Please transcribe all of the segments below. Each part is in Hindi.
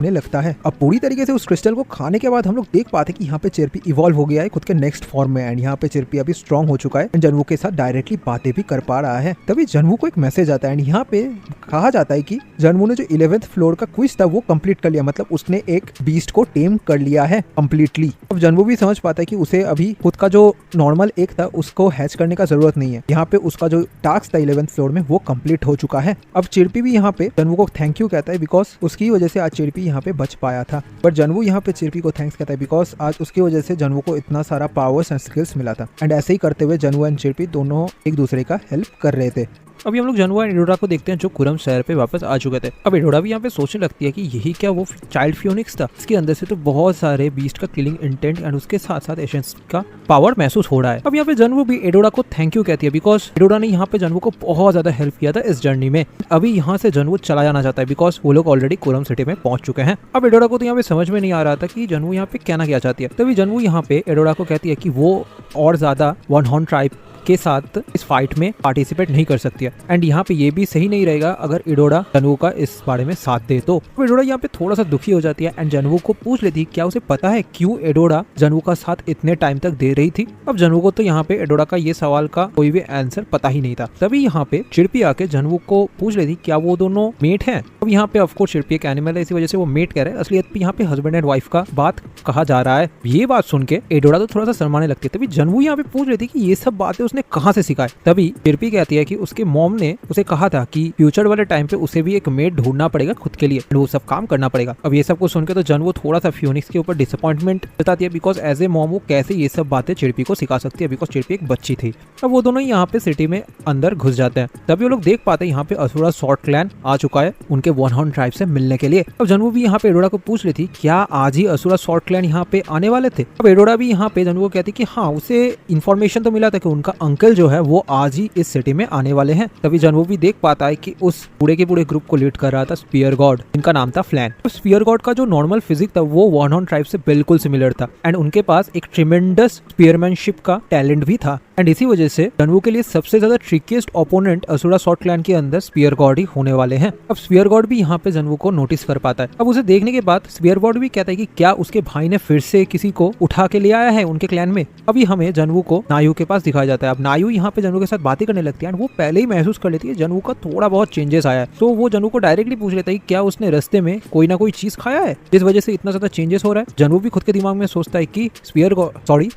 होने लगता है। अब पूरी तरीके से उस क्रिस्टल को खाने के बाद हम लोग देख पाते कि यहाँ पे चिरपी इवॉल्व हो गया है खुद के नेक्स्ट फॉर्म में, एंड यहाँ पे चिरपी अभी स्ट्रॉन्ग हो चुका है एंड जनवू के साथ डायरेक्टली बातें भी कर पा रहा है। तभी जनवू को एक मैसेज आता है एंड यहाँ पे कहा जाता है कि जनवू ने जो 11th फ्लोर का क्विज था वो कंप्लीट कर लिया, मतलब उसने एक बीस्ट को टेम कर लिया है कंप्लीटली। अब जनवू भी समझ पाता है कि उसे अभी खुद का जो नॉर्मल एक था उसको हैच करने का जरूरत नहीं है, यहाँ पे उसका जो टास्क था 11th फ्लोर में वो कंप्लीट हो चुका है। अब चिरपी भी यहाँ पे जनवू को थैंक यू कहता है बिकॉज उसकी वजह से आज चिरपी यहाँ पे बच पाया था। बट जनवू यहाँ पे चिरपी को थैंक्स कहता है बिकॉज आज उसकी वजह से जनवू को इतना सारा पावर्स एंड स्किल्स मिला था। एंड ऐसे ही करते हुए जनवू एंड चिरपी दोनों एक दूसरे का हेल्प कर रहे थे। अभी हम लोग जनवू एंड एडोरा को देखते हैं जो कुरम शहर पे वापस आ चुके थे। अब एडोरा भी यहाँ पे सोचने लगती है कि यही क्या वो चाइल्ड फियोनिक्स था, इसके अंदर से तो बहुत सारे बीस्ट का किलिंग इंटेंट एंड उसके साथ साथ एसेंस का पावर महसूस हो रहा है। अब यहाँ पे जनवू भी एडोरा को थैंक यू कहती है बिकॉज एडोरा ने यहाँ पे जनवू को बहुत ज्यादा हेल्प किया था इस जर्नी में। अभी यहाँ से जनवू चला जाना चाहता है बिकॉज वो लोग ऑलरेडी कुरम सिटी में पहुंच चुके हैं। अब एडोरा को तो यहाँ पे समझ में नहीं आ रहा था कि जनवू यहाँ पे कहना क्या चाहती है। तभी जनवू यहाँ पे एडोरा को कहती है कि वो और ज्यादा वन हॉर्न ट्राइब के साथ इस फाइट में पार्टिसिपेट नहीं कर सकती है एंड यहाँ पे ये भी सही नहीं रहेगा अगर एडोरा जनवू का इस बारे में साथ दे तो। एडोरा यहाँ पे थोड़ा सा दुखी हो जाती है एंड जनवू को पूछ लेती है क्या उसे पता है क्यों एडोरा जनवू का साथ इतने टाइम तक दे रही थी। अब जनवू को तो यहाँ पे एडोरा का ये सवाल का कोई भी आंसर पता ही नहीं था। तभी यहाँ पे चिरपी आके जनवू को पूछ लेती क्या वो दोनों मेट हैं। अब यहाँ पे ऑफकोर्स चिरपी एक एनिमल है इसी वजह से वो मेट कह रहे हैं, असलियत पे यहाँ पे हस्बैंड एंड वाइफ का बात कहा जा रहा है। ये बात सुन के एडोरा तो थोड़ा सा शर्माने लगती है। तभी जनवू यहाँ पे पूछ लेती कि ये सब बातें उसने कहाँ से सिखाई। तभी चिरपी कहती है कि उसके मॉम ने उसे कहा था कि फ्यूचर वाले टाइम पे उसे भी एक मेड ढूंढना पड़ेगा खुद के लिए, वो सब काम करना पड़ेगा। अब ये सब कुछ सुनकर तो जनवू थोड़ा सा फियोनिक्स के ऊपर डिसअपॉइंटमेंट जताती है बिकॉज एज ए मॉम वो कैसे ये सब बातें चिरपी को सिखा सकती है बिकॉज चिरपी एक बच्ची थी। अब वो दोनों यहाँ पे सिटी में अंदर घुस जाते हैं। तभी वो लोग देख पाते हैं यहाँ पे असुरा शॉर्ट क्लैन आ चुका है उनके वन हॉर्न ट्राइब से मिलने के लिए। अब जनवू भी यहाँ पे एडोरा को पूछ रही थी क्या आज ही असुरा शॉर्ट क्लैन यहाँ पे आने वाले थे। अब एडोरा भी यहाँ पे जनवू को कहती कि हाँ उसे इन्फॉर्मेशन तो मिला था कि उनका अंकल जो है वो आज ही इस सिटी में आने वाले हैं। तभी जनवू भी देख पाता है कि उस पूरे के पूरे ग्रुप को लीड कर रहा था स्पीयर गॉड, इनका नाम था फ्लैन। स्पीयर गॉड का जो नॉर्मल फिजिक था वो वन हॉर्न ट्राइब से बिल्कुल सिमिलर था एंड उनके पास एक ट्रिमेंडस स्पीयरमैनशिप का टैलेंट भी था एंड इसी वजह से जनवू के लिए सबसे ज्यादा trickiest opponent Asura short clan के अंदर स्पीयर गॉड ही होने वाले हैं। अब स्पीयर गॉड भी यहाँ पे जनवू को नोटिस कर पाता है। अब उसे देखने के बाद स्पीयर गॉड भी कहता है कि क्या उसके भाई ने फिर से किसी को उठा के ले आया है उनके क्लैन में। अभी हमें जनवू को नायू के पास दिखाया जाता है। अब नायू यहाँ पे जनवू के साथ बातें करने लगती है, वो पहले ही महसूस कर लेती है जनवू का थोड़ा बहुत चेंजेस आया है, तो वो जनवू को डायरेक्टली पूछ लेता है क्या उसने रास्ते में कोई ना कोई चीज खाया है जिस वजह से इतना ज्यादा चेंजेस हो रहा है। जनवू भी खुद के दिमाग में सोचता है कि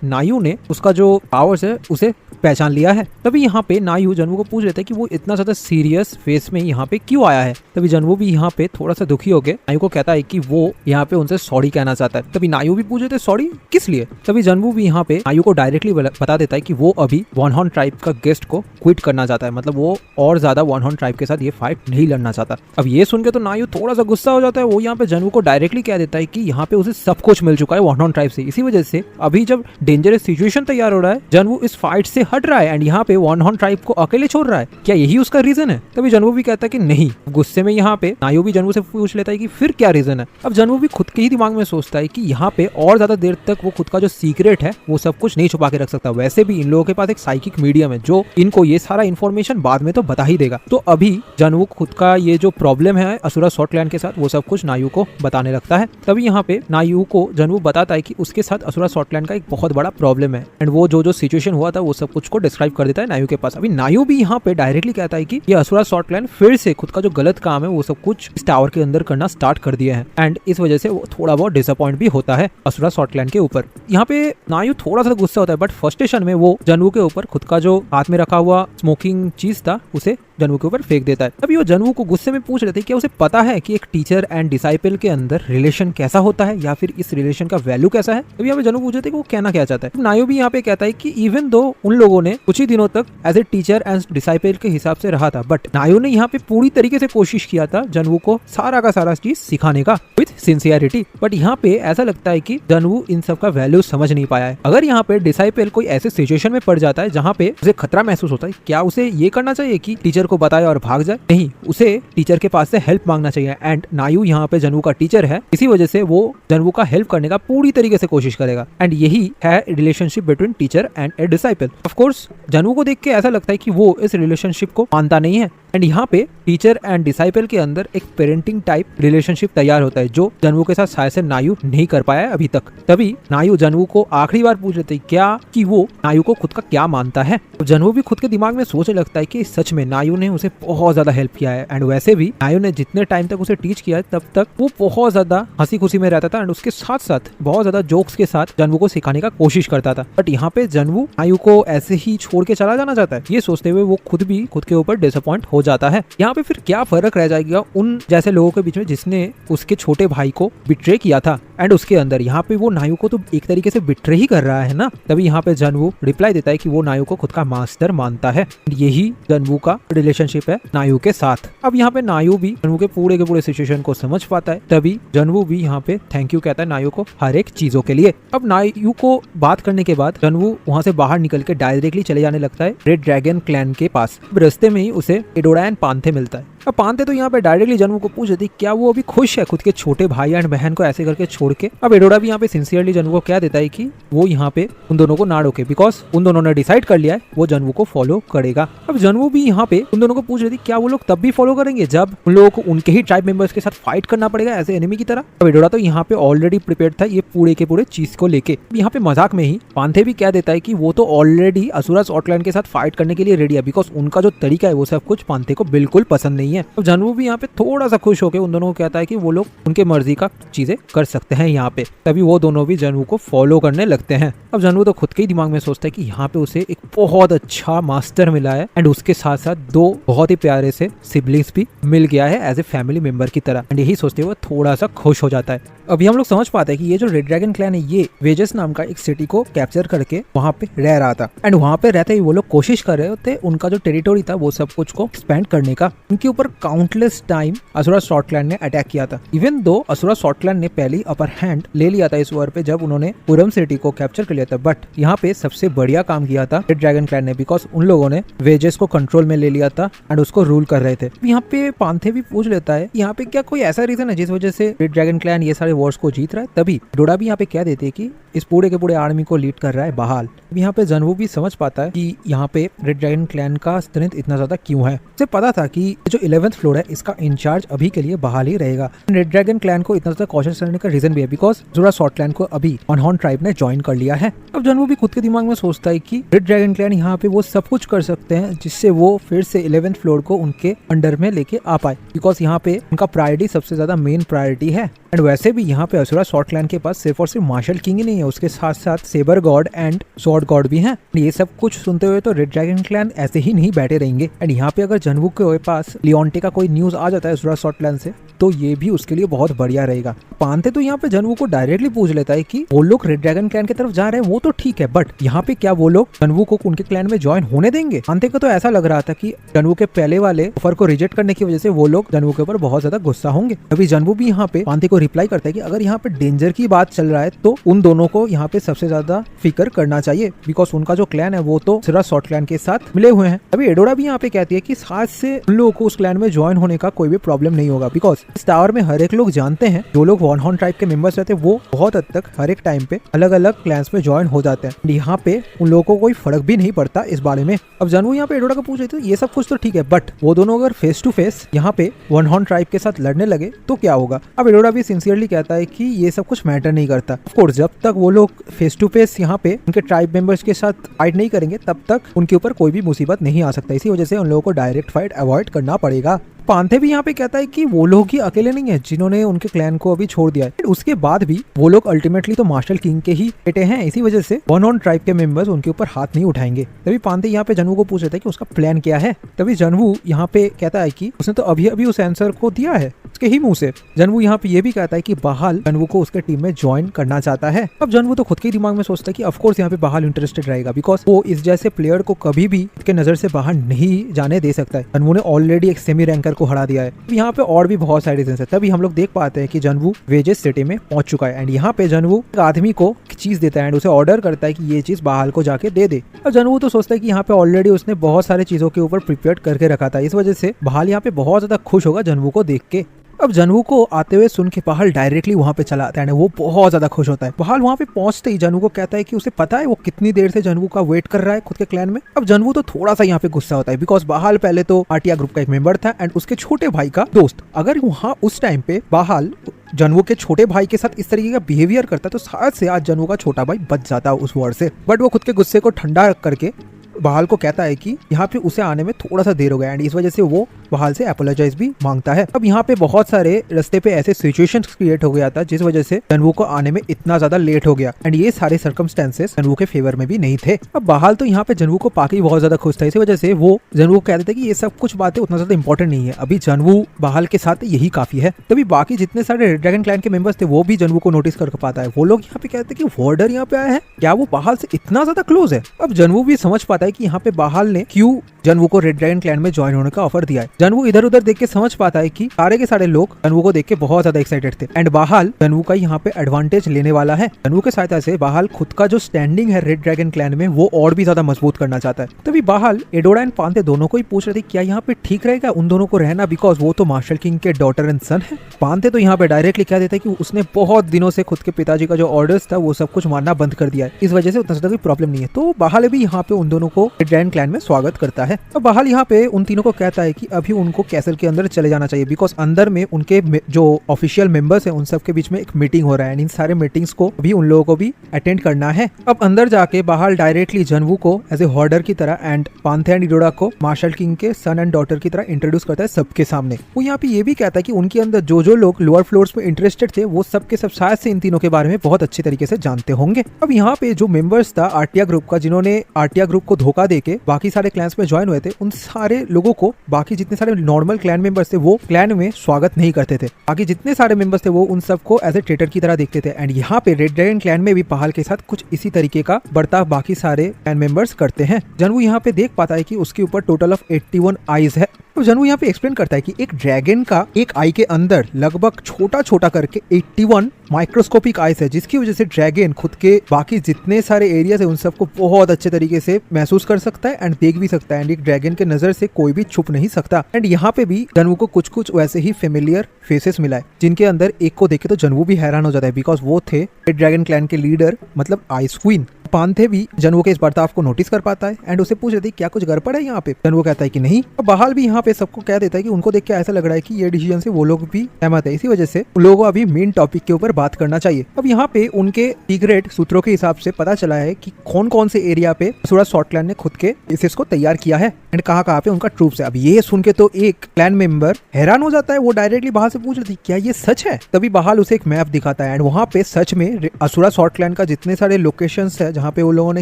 नायू ने उसका जो पावर्स है उसे पहचान लिया है। तभी यहाँ पे नायू जनवू को पूछ लेता है कि वो इतना ज्यादा सीरियस फेस में यहाँ पे क्यों आया है। तभी जनवू भी यहाँ पे थोड़ा सा दुखी होकर नायू को कहता है कि वो यहाँ पे उनसे सॉरी कहना चाहता है। तभी नायू भी पूछ लेते सॉरी किस लिए। तभी जनवू भी यहाँ पे नायू को डायरेक्टली बता देता है कि वो अभी वन हॉर्न ट्राइब का गेस्ट को क्विट करना चाहता है, मतलब वो और ज्यादा वन हॉर्न ट्राइब के साथ ये फाइट नहीं लड़ना चाहता। अब ये सुन के तो नायू थोड़ा सा गुस्सा हो जाता है। वो यहाँ पे जनवू को डायरेक्टली कह देता है कि यहाँ पे उसे सब कुछ मिल चुका है वन हॉर्न ट्राइब से, इसी वजह से अभी जब डेंजरस सिचुएशन तैयार हो रहा है जनवू इस फाइट से हट रहा है एंड यहाँ पे वन हॉर्न ट्राइब को अकेले छोड़ रहा है। क्या यही उसका रीजन है। तभी जनवू भी कहता है कि नहीं। गुस्से में यहाँ पे नायू भी जनवू से पूछ लेता है कि फिर क्या रीजन है। अब जनवू भी खुद के ही दिमाग में सोचता है कि यहाँ पे और ज्यादा देर तक वो खुद का जो सीक्रेट है वो सब कुछ नहीं छुपा के रख सकता। वैसे भी इन लोगों के पास एक साइकिक मीडियम है जो इनको ये सारा इन्फॉर्मेशन बाद में तो बता ही देगा। तो अभी जनवू खुद का ये जो प्रॉब्लम है असुरा शॉर्ट क्लैन के साथ वो सब कुछ नायू को बताने लगता है। तभी यहाँ पे नायू को जनवू बताता है कि उसके साथ असुरा शॉर्ट क्लैन का एक बहुत बड़ा प्रॉब्लम है एंड वो जो सिचुएशन हुआ था वो सब कुछ को डिस्क्राइब कर देता है नायू के पास। अभी नायू भी यहाँ पे डायरेक्टली कहता है कि ये असुरा शॉर्ट क्लैन फिर से खुद का जो गलत काम है वो सब कुछ इस टावर के अंदर करना स्टार्ट कर दिया है एंड इस वजह से वो थोड़ा बहुत डिसअपॉइंट भी होता है असुरा शॉर्ट क्लैन के ऊपर। यहाँ पे नायू थोड़ा सा गुस्सा होता है बट फ्रस्ट्रेशन में वो जनवू के ऊपर खुद का जो हाथ में रखा हुआ स्मोकिंग चीज था उसे जनवू के ऊपर फेंक देता है। तभी वो जनवू को गुस्से में पूछ रहे थे क्या उसे पता है कि एक टीचर एंड डिसाइपल के अंदर रिलेशन कैसा होता है या फिर इस रिलेशन का वैल्यू कैसा है। तभी यहाँ पे जनवू पूछ रहे थे कि वो कहना क्या चाहता है। नायू भी यहाँ पे कहता है कि इवन दो उन लोगों ने कुछ ही दिनों तक as a teacher and disciple के हिसाब से रहा था बट नायू ने यहाँ पे पूरी तरीके से कोशिश किया था जनवू को सारा का सारा चीज सिखाने का विद सिंसियरिटी। बट यहाँ पे ऐसा लगता है कि जनवू इन सब का वैल्यू समझ नहीं पाया है। अगर यहाँ पे डिसाइपल कोई ऐसे सिचुएशन में पड़ जाता है जहाँ पे उसे खतरा महसूस होता है क्या उसे ये करना चाहिए कि टीचर टीचर को बताए और भाग जाए, नहीं, उसे टीचर के पास से हेल्प मांगना चाहिए। एंड नायू यहाँ पे जनवू का टीचर है, इसी वजह से वो जनवू का हेल्प करने का पूरी तरीके से कोशिश करेगा। एंड यही है relationship between teacher and a disciple. Of course जनवू को देख के ऐसा लगता है कि वो इस रिलेशनशिप को मानता नहीं है। एंड यहाँ पे टीचर एंड डिसाइपल के अंदर एक पेरेंटिंग टाइप रिलेशनशिप तैयार होता है, जो जनवू के साथ शायद से नायू नहीं कर पाया है अभी तक। तभी नायू जनवू को आखिरी बार पूछ लेते क्या कि वो नायू को खुद का क्या मानता है। तो जनवू भी खुद के दिमाग में सोचने लगता है कि सच में नायू ने उसे बहुत ज्यादा हेल्प किया है। एंड वैसे भी नायू ने जितने टाइम तक उसे टीच किया है तब तक वो बहुत ज्यादा हंसी खुशी में रहता था एंड उसके साथ साथ बहुत ज्यादा जोक्स के साथ जनवू को सिखाने का कोशिश करता था। बट यहाँ पे जनवू नायू को ऐसे ही छोड़ के चला जाना चाहता है। ये सोचते हुए वो खुद भी खुद के ऊपर डिसअपॉइंट हो जाता है। यहाँ पे फिर क्या फर्क रह जाएगा उन जैसे लोगों के बीच में जिसने उसके छोटे भाई को बिट्रे किया था एंड उसके अंदर यहाँ पे वो नायू को तो एक तरीके से बिट्रे ही कर रहा है ना। तभी यहाँ पे जनवू रिप्लाई देता है कि वो नायू को खुद का मास्टर मानता है। यही जनवू का रिलेशनशिप है नायू के साथ। अब यहाँ पे नायू भी जनवू के पूरे सिचुएशन को समझ पाता है। तभी जनवू भी यहाँ पे थैंक यू कहता है नायू को हर एक चीजों के लिए। अब नायू को बात करने के बाद जनवू वहाँ से बाहर निकल के डायरेक्टली चले जाने लगता है रेड ड्रैगन क्लैन के पास। रास्ते में ही उसे एडोरा एंड पांथे मिलता है। अब पांथे तो यहाँ पे डायरेक्टली जनवू को पूछ देती क्या वो अभी खुश है खुद के छोटे भाई एंड बहन को ऐसे करके छोड़ के। अब एडोरा भी यहाँ पे सिंसियरली जनवू को कह देता है कि वो यहाँ पे उन दोनों को ना रोके, बिकॉज उन दोनों ने डिसाइड कर लिया है वो जनवू को फॉलो करेगा। अब जनवू भी यहाँ पे उन दोनों को पूछ रही थी क्या वो लोग तब भी फॉलो करेंगे जब उन लोगों को उनके ही ट्राइब मेंबर्स के साथ फाइट करना पड़ेगा ऐसे एनिमी की तरह। अब एडोरा तो यहाँ पे ऑलरेडी प्रिपेयर्ड था ये पूरे के पूरे चीज को लेके। यहाँ पे मजाक में ही पांथे भी कह देता है कि वो तो ऑलरेडी असुरा शॉर्टलैंड के साथ फाइट करने के लिए रेडी है, बिकॉज उनका जो तरीका है वो सब कुछ पांथे को बिल्कुल पसंद नहीं है। अब जनवू भी यहाँ पे थोड़ा सा खुश होकर उन दोनों को कहता है कि वो लोग उनके मर्जी का चीजें कर सकते हैं यहाँ पे। तभी वो दोनों भी जनवू को फॉलो करने लगते हैं। अब जनवू तो खुद के ही दिमाग में सोचता है कि यहाँ पे उसे एक बहुत अच्छा मास्टर मिला है एंड उसके साथ साथ दो बहुत ही प्यारे से सिबलिंग्स भी मिल गया है एज ए फैमिली मेंबर की तरह। एंड यही सोचते हुए थोड़ा सा खुश हो जाता है। अभी हम लोग समझ पाते हैं कि ये जो रेड ड्रैगन क्लैन है ये वेजेस नाम का एक सिटी को कैप्चर करके वहाँ पे रह रहा था। एंड वहाँ पे रहते ही वो लोग कोशिश कर रहे होते उनका जो टेरिटोरी था वो सब कुछ को एक्सपेंड करने का। उनके ऊपर काउंटलेस टाइम असुरा शॉर्टलैंड ने अटैक किया था। इवन दो असुरा शॉर्टलैंड ने पहली अपर हैंड ले लिया था इस वॉर पे जब उन्होंने पुरम सिटी को कैप्चर कर लिया था। बट यहाँ पे सबसे बढ़िया काम किया था रेड ड्रैगन क्लैन ने, बिकॉज उन लोगों ने वेजेस को कंट्रोल में ले लिया था एंड उसको रूल कर रहे थे। यहाँ पे पांथे भी पूछ लेता है यहाँ पे क्या कोई ऐसा रीजन है जिस वजह से रेड ड्रैगन क्लैन ये सारे वॉर्स को जीत रहा है। तभी डोडा भी यहाँ पे कह देते हैं कि इस पूरे के पूरे आर्मी को लीड कर रहा है बहाल। यहाँ पे जनवू भी समझ पाता है कि यहाँ पे रेड ड्रैगन क्लैन का स्ट्रेंथ इतना ज्यादा क्यों है। उसे पता था कि जो 11th फ्लोर है इसका इंचार्ज अभी के लिए बहाल ही रहेगा। रेड ड्रैगन क्लैन को इतना ज्यादा कॉशियस रहने का रीजन भी है बिकॉज असुरा शॉर्टलैंड को अभी ऑनहॉर्न ट्राइब ने ज्वाइन कर लिया है। अब जनवू भी खुद के दिमाग में सोचता है कि रेड ड्रैगन क्लैन यहाँ पे वो सब कुछ कर सकते हैं जिससे वो फिर से 11th फ्लोर को उनके अंडर में लेके आ पाए, बिकॉज यहाँ पे उनका प्रायोरिटी सबसे ज्यादा मेन प्रायोरिटी है। एंड वैसे भी यहाँ पे असुरा शॉर्टलैंड के पास सिर्फ और सिर्फ मार्शल किंग ही नहीं है, उसके साथ साथ sabre god and sword god भी हैं। ये सब कुछ सुनते हुए तो रेड ड्रैगन क्लैन ऐसे ही नहीं बैठे रहेंगे। एंड यहाँ पे अगर जनवू के पास लियोन्टे का कोई न्यूज आ जाता है असुरा शॉर्टलैंड से तो ये भी उसके लिए बहुत बढ़िया रहेगा। पांथे तो यहाँ पे जनवू को डायरेक्टली पूछ लेता है कि वो लोग रेड ड्रैगन क्लैन की तरफ जा रहे हैं वो तो ठीक है, बट यहाँ पे क्या वो लोग जनवू को उनके क्लैन में ज्वाइन होने देंगे। पांथे को तो ऐसा लग रहा था कि जनवू के पहले वाले ऑफर को रिजेक्ट करने की वजह से वो लोग जनवू के ऊपर बहुत ज्यादा गुस्सा होंगे। अभी जनवू भी यहाँ पे पांथे को रिप्लाई करता है कि अगर यहाँ पे डेंजर की बात चल रहा है तो उन दोनों को यहाँ पे सबसे ज्यादा फिक्र करना चाहिए, बिकॉज उनका जो क्लैन है वो तो असुरा शॉर्टलैंड के साथ मिले हुए हैं। अभी एडोरा भी यहाँ पे कहती है कि साथ से उन लोगों को उस क्लैन में ज्वाइन होने का कोई भी प्रॉब्लम नहीं होगा, बिकॉज इस टावर में हर एक लोग जानते हैं जो लोग वॉनहॉर्न ट्राइब के मेंबर्स रहते हैं वो बहुत हद तक हर एक टाइम पे अलग अलग क्लैंस में ज्वाइन हो जाते हैं। यहाँ पे उन लोगों को कोई फर्क भी नहीं पड़ता इस बारे में। अब जनवू यहाँ पे एडोरा को पूछ रही थी ये सब कुछ तो ठीक है, बट वो दोनों अगर फेस टू फेस यहाँ पे वॉनहॉर्न ट्राइब के साथ लड़ने लगे तो क्या होगा। अब एडोरा भी सिंसियरली कहता है कि ये सब कुछ मैटर नहीं करता। ऑफ कोर्स जब तक वो लोग फेस टू फेस यहाँ पे उनके ट्राइब मेंबर्स के साथ फाइट नहीं करेंगे तब तक उनके ऊपर कोई भी मुसीबत नहीं आ सकता, इसी वजह से उन लोगों को डायरेक्ट फाइट अवॉइड करना पड़ेगा। पांथे भी यहाँ पे कहता है कि वो लोग ही अकेले नहीं है जिन्होंने उनके क्लैन को अभी छोड़ दिया है, उसके बाद भी वो लोग अल्टीमेटली तो मार्शल किंग के ही बेटे हैं, इसी वजह से वॉनहॉर्न ट्राइब के मेंबर्स उनके ऊपर हाथ नहीं उठाएंगे। तभी पांथे यहाँ पे जनवू को पूछ रहे थे कि उसका प्लान क्या है। तभी जनवू यहाँ पे कहता है कि उसने तो अभी अभी उस आंसर को दिया है उसके ही मुंह से। जनवू यहाँ पे ये भी कहता है कि बहाल जनवू को उसके टीम में ज्वाइन करना चाहता है। अब जनवू तो खुद के दिमाग में सोचता है कि ऑफकोर्स यहाँ पे बहाल इंटरेस्टेड रहेगा, बिकॉज वो इस जैसे प्लेयर को कभी भी इसके नजर से बाहर नहीं जाने दे सकता है। जनवू ने ऑलरेडी एक सेमी रैंकर वॉर्डर को हरा दिया है। यहाँ पे और भी बहुत सारे रीजन है। तभी हम लोग देख पाते हैं कि जनवू वेजेस सिटी में पहुंच चुका है एंड यहाँ पे जनवू एक आदमी को चीज देता है एंड उसे ऑर्डर करता है कि ये चीज बहाल को जाके दे दे। और जनवू तो सोचता है कि यहाँ पे ऑलरेडी उसने बहुत सारे चीजों के ऊपर प्रिपेयर करके रखा था, इस वजह से बहाल यहाँ पे बहुत ज्यादा खुश होगा जनवू को देख के। अब जनवू को आते हुए सुन के बहाल डायरेक्टली वहां पे चला आता है, वो बहुत ज्यादा खुश होता है। बहाल वहां पे पहुंचते ही जनवू को कहता है कि उसे पता है वो कितनी देर से जनवू का वेट कर रहा है खुद के क्लैन में। अब जनवू तो थोड़ा सा यहाँ पे गुस्सा होता है बिकॉज बहाल पहले तो आर्टिया ग्रुप का एक मेंबर था एंड उसके छोटे भाई का दोस्त। अगर वहाँ उस टाइम पे बहाल जनवू के छोटे भाई के साथ इस तरीके का बिहेवियर करता तो शायद से आज जनवू का छोटा भाई बच जाता उस वॉर से। बट वो खुद के गुस्से को ठंडा करके बहाल को कहता है कि यहाँ पे उसे आने में थोड़ा सा देर हो गया एंड इस वजह से वो बहाल से अपोलोजाइज भी मांगता है। अब यहाँ पे बहुत सारे रास्ते पे ऐसे सिचुएशंस क्रिएट हो गया था जिस वजह से जनवू को आने में इतना ज्यादा लेट हो गया एंड ये सारे सर्कमस्टेंसेस जनवू के फेवर में भी नहीं थे। अब बहाल तो यहाँ पे जनवू को पाके बहुत ज्यादा खुश था, इसी वजह से वो जनवू को कहते थे कि ये सब कुछ बातें उतना ज्यादा इंपॉर्टेंट नहीं है, अभी जनवू बहाल के साथ यही काफी है। तभी बाकी जितने सारे रेड ड्रैगन क्लैन के मेंबर्स थे वो भी जनवू को नोटिस कर पाता है। वो लोग यहाँ पे कहते हैं कि वॉर्डर यहाँ पे आया है, क्या वो बहाल से इतना ज्यादा क्लोज है। अब जनवू भी समझ पाता है कि यहाँ पे बहाल ने क्यों जनवू को रेड ड्रैगन क्लैन में ज्वाइन होने का ऑफर दिया है। जनवू इधर उधर देख के समझ पाता है कि सारे के सारे लोग जनवू को देख के बहुत ज्यादा एक्साइटेड थे एंड बहाल जनवू का यहाँ पे एडवांटेज लेने वाला है। जनवू के सहायता से बहाल खुद का जो स्टैंडिंग है रेड ड्रैगन क्लैन में वो और भी ज्यादा मजबूत करना चाहता है। तभी बहाल एडोरा एंड पांथे दोनों को ही पूछ रहे थे क्या यहाँ पे ठीक रहेगा उन दोनों को रहना, बिकॉज वो तो मार्शल किंग के डॉटर एंड सन है। पांथे तो यहाँ पे डायरेक्टली कह देता है कि उसने बहुत दिनों से खुद के पिताजी का जो ऑर्डर्स था वो सब कुछ मानना बंद कर दिया है, इस वजह से उतना ज्यादा कोई प्रॉब्लम नहीं है। तो बहाल भी यहाँ पे उन दोनों को रेड ड्रैगन क्लैन में स्वागत करता है। अब बहाल यहाँ पे उन तीनों को कहता है कि अभी उनको कैसल के अंदर चले जाना चाहिए बिकॉज अंदर में उनके जो ऑफिशियल मेंबर्स हैं उन सब के बीच में एक मीटिंग हो रहा है, इन सारे मीटिंग्स को भी उन लोगों को भी अटेंड करना है। अब अंदर जाके बहाल डायरेक्टली जनवू को एज ए हॉर्डर की तरह एंड पांथे एंड इडोरा को मार्शल किंग के सन एंड डॉटर की तरह इंट्रोड्यूस करता है सबके सामने। वो यहाँ पे ये भी कहता है कि उनके अंदर जो जो लोग लोअर फ्लोर्स में इंटरेस्टेड थे वो सबके सब शायद से इन तीनों के बारे में बहुत अच्छे तरीके से जानते होंगे। अब यहाँ पे जो मेंबर्स था आर्टिया ग्रुप का जिन्होंने आर्टिया ग्रुप को धोखा देके बाकी सारे क्लैंस में ज्वाइन हुए थे, उन सारे लोगों को बाकी जितने सारे नॉर्मल क्लैन मेंबर्स थे वो क्लैन में स्वागत नहीं करते थे। बाकी जितने सारे मेंबर्स थे वो उन सबको एज ए ट्रेटर की तरह देखते थे एंड यहाँ पे रेड ड्रैगन क्लैन में भी बहाल के साथ कुछ इसी तरीके का बर्ताव बाकी सारे क्लैन मेंबर्स करते हैं। जनवू यहाँ पे देख पाता है कि उसके ऊपर टोटल ऑफ 81 आईज है। तो जनवू यहाँ पे एक्सप्लेन करता है कि एक ड्रैगन का एक आई के अंदर लगभग छोटा छोटा करके 81 माइक्रोस्कोपिक आईज है, जिसकी वजह से ड्रैगन खुद के बाकी जितने सारे एरियाज है उन सबको बहुत अच्छे तरीके से महसूस कर सकता है एंड देख भी सकता है एंड एक ड्रैगन के नजर से कोई भी छुप नहीं सकता। एंड यहाँ पे भी जनवू को कुछ कुछ वैसे ही फेमिलियर फेसेस मिला है जिनके अंदर एक को देखे तो जनवू भी हैरान हो जाता है बिकॉज वो थे रेड ड्रैगन क्लैन के लीडर मतलब आइस क्वीन। पांथे भी जनवू के इस बर्ताव को नोटिस कर पाता है एंड उसे पूछ रहे थे क्या कुछ गड़बड़ है यहाँ पे। जनवू कहता है कि नहीं। अब बहाल भी यहाँ पे सबको कह देता है कि उनको देख के ऐसा लग रहा है कि ये डिसीजन से वो लोग भी सहमत है, इसी वजह से उन लोगों को अभी मेन टॉपिक के ऊपर बात करना चाहिए। अब यहाँ पे उनके सीक्रेट सूत्रों के हिसाब से पता चला है कि कौन कौन से एरिया पे असुरा शॉर्ट क्लैन ने खुद के बेसिस को तैयार किया है एंड कहाँ पे उनका ट्रूप्स है। अब ये सुन के तो एक क्लैन मेंबर हैरान हो जाता है, वो डायरेक्टली बहाल से पूछ रही थी क्या ये सच है। तभी बहाल उसे एक मैप दिखाता है एंड वहाँ पे सच में असुरा शॉर्ट क्लैन का जितने सारे लोकेशंस है जहाँ पे वो लोगों ने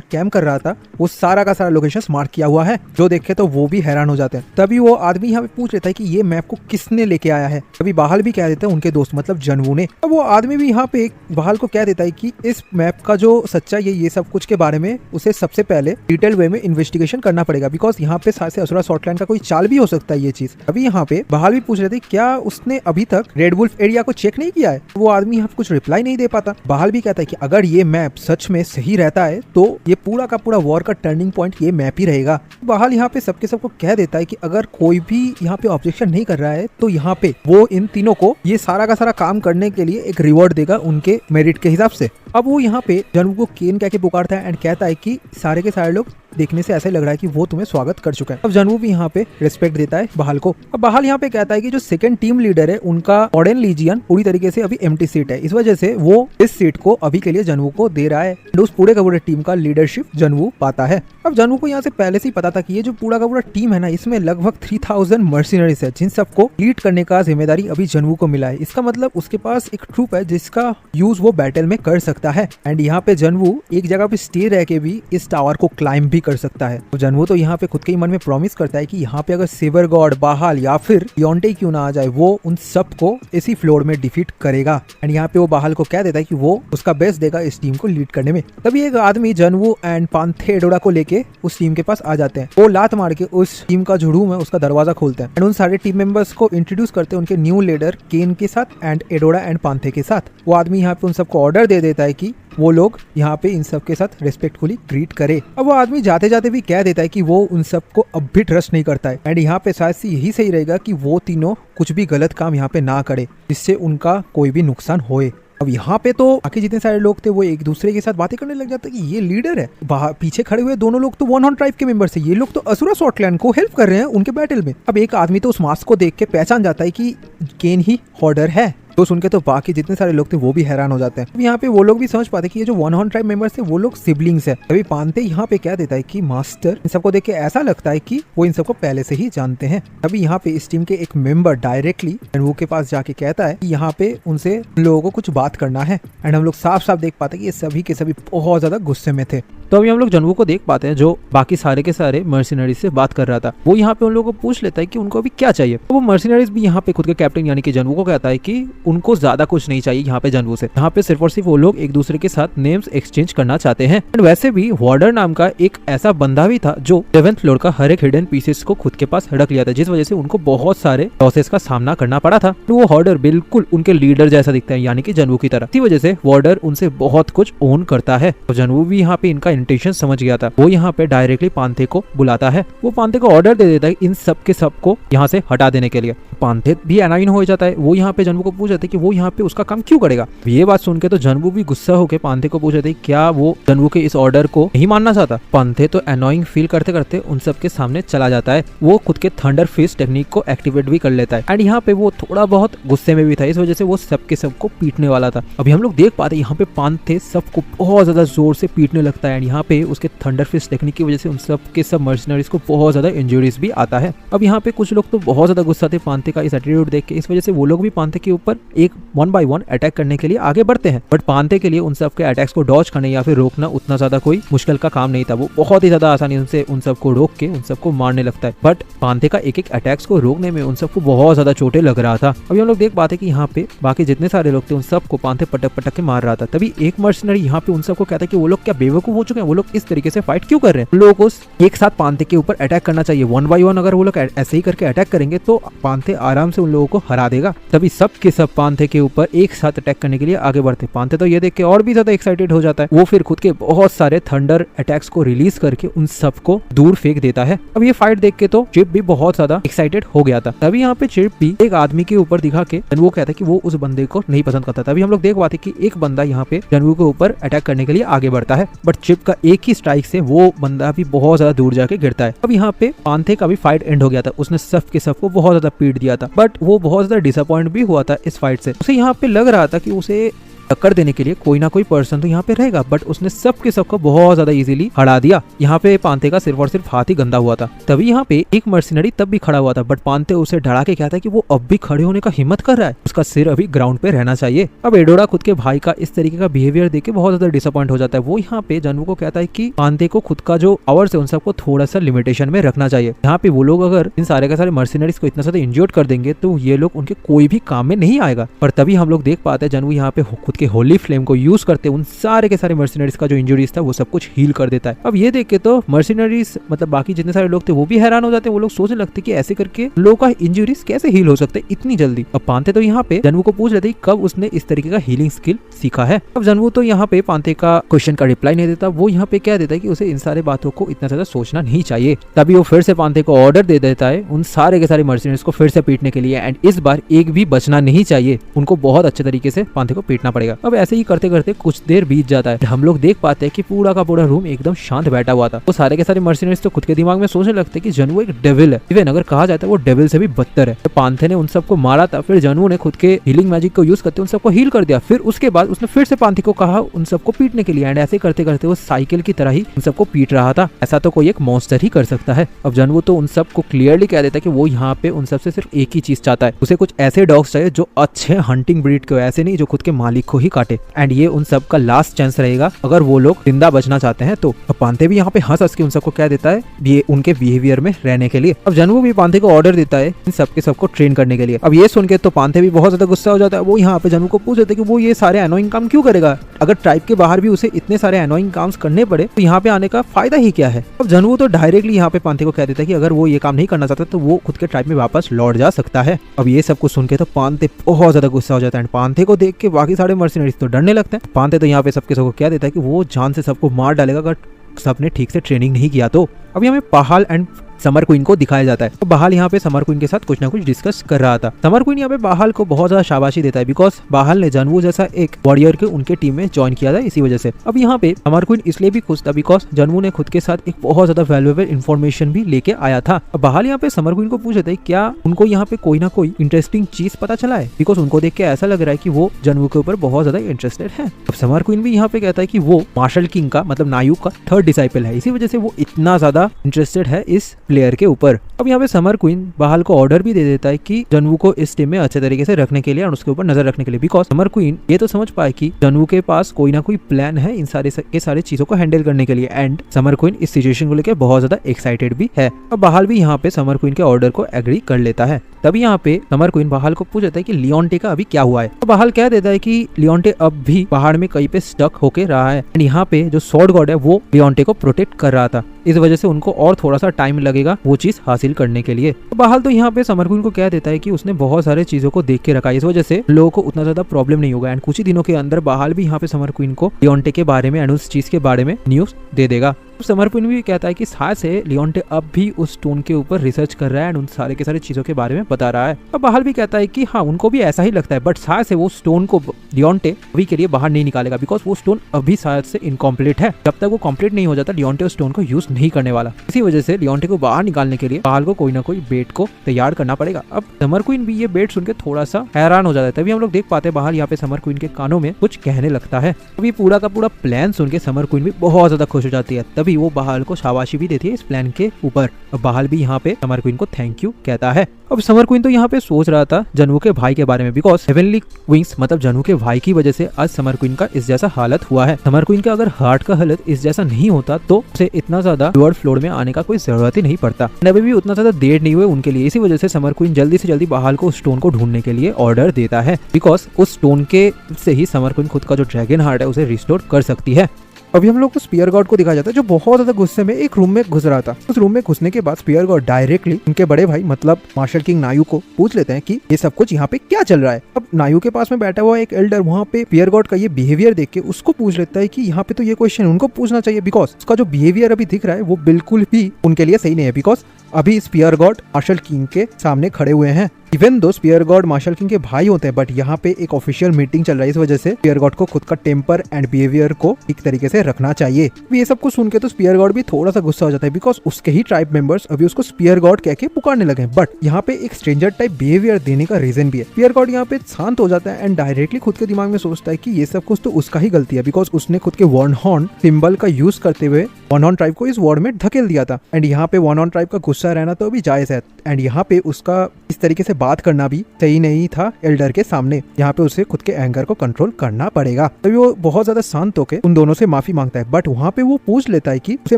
कैंप कर रहा था वो सारा का सारा लोकेशंस मार्क किया हुआ है, जो देखे तो वो भी हैरान हो जाते हैं। तभी वो आदमी यहाँ पे पूछ लेता है कि ये मैप को किसने लेके आया है। तभी बहाल भी कह देता है उनके दोस्त मतलब जनवू ने। अब वो आदमी भी यहाँ पे बहाल को कह देता है कि इस मैप का जो सच्चाई है ये सब कुछ के बारे में उसे सबसे पहले डिटेल वे में इन्वेस्टिगेशन करना पड़ेगा बिकॉज यहाँ पे साथ से असुरा शॉर्ट क्लैन का कोई चाल भी हो सकता है ये चीज। अभी यहाँ पे बहाल भी पूछ रहे थे क्या उसने अभी तक रेड वुल्फ एरिया को चेक नहीं किया है। वो आदमी यहाँ पे कुछ रिप्लाई नहीं दे पाता। बहाल भी कहता है कि अगर ये मैप सच में सही रहता है तो ये पूरा का पूरा वॉर का टर्निंग पॉइंट ये मैप ही रहेगा। बहाल यहाँ पे सबके सबको कह देता है कि अगर कोई भी यहाँ पे ऑब्जेक्शन नहीं कर रहा है तो यहाँ पे वो इन तीनों को ये सारा का सारा काम करने के लिए एक रिवॉर्ड देगा उनके मेरिट के हिसाब से। अब वो यहाँ पे जनवू को केन कह के पुकारता है एंड कहता है कि सारे के सारे लोग देखने से ऐसा ही लग रहा है कि वो तुम्हें स्वागत कर चुका है। अब जनवू भी यहाँ पे रिस्पेक्ट देता है बहाल को। अब बहाल यहाँ पे कहता है कि जो सेकंड टीम लीडर है उनका ऑर्डन लीजियन पूरी तरीके से अभी एम्प्टी सीट है, इस वजह से वो इस सीट को अभी के लिए जनवू को दे रहा है। उस पूरे का पूरे टीम का लीडरशिप जनवू पाता है। अब जनवू को यहाँ से पहले से ही पता था कि ये जो पूरा का पूरा टीम है ना इसमें लगभग 3000 मर्सिनरीज है जिन सबको लीड करने का जिम्मेदारी अभी जनवू को मिला है। इसका मतलब उसके पास एक ट्रूप है जिसका यूज वो बैटल में कर सकता है एंड यहाँ पे जनवू एक जगह पे स्टे रह के भी इस टावर को क्लाइंब भी कर सकता है। तो जनवो तो यहाँ पे खुद के ही मन में प्रॉमिस करता है कि यहाँ पे अगर सिवर गॉड, बाहाल या फिर लियोंटे क्यों ना आ जाए, वो उन सबको इसी फ्लोर में डिफीट करेगा। एंड यहाँ पे वो बाहाल को कह देता है कि वो उसका बेस्ट देगा इस टीम को लीड करने में। तभी एक आदमी जनवो एंड पांथे एडोरा को लेके उस टीम के पास आ जाते हैं। वो लात मार के उस टीम का जो रूम है उसका दरवाजा खोलते हैं एंड उन सारे टीम मेंबर्स को इंट्रोड्यूस करते हैं उनके न्यू लीडर केन के साथ एंड एडोरा एंड पांथे के साथ। वो आदमी यहाँ पे उन सबको ऑर्डर दे देता है कि वो लोग यहाँ पे इन सब के साथ रिस्पेक्टफुली ट्रीट करे। अब वो आदमी जाते जाते भी कह देता है कि वो उन सबको अब भी ट्रस्ट नहीं करता है एंड यहाँ पे शायद से यही सही रहेगा कि वो तीनों कुछ भी गलत काम यहाँ पे ना करे जिससे उनका कोई भी नुकसान होए। अब यहाँ पे तो बाकी जितने सारे लोग थे वो एक दूसरे के साथ बातें करने लग जाते कि ये लीडर है। पीछे खड़े हुए दोनों लोग तो वन हॉर्न ट्राइब के मेंबर्स है, ये लोग तो असुरा शॉर्टलैंड को हेल्प कर रहे हैं उनके बैटल में। अब एक आदमी तो उस मास्क को देख के पहचान जाता है कि केन ही हॉर्डर है। तो सुन के तो बाकी जितने सारे लोग थे वो भी हैरान हो जाते हैं। अब यहाँ पे वो लोग भी समझ पाते कि ये जो वन हॉर्न ट्राइब मेंबर्स थे वो लोग सिबलिंग्स है। तभी पांथे यहाँ पे कह देता है कि मास्टर इन सबको देख के ऐसा लगता है कि वो इन सबको पहले से ही जानते हैं। तभी यहाँ पे इस टीम के एक मेंबर डायरेक्टली जनवो के पास जाके कहता है कि यहाँ पे उनसे उन लोगों को कुछ बात करना है एंड हम लोग साफ साफ देख पाते कि ये सभी के सभी बहुत ज्यादा गुस्से में थे। तो अभी हम लोग जनवो को देख पाते हैं जो बाकी सारे के सारे मर्सिनरीज से बात कर रहा था। वो यहाँ पे उन लोगों को पूछ लेता है कि उनको अभी क्या चाहिए। तो वो मर्सिनरीज भी यहाँ पे खुद के कैप्टन यानी कि जनवो को कहता है कि उनको ज्यादा कुछ नहीं चाहिए यहाँ पे जनवो से। यहाँ पे सिर्फ और सिर्फ वो लोग एक दूसरे के साथ नेम्स एक्सचेंज करना चाहते हैं। एंड वैसे भी वार्डर नाम का एक ऐसा बंदा भी था जो 7th फ्लोर का हर एक हिडन पीसेस को खुद के पास रख लिया था, जिस वजह से उनको बहुत सारे लॉसेस का सामना करना पड़ा था। तो वो वार्डर बिल्कुल उनके लीडर जैसा दिखता है यानी कि जनवो की तरह। इसी वजह से वार्डर उनसे बहुत कुछ ओन करता है। तो जनवो भी यहाँ पे इनका इंटेंशन समझ गया था। वो यहाँ पे डायरेक्टली पांथे को बुलाता है। वो पांथे को ऑर्डर दे देता है इन सब के सब को यहाँ से हटा देने के लिए। पांथे भी अनाइन हो जाता है। वो यहाँ पे जनवो को पूछ जाते कि वो यहाँ पे उसका काम क्यों करेगा। ये बात सुन के तो जनवो भी गुस्सा होकर पांथे को पूछ जाते क्या वो जनवो के इस ऑर्डर को नहीं मानना चाहता। पांथे तो अनोइंग फील करते करते उन सब के सामने चला जाता है। वो खुद के थंडर फिस्ट टेक्निक को एक्टिवेट भी कर लेता है एंड यहाँ पे वो थोड़ा बहुत गुस्से में भी था, इस वजह से वो सबके सबको पीटने वाला था। अभी हम लोग देख पाते यहाँ पे पांथे सबको बहुत ज्यादा जोर से पीटने लगता है एंड यहाँ पे उसके थंडर फिस्ट टेक्निक की वजह से उन सब के सब मर्सनरीज को बहुत ज्यादा इंजरीज भी आता है। अब यहाँ पे कुछ लोग तो बहुत ज्यादा गुस्सा थे पांथे का इस एटीट्यूड देख के, इस वजह से वो लोग भी पांथे के ऊपर एक 1 by 1 अटैक करने के लिए आगे बढ़ते हैं। बट पांथे के लिए उन सब के अटैक्स को डॉज करने या फिर रोकना उतना ज्यादा कोई मुश्किल का काम नहीं था। वो बहुत ही ज्यादा आसानी से उन सबको रोक के उन सबको मारने लगता है। बट पांथे का एक एक अटैक्स को रोकने में उन सबको बहुत ज्यादा चोटें लग रहा था। अभी हम लोग देख पाते कि यहाँ पे बाकी जितने सारे लोग थे उन सबको पांथे पटक पटक के मार रहा था। तभी एक मर्सनरी यहाँ पे उन सबको कहता है कि वो लोग क्या बेवकूफ हो चुके हैं, वो लोग इस तरीके से फाइट क्यों कर रहे हैं। लोगों को एक साथ पांथे के ऊपर अटैक करना चाहिए। 1 by 1 अगर वो लोग ऐसे ही करके अटैक करेंगे तो पांथे आराम से उन लोगों को हरा देगा। तभी सब के सब पांथे के ऊपर एक साथ अटैक करने के लिए आगे बढ़ते। पांथे तो ये देख के और भी ज्यादा एक्साइटेड हो जाता है। वो फिर खुद के बहुत सारे थंडर अटैक्स को रिलीज करके उन सबको दूर फेंक देता है। अब ये फाइट देख के तो चिप भी बहुत ज्यादा एक्साइटेड हो गया था। तभी यहाँ पे चिप भी एक आदमी के ऊपर दिखा के जनवो कहता है कि वो उस बंदे को नहीं पसंद करता। तभी हम लोग देख पाते कि एक बंदा यहाँ पे जनवो के ऊपर अटैक करने के लिए आगे बढ़ता है, बट चिप का एक ही स्ट्राइक से वो बंदा भी बहुत ज्यादा दूर जाके गिरता है। अब यहाँ पे पांथे का भी फाइट एंड हो गया था। उसने सब के सबको बहुत ज्यादा पीट दिया था, बट वो बहुत ज्यादा डिसअपॉइंट भी हुआ था इस फाइट से। उसे यहाँ पे लग रहा था कि उसे टक्कर देने के लिए कोई ना कोई पर्सन तो यहाँ पे रहेगा, बट उसने सबके सबको बहुत ज्यादा इजीली हरा दिया। यहाँ पे पांथे का सिर्फ और सिर्फ हाथ ही गंदा हुआ था। तभी यहाँ पे एक मर्सिनरी तब भी खड़ा हुआ था, बट पांथे उसे डरा के कहता है कि वो अब भी खड़े होने का हिम्मत कर रहा है, उसका सिर अभी ग्राउंड पे रहना चाहिए। अब एडोरा खुद के भाई का इस तरीके का बिहेवियर देख के बहुत ज्यादा डिसअपॉइंट हो जाता है। वो यहाँ पे जनवो को कहता है कि पांथे को खुद का जो आवर्स है उन सबको थोड़ा सा लिमिटेशन में रखना चाहिए। यहाँ पे वो लोग अगर इन सारे के सारे मर्सिनरीज को इतना ज्यादा इंजर्ड कर देंगे तो ये लोग उनके कोई भी काम में नहीं आएगा। पर तभी हम लोग देख पाते हैं जनवो यहाँ पे खुद के होली फ्लेम को यूज करते उन सारे के सारे मर्सिनरीज का जो इंजरीज था वो सब कुछ हील कर देता है। अब ये देख के तो मर्सिनरीज मतलब बाकी जितने सारे लोग थे वो भी हैरान हो जाते हैं। वो लोग सोचने लगते कि ऐसे करके लोगों का इंजरीज कैसे हील हो सकते इतनी जल्दी। अब पांथे तो यहाँ पे जनवो को पूछ लेते कब उसने इस तरीके का हीलिंग स्किल सीखा है। अब जनवो तो यहाँ पे पांथे का क्वेश्चन का रिप्लाई नहीं देता। वो यहाँ पे कह देता है कि उसे इन सारे बातों को इतना ज्यादा सोचना नहीं चाहिए। तभी वो फिर से पांथे को ऑर्डर दे देता है उन सारे के सारे मर्सिनरीज को फिर से पीटने के लिए, एंड इस बार एक भी बचना नहीं चाहिए। उनको बहुत अच्छे तरीके से पांथे को पीटना पड़ेगा। अब ऐसे ही करते करते कुछ देर बीत जाता है। हम लोग देख पाते हैं कि पूरा का पूरा रूम एकदम शांत बैठा हुआ था। वो सारे के सारे मर्सिनरीज तो खुद के दिमाग में सोचने लगते कि जनवो एक डेविल है, इवन अगर कहा जाता है वो डेविल से भी बदतर है। तो पांथे ने उन सबको मारा था, फिर जनवो ने खुद के हीलिंग मैजिक को यूज करते उन सबको हील कर दिया। फिर उसके बाद उसने फिर से पांथे को कहा उन सबको पीटने के लिए, एंड ऐसे करते करते वो साइकिल की तरह ही उन सबको पीट रहा था। ऐसा तो कोई एक मॉन्स्टर ही कर सकता है। अब जनवो तो उन सबको क्लियरली कह देता है कि वो यहाँ पे उन सबसे सिर्फ एक ही चीज चाहता है, उसे कुछ ऐसे डॉग्स चाहिए जो अच्छे हंटिंग ब्रीड के, ऐसे नहीं जो खुद के मालिक को ही काटे एंड ये उन सब का लास्ट चांस रहेगा अगर वो लोग जिंदा बचना चाहते हैं तो। अब पांथे भी यहाँ पे हंस के उन सबको कह देता है ये उनके बिहेवियर में रहने के लिए। अब जनवू भी पांथे को ऑर्डर देता है इन सबके सबको ट्रेन करने के लिए। अब ये सुन के तो पांथे भी बहुत ज्यादा गुस्सा हो जाता है। वो यहाँ पे जनवू को पूछ देते कि वो ये सारे अनोइंग काम क्यों करेगा, अगर ट्राइब के बाहर भी उसे इतने सारे अनोइंग काम करने पड़े तो यहाँ पे आने का फायदा ही क्या है। अब जनवू तो डायरेक्टली यहाँ पे पांथे को कह देता है कि अगर वो ये काम नहीं करना चाहता तो वो खुद के ट्राइब में वापस लौट जा सकता है। अब ये सब कुछ सुन के तो पांथे बहुत ज्यादा गुस्सा हो जाता है। पांथे को देख के बाकी सारे मर्सिनरीज तो डरने लगते हैं। पांथे तो यहाँ पे सबके सबको कह देता है कि वो जान से सबको मार डालेगा अगर सबने ठीक से ट्रेनिंग नहीं किया तो। अभी हमें पहाल एंड समर क्वीन को दिखाया जाता है। तो बहाल यहाँ पे समर क्वीन के साथ कुछ ना कुछ डिस्कस कर रहा था। समर क्वीन यहाँ पे बहाल को बहुत ज्यादा शाबाशी देता है बिकॉज बहाल ने जनवू जैसा एक वॉरियर के उनके टीम में ज्वाइन किया था इसी वजह से। अब यहाँ पे समर क्वीन इसलिए भी खुश था बिकॉज जनवू ने खुद के साथ एक बहुत ज्यादा वैल्यूएबल इन्फॉर्मेशन भी लेके आया था। अब बहाल यहाँ पे समर क्वीन को पूछ रहे थे क्या उनको यहाँ पे कोई ना कोई इंटरेस्टिंग चीज पता चला है, बिकॉज उनको देख के ऐसा लग रहा है कि वो जनवू के ऊपर बहुत ज्यादा इंटरेस्टेड है। अब समर क्वीन भी यहाँ पे कहता है कि वो मार्शल किंग का मतलब नायू का थर्ड डिसाइपल है, इसी वजह से वो इतना ज्यादा इंटरेस्टेड है इस प्लेयर के ऊपर। अब यहाँ पे समर क्वीन बहाल को ऑर्डर भी दे देता है कि जनवू को इस टीम में अच्छे तरीके से रखने के लिए और उसके ऊपर नजर रखने के लिए, बिकॉज समर क्वीन ये तो समझ पाए कि जनवू के पास कोई ना कोई प्लान है इन सारे चीजों को हैंडल करने के लिए एंड समर क्वीन इस सिचुएशन को लेकर बहुत ज्यादा एक्साइटेड भी है। अब बहाल भी यहाँ पे समर क्वीन के ऑर्डर को एग्री कर लेता है। तभी यहाँ पे समर क्वीन बहाल को पूछ देता है कि लियोन्टे का अभी क्या हुआ है। तो बहाल कह देता है कि लियोन्टे अब भी पहाड़ में कहीं पे स्टक होके रहा है एंड यहाँ पे जो सॉर्ड गॉड है वो लियोन्टे को प्रोटेक्ट कर रहा था, इस वजह से उनको और थोड़ा सा टाइम लगेगा वो चीज हासिल करने के लिए। तो बहाल तो यहाँ पे समर क्वीन को कह देता है कि उसने बहुत सारे चीजों को देख के रखा है, इस वजह से लोगों को उतना ज्यादा प्रॉब्लम नहीं होगा एंड कुछ ही दिनों के अंदर बहाल भी यहाँ पे समर क्वीन को लियोन्टे के बारे में एंड उस चीज के बारे में न्यूज दे देगा। समर क्वीन भी कहता है कि शायद से लियोन्टे अब भी उस स्टोन के ऊपर रिसर्च कर रहा है एंड उन सारे के सारे चीजों के बारे में बता रहा है। अब बहाल भी कहता है कि हाँ उनको भी ऐसा ही लगता है, बट शायद से वो स्टोन को लियोन्टे अभी के लिए बाहर नहीं निकालेगा बिकॉज वो स्टोन अभी शायद से इनकम्प्लीट है। जब तक वो कंप्लीट नहीं हो जाता लियोन्टे उस स्टोन को यूज नहीं करने वाला, इसी वजह से लियोन्टे को बाहर निकालने के लिए बहाल को कोई ना कोई बेट को तैयार करना पड़ेगा। अब समर क्वीन भी ये बेट सुन के थोड़ा सा हैरान हो जाता है। तभी हम लोग देख पाते हैं बहाल यहाँ पे समर क्वीन के कानों में कुछ कहने लगता है। अभी पूरा का पूरा प्लान सुन के समर क्वीन भी बहुत ज्यादा खुश हो जाती है। तभी वो बहाल को शाबाशी भी देती है इस प्लान के ऊपर। अब बहाल भी यहाँ पे समर क्वीन को थैंक यू कहता है। अब समर क्वीन तो यहाँ पे सोच रहा था जनवू के भाई के बारे में बिकॉज हेवनली विंग्स मतलब जनवू के भाई की वजह से आज समर क्वीन का इस जैसा हालत हुआ है। समर क्वीन का अगर हार्ट का हालत इस जैसा नहीं होता तो उसे इतना ज्यादा लोअर फ्लोर में आने का कोई जरूरत ही नहीं पड़ता। अभी भी उतना ज्यादा देर नहीं हुए उनके लिए, इसी वजह से समर क्वीन जल्दी से जल्दी बहाल को उस स्टोन को ढूंढने के लिए ऑर्डर देता है बिकॉज उस स्टोन के से ही समर क्वीन खुद का जो ड्रैगन हार्ट है उसे रिस्टोर कर सकती है। अभी हम लोग को स्पीयर गॉड को दिखाया जाता है जो बहुत ज्यादा गुस्से में एक रूम में घुस रहा था। उस रूम में घुसने के बाद स्पीयर गॉड डायरेक्टली उनके बड़े भाई मतलब मार्शल किंग नायू को पूछ लेते हैं कि ये सब कुछ यहाँ पे क्या चल रहा है। अब नायू के पास में बैठा हुआ एक एल्डर वहाँ पे स्पीयर गॉड का ये बिहेवियर देख के उसको पूछ लेता है कि यहाँ पे तो ये क्वेश्चन उनको पूछना चाहिए बिकॉज उसका जो बिहेवियर अभी दिख रहा है वो बिल्कुल भी उनके लिए सही नहीं है बिकॉज अभी स्पीयर गॉड मार्शल किंग के सामने खड़े हुए हैं। Even though spear God martial king के भाई होते हैं बट यहाँ पे एक ऑफिशियल मीटिंग चल रहा है, इस वजह से स्पीयर गॉड को खुद का टेम्पर एंड बिहेवियर को ठीक तरीके से रखना चाहिए। ये सब कुछ सुन के तो स्पीयर गॉड भी थोड़ा सा गुस्सा हो जाता है बिकॉज उसके ही ट्राइब मेंबर्स अभी उसको स्पीयर गॉड कह के पुकारने लगे हैं। बट यहाँ पे एक स्ट्रेंजर टाइप बिहेवियर देने का रीजन भी है। स्पीयर गॉड यहाँ पे शांत हो जाता है एंड डायरेक्टली खुद के दिमाग में सोचता है कि ये सब कुछ तो उसका ही गलती है बिकॉज उसने खुद के वन हॉर्न सिंबल का यूज करते हुए वन हॉर्न ट्राइब को इस वॉर में धकेल दिया था एंड यहाँ पे वन हॉर्न ट्राइब का गुस्सा रहना तो अभी जायज है एंड यहाँ पे उसका इस तरीके से बात करना भी सही नहीं था एल्डर के सामने। यहाँ पे उसे खुद के एंगर को कंट्रोल करना पड़ेगा। तभी वो बहुत ज्यादा शांत होकर उन दोनों से माफी मांगता है बट वहाँ पे वो पूछ लेता है कि उसे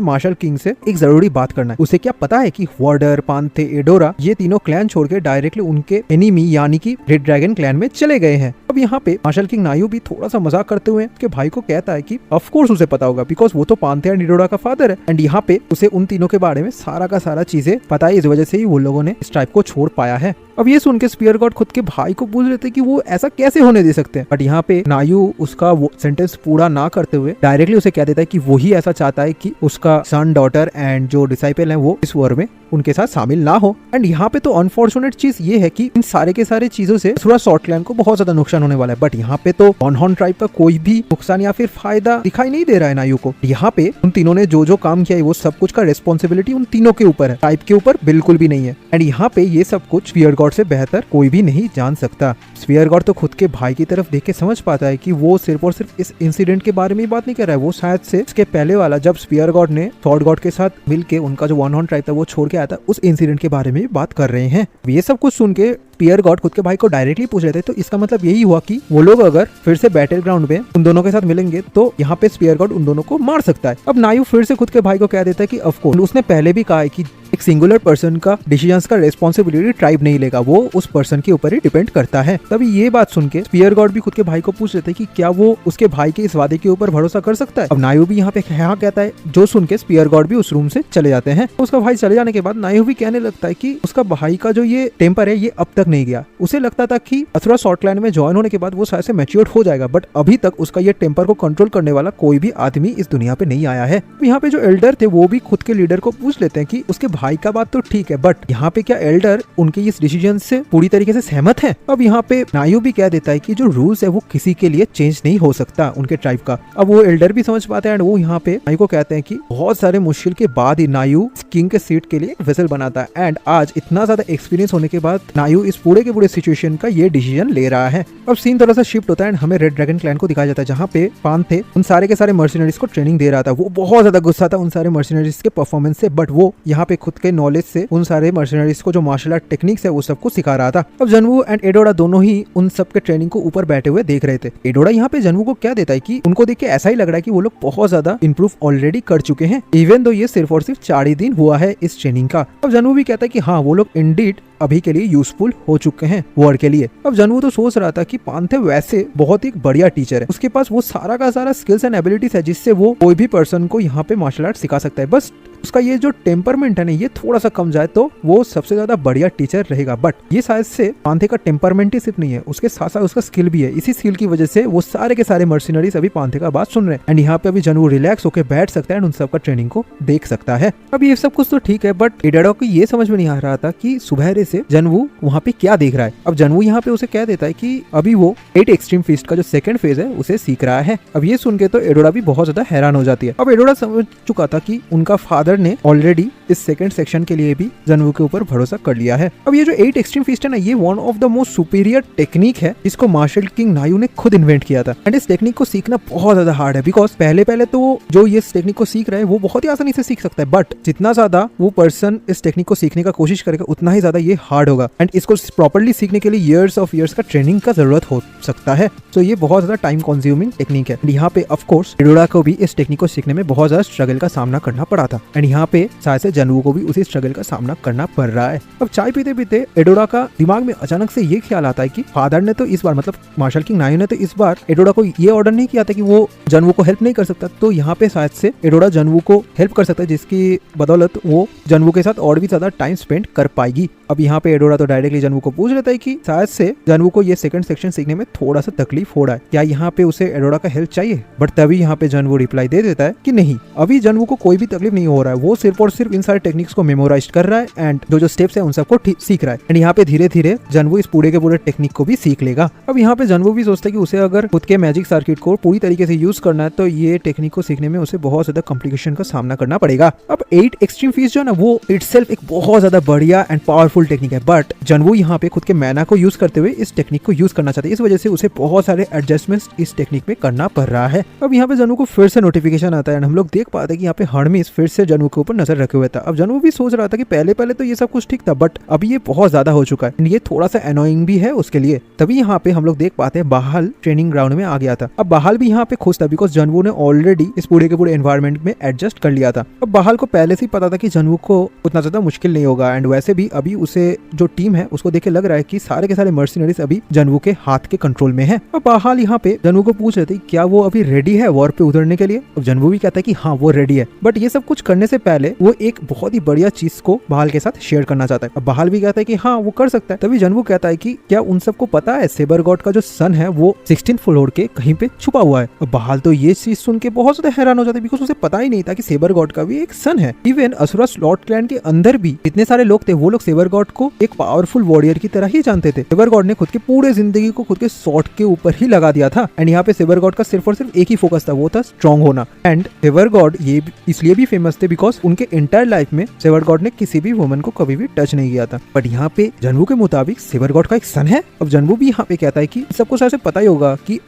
मार्शल किंग से एक जरूरी बात करना है। उसे क्या पता है कि वार्डर, पांथे, एडोरा ये तीनों क्लैन छोड़ के डायरेक्टली उनके एनिमी यानी कि रेड ड्रैगन क्लैन में चले गए हैं। अब यहाँ पे मार्शल किंग नायू भी थोड़ा सा मजाक करते हुए उसके भाई को कहता है कि ऑफ कोर्स उसे पता होगा बिकॉज वो तो पांथे एंड एडोरा का फादर है एंड यहाँ पे उसे उन तीनों के बारे में सारा का सारा चीजें पता है, इस वजह से ही वो लोगों ने इस ट्राइब को छोड़ पाया है। अब ये सुन के स्पीयर गॉड खुद के भाई को पूछ लेते कि वो ऐसा कैसे होने दे सकते हैं, बट यहाँ पे नायू उसका वो सेंटेंस पूरा ना करते हुए डायरेक्टली उसे कह देता है कि वो ही ऐसा चाहता है कि उसका सन, डॉटर एंड जो डिसाइपल है वो इस वॉर में उनके साथ शामिल ना हो। एंड यहाँ पे तो अनफॉर्चुनेट चीज ये है कि इन सारे के सारे चीजों से थोड़ा शॉर्ट क्लैन को बहुत ज्यादा नुकसान होने वाला है बट यहाँ पे तो वन हॉर्न ट्राइब का कोई भी नुकसान या फिर फायदा दिखाई नहीं दे रहा है नायू को। यहाँ पे उन तीनों ने जो जो काम किया है वो सब कुछ का रिस्पॉन्सिबिलिटी उन तीनों के ऊपर है, ट्राइब के ऊपर बिल्कुल भी नहीं है। एंड यहाँ पे ये सब कुछ स्पीयर गॉड से बेहतर कोई भी नहीं जान सकता। स्फीयर गॉड तो खुद के भाई की तरफ देख के समझ पाता है कि वो सिर्फ और सिर्फ इस इंसिडेंट के बारे में ही बात नहीं कर रहा है, वो शायद से इसके पहले वाला जब स्फीयर गॉड ने थॉट गॉड के साथ मिलके उनका जो वन हॉर्न ट्राइब था वो छोड़ के आया था, उस इंसिडेंट के बारे में भी बात कर रहे हैं। ये सब कुछ सुन के स्फीयर गॉड खुद के भाई को डायरेक्टली पूछ रहे थे, तो इसका मतलब यही हुआ कि वो लोग अगर फिर से बैटल ग्राउंड में उन दोनों के साथ मिलेंगे तो यहाँ पे स्फीयर गॉड उन दोनों को मार सकता है। अब नायू फिर से खुद के भाई को कह देता है कि ऑफ कोर्स उसने पहले भी कहा है कि एक सिंगुलर पर्सन का डिसीजंस का रिस्पॉन्सिबिलिटी ट्राइब नहीं लेगा, वो उस पर्सन के ऊपर ही डिपेंड करता है। तभी ये बात सुन के स्फीयर गॉड भी खुद के भाई को पूछ लेते हैं कि क्या वो उसके भाई के इस वादे के ऊपर भरोसा कर सकता है। अब नायू भी यहाँ पे हाँ कहता है, जो सुन के स्फीयर गॉड भी उस रूम से चले जाते हैं। तो उसका भाई चले जाने के बाद नायू भी कहने लगता है कि उसका भाई का जो ये टेम्पर है ये अब तक नहीं गया। उसे लगता था कि असुरा सॉर्टलैंड में ज्वाइन होने के बाद वो शायद से मैच्योर हो जाएगा, बट अभी तक उसका ये टेम्पर को कंट्रोल करने वाला कोई भी आदमी इस दुनिया पे नहीं आया है। यहाँ पे जो एल्डर थे वो भी खुद के लीडर को पूछ लेते हैं कि उसके भाई का बात तो ठीक है, बट यहाँ पे क्या एल्डर उनके इस डिसीजन से पूरी तरीके से सहमत है। अब यहाँ पे नायू भी कह देता है कि जो रूल्स है वो किसी के लिए चेंज नहीं हो सकता उनके ट्राइब का। अब वो एल्डर भी समझ पाते हैं एंड वो यहाँ पे नायू को कहते हैं कि बहुत सारे मुश्किल के बाद ही नायू किंग के सीट के लिए वेसल बनाता है एंड आज इतना ज्यादा एक्सपीरियंस होने के बाद नायू इस पूरे के पूरे सिचुएशन का ये डिसीजन ले रहा है। अब सीन थोड़ा सा शिफ्ट होता है एंड हमें रेड ड्रैगन क्लैन को दिखाया जाता है, जहाँ पे पान थे उन सारे के सारे मर्सिनरीज को ट्रेनिंग दे रहा था। वो बहुत ज्यादा गुस्सा था उन सारे मर्सिनरीज के परफॉर्मेंस से, बट वो यहाँ पे खुद के नॉलेज से उन सारे मर्सिनरीज को जो मार्शल आर्ट टेक्निक्स है वो सबको सिखा रहा था। अब जनवू एंड एडोरा दोनों ही उन सब के ट्रेनिंग को ऊपर बैठे हुए देख रहे थे। एडोरा यहाँ पे जनवू को क्या देता है कि उनको देख के ऐसा ही लग रहा है कि वो लोग बहुत ज्यादा इंप्रूव ऑलरेडी कर चुके हैं, इवन दो ये सिर्फ और सिर्फ 4 ही दिन हुआ है इस ट्रेनिंग का। अब जनवू भी कहता है कि हाँ वो लोग इंडीड अभी के लिए यूजफुल हो चुके हैं वॉर के लिए। अब जनवू तो सोच रहा था कि पांथे वैसे बहुत ही बढ़िया टीचर है, उसके पास वो सारा का सारा स्किल्स एंड एबिलिटीज है जिससे वो कोई भी पर्सन को यहाँ पे मार्शल आर्ट सिखा सकता है, बस उसका ये जो टेम्परमेंट है ना ये थोड़ा सा कम जाए तो वो सबसे ज्यादा बढ़िया टीचर रहेगा। बट ये शायद से पांथे का टेम्परमेंट ही सिर्फ नहीं है, उसके साथ साथ उसका स्किल भी है। इसी स्किल की वजह से वो सारे के सारे मर्सिनरीज अभी पांथे का बात सुन रहे हैं एंड यहाँ पे अभी जनवू रिलैक्स होकर बैठ सकता है एंड उन सबका ट्रेनिंग को देख सकता है। अब ये सब कुछ तो ठीक है, बट एडोरा को ये समझ में नहीं आ रहा था कि सुबह से जनवू वहाँ पे क्या देख रहा है। अब जनवू यहाँ पे उसे कह देता है कि अभी वो 8 एक्सट्रीम फिस्ट का जो सेकंड फेज है उसे सीख रहा है। अब ये सुन के तो एडोरा भी बहुत ज्यादा हैरान हो जाती है। अब एडोरा समझ चुका था कि उनका फादर ने ऑलरेडी इस सेकंड सेक्शन के लिए भी जनवू के ऊपर भरोसा कर लिया है। अब ये जो 8 एक्सट्रीम फिस्ट है ना ये one of the most superior technique है जिसको मार्शल किंग नायू ने खुद इन्वेंट किया था एंड इस टेक्निक को सीखना बहुत ज्यादा हार्ड है, बिकॉज पहले तो जो ये टेक्निक को सीख रहे हैं वो बहुत ही आसानी से सीख सकता है, बट जितना ज्यादा वो पर्सन इस टेक्निक को सीखने का कोशिश करेगा उतना ही ज्यादा ये हार्ड होगा एंड इसको प्रॉपर्ली सीखने के लिए ईयर्स ऑफ ईयर्स का ट्रेनिंग का जरूरत हो सकता है। तो ये बहुत ज्यादा टाइम कंज्यूमिंग टेक्निक है। यहाँ पे ऑफ कोर्स एडोरा को भी इस टेक्निक को सीखने में बहुत ज्यादा स्ट्रगल का सामना करना पड़ा था एंड यहाँ पे शायद से जनवू को भी उसी स्ट्रगल का सामना करना पड़ रहा है। अब चाय पीते पीते एडोरा का दिमाग में अचानक से ये ख्याल आता है कि फादर ने तो इस बार मतलब मार्शल किंग नायू ने तो इस बार एडोरा को ये ऑर्डर नहीं किया था कि वो जनवू को हेल्प नहीं कर सकता, तो यहाँ पे शायद से एडोरा जनवू को हेल्प कर सकता है जिसकी बदौलत वो जनवू के साथ और भी ज्यादा टाइम स्पेंड कर पाएगी। अब यहाँ पे एडोरा तो डायरेक्टली जनवू को पूछ लेता है कि शायद से जनवू को ये सेकंड सेक्शन सीखने में थोड़ा सा तकलीफ हो रहा है, क्या यहाँ पे उसे एडोरा का हेल्प चाहिए। बट तभी यहाँ पे जनवू रिप्लाई दे देता है कि नहीं, अभी जनवू को कोई भी तकलीफ नहीं हो रहा है, वो सिर्फ और सिर्फ इन सारे टेक्निक्स को मेमोराइज कर रहा है एंड जो स्टेप्स है उन सबको सीख रहा है एंड यहाँ पे धीरे धीरे जनवू इस पूरे के पूरे टेक्निक को भी सीख लेगा। अब यहाँ पे जनवू भी सोचता है कि उसे अगर खुद के मैजिक सर्किट को पूरी तरीके से यूज करना है तो ये टेक्निक को सीखने में उसे बहुत ज्यादा कॉम्प्लिकेशन का सामना करना पड़ेगा। अब 8 एक्सट्रीम फिस्ट जो है ना वो इटसेल्फ एक बहुत ज्यादा बढ़िया एंड पावरफुल टेक्निक है, बट जनवू यहाँ पे खुद के मैना को यूज करते हुए इस टेक्निक को यूज करना चाहते हैं, इस वजह से उसे बहुत सारे एडजस्टमेंट्स इस टेक्निक में करना पड़ रहा है। अब यहाँ पे जनवू को फिर से नोटिफिकेशन आता है एंड हम लोग देख पाते हैं कि यहाँ पे हर्मिस फिर से जनवू के ऊपर नजर रखे हुए था। अब जनवू भी सोच रहा था कि पहले तो ये सब कुछ ठीक था, बट अभी ये बहुत ज्यादा हो चुका है एंड ये थोड़ा सा एनोइंग भी है उसके लिए। तभी यहाँ पे हम लोग देख पाते हैं बहाल ट्रेनिंग ग्राउंड में आ गया था। अब बहाल भी यहाँ पे खुश था बिकॉज जनवू ने ऑलरेडी इस पूरे के पूरे एनवायरमेंट में एडजस्ट कर लिया था। अब बहाल को पहले से ही पता था कि जनवू को उतना ज्यादा मुश्किल नहीं होगा एंड वैसे भी अभी उसे जो टीम है उसको देख के लग रहा है कि सारे के सारे मर्सिनरीज अभी जनवू के हाथ के कंट्रोल में है। अब बहाल यहाँ पे जनवू को पूछ रहे थे क्या वो अभी रेडी है वॉर पे उतरने के लिए। अब जनवू भी कहता है कि हाँ वो रेडी है, बट ये सब कुछ करने से पहले वो एक बहुत ही बढ़िया चीज को बहाल के साथ शेयर करना चाहता है। अब बहाल भी कहता है कि हाँ वो कर सकता है। तभी जनवू कहता है कि क्या उन सबको पता है सेबर गॉड का जो सन है वो 16th फ्लोर के कहीं पे छुपा हुआ है। अब बहाल तो ये चीज सुन के बहुत ज्यादा हैरान हो जाता है बिकॉज उसे पता ही नहीं था कि सेबर गॉड का भी एक सन है। इवन असुरा स्लॉट क्लैन के अंदर भी जितने सारे लोग थे वो लोग सेबर गॉड को एक पावरफुल वॉरियर की तरह ही जानते थे। सेवर गॉड ने खुद के पूरे जिंदगी को खुद के स्वॉर्ड के ऊपर ही लगा दिया था एंड यहाँ पे सेवर गॉड का सिर्फ और सिर्फ एक ही फोकस था, वो था स्ट्रॉन्ग होना। एंड सेवर गॉड ये इसलिए भी फेमस थे बिकॉज उनके एंटायर लाइफ में सेवर गॉड ने किसी भी वुमन को कभी भी टच नहीं किया था। बट यहाँ पे जनवू के मुताबिक सेवर गॉड का एक सन है। अब जनवू भी यहाँ पे कहता है कि सबको शायद से पता ही होगा कि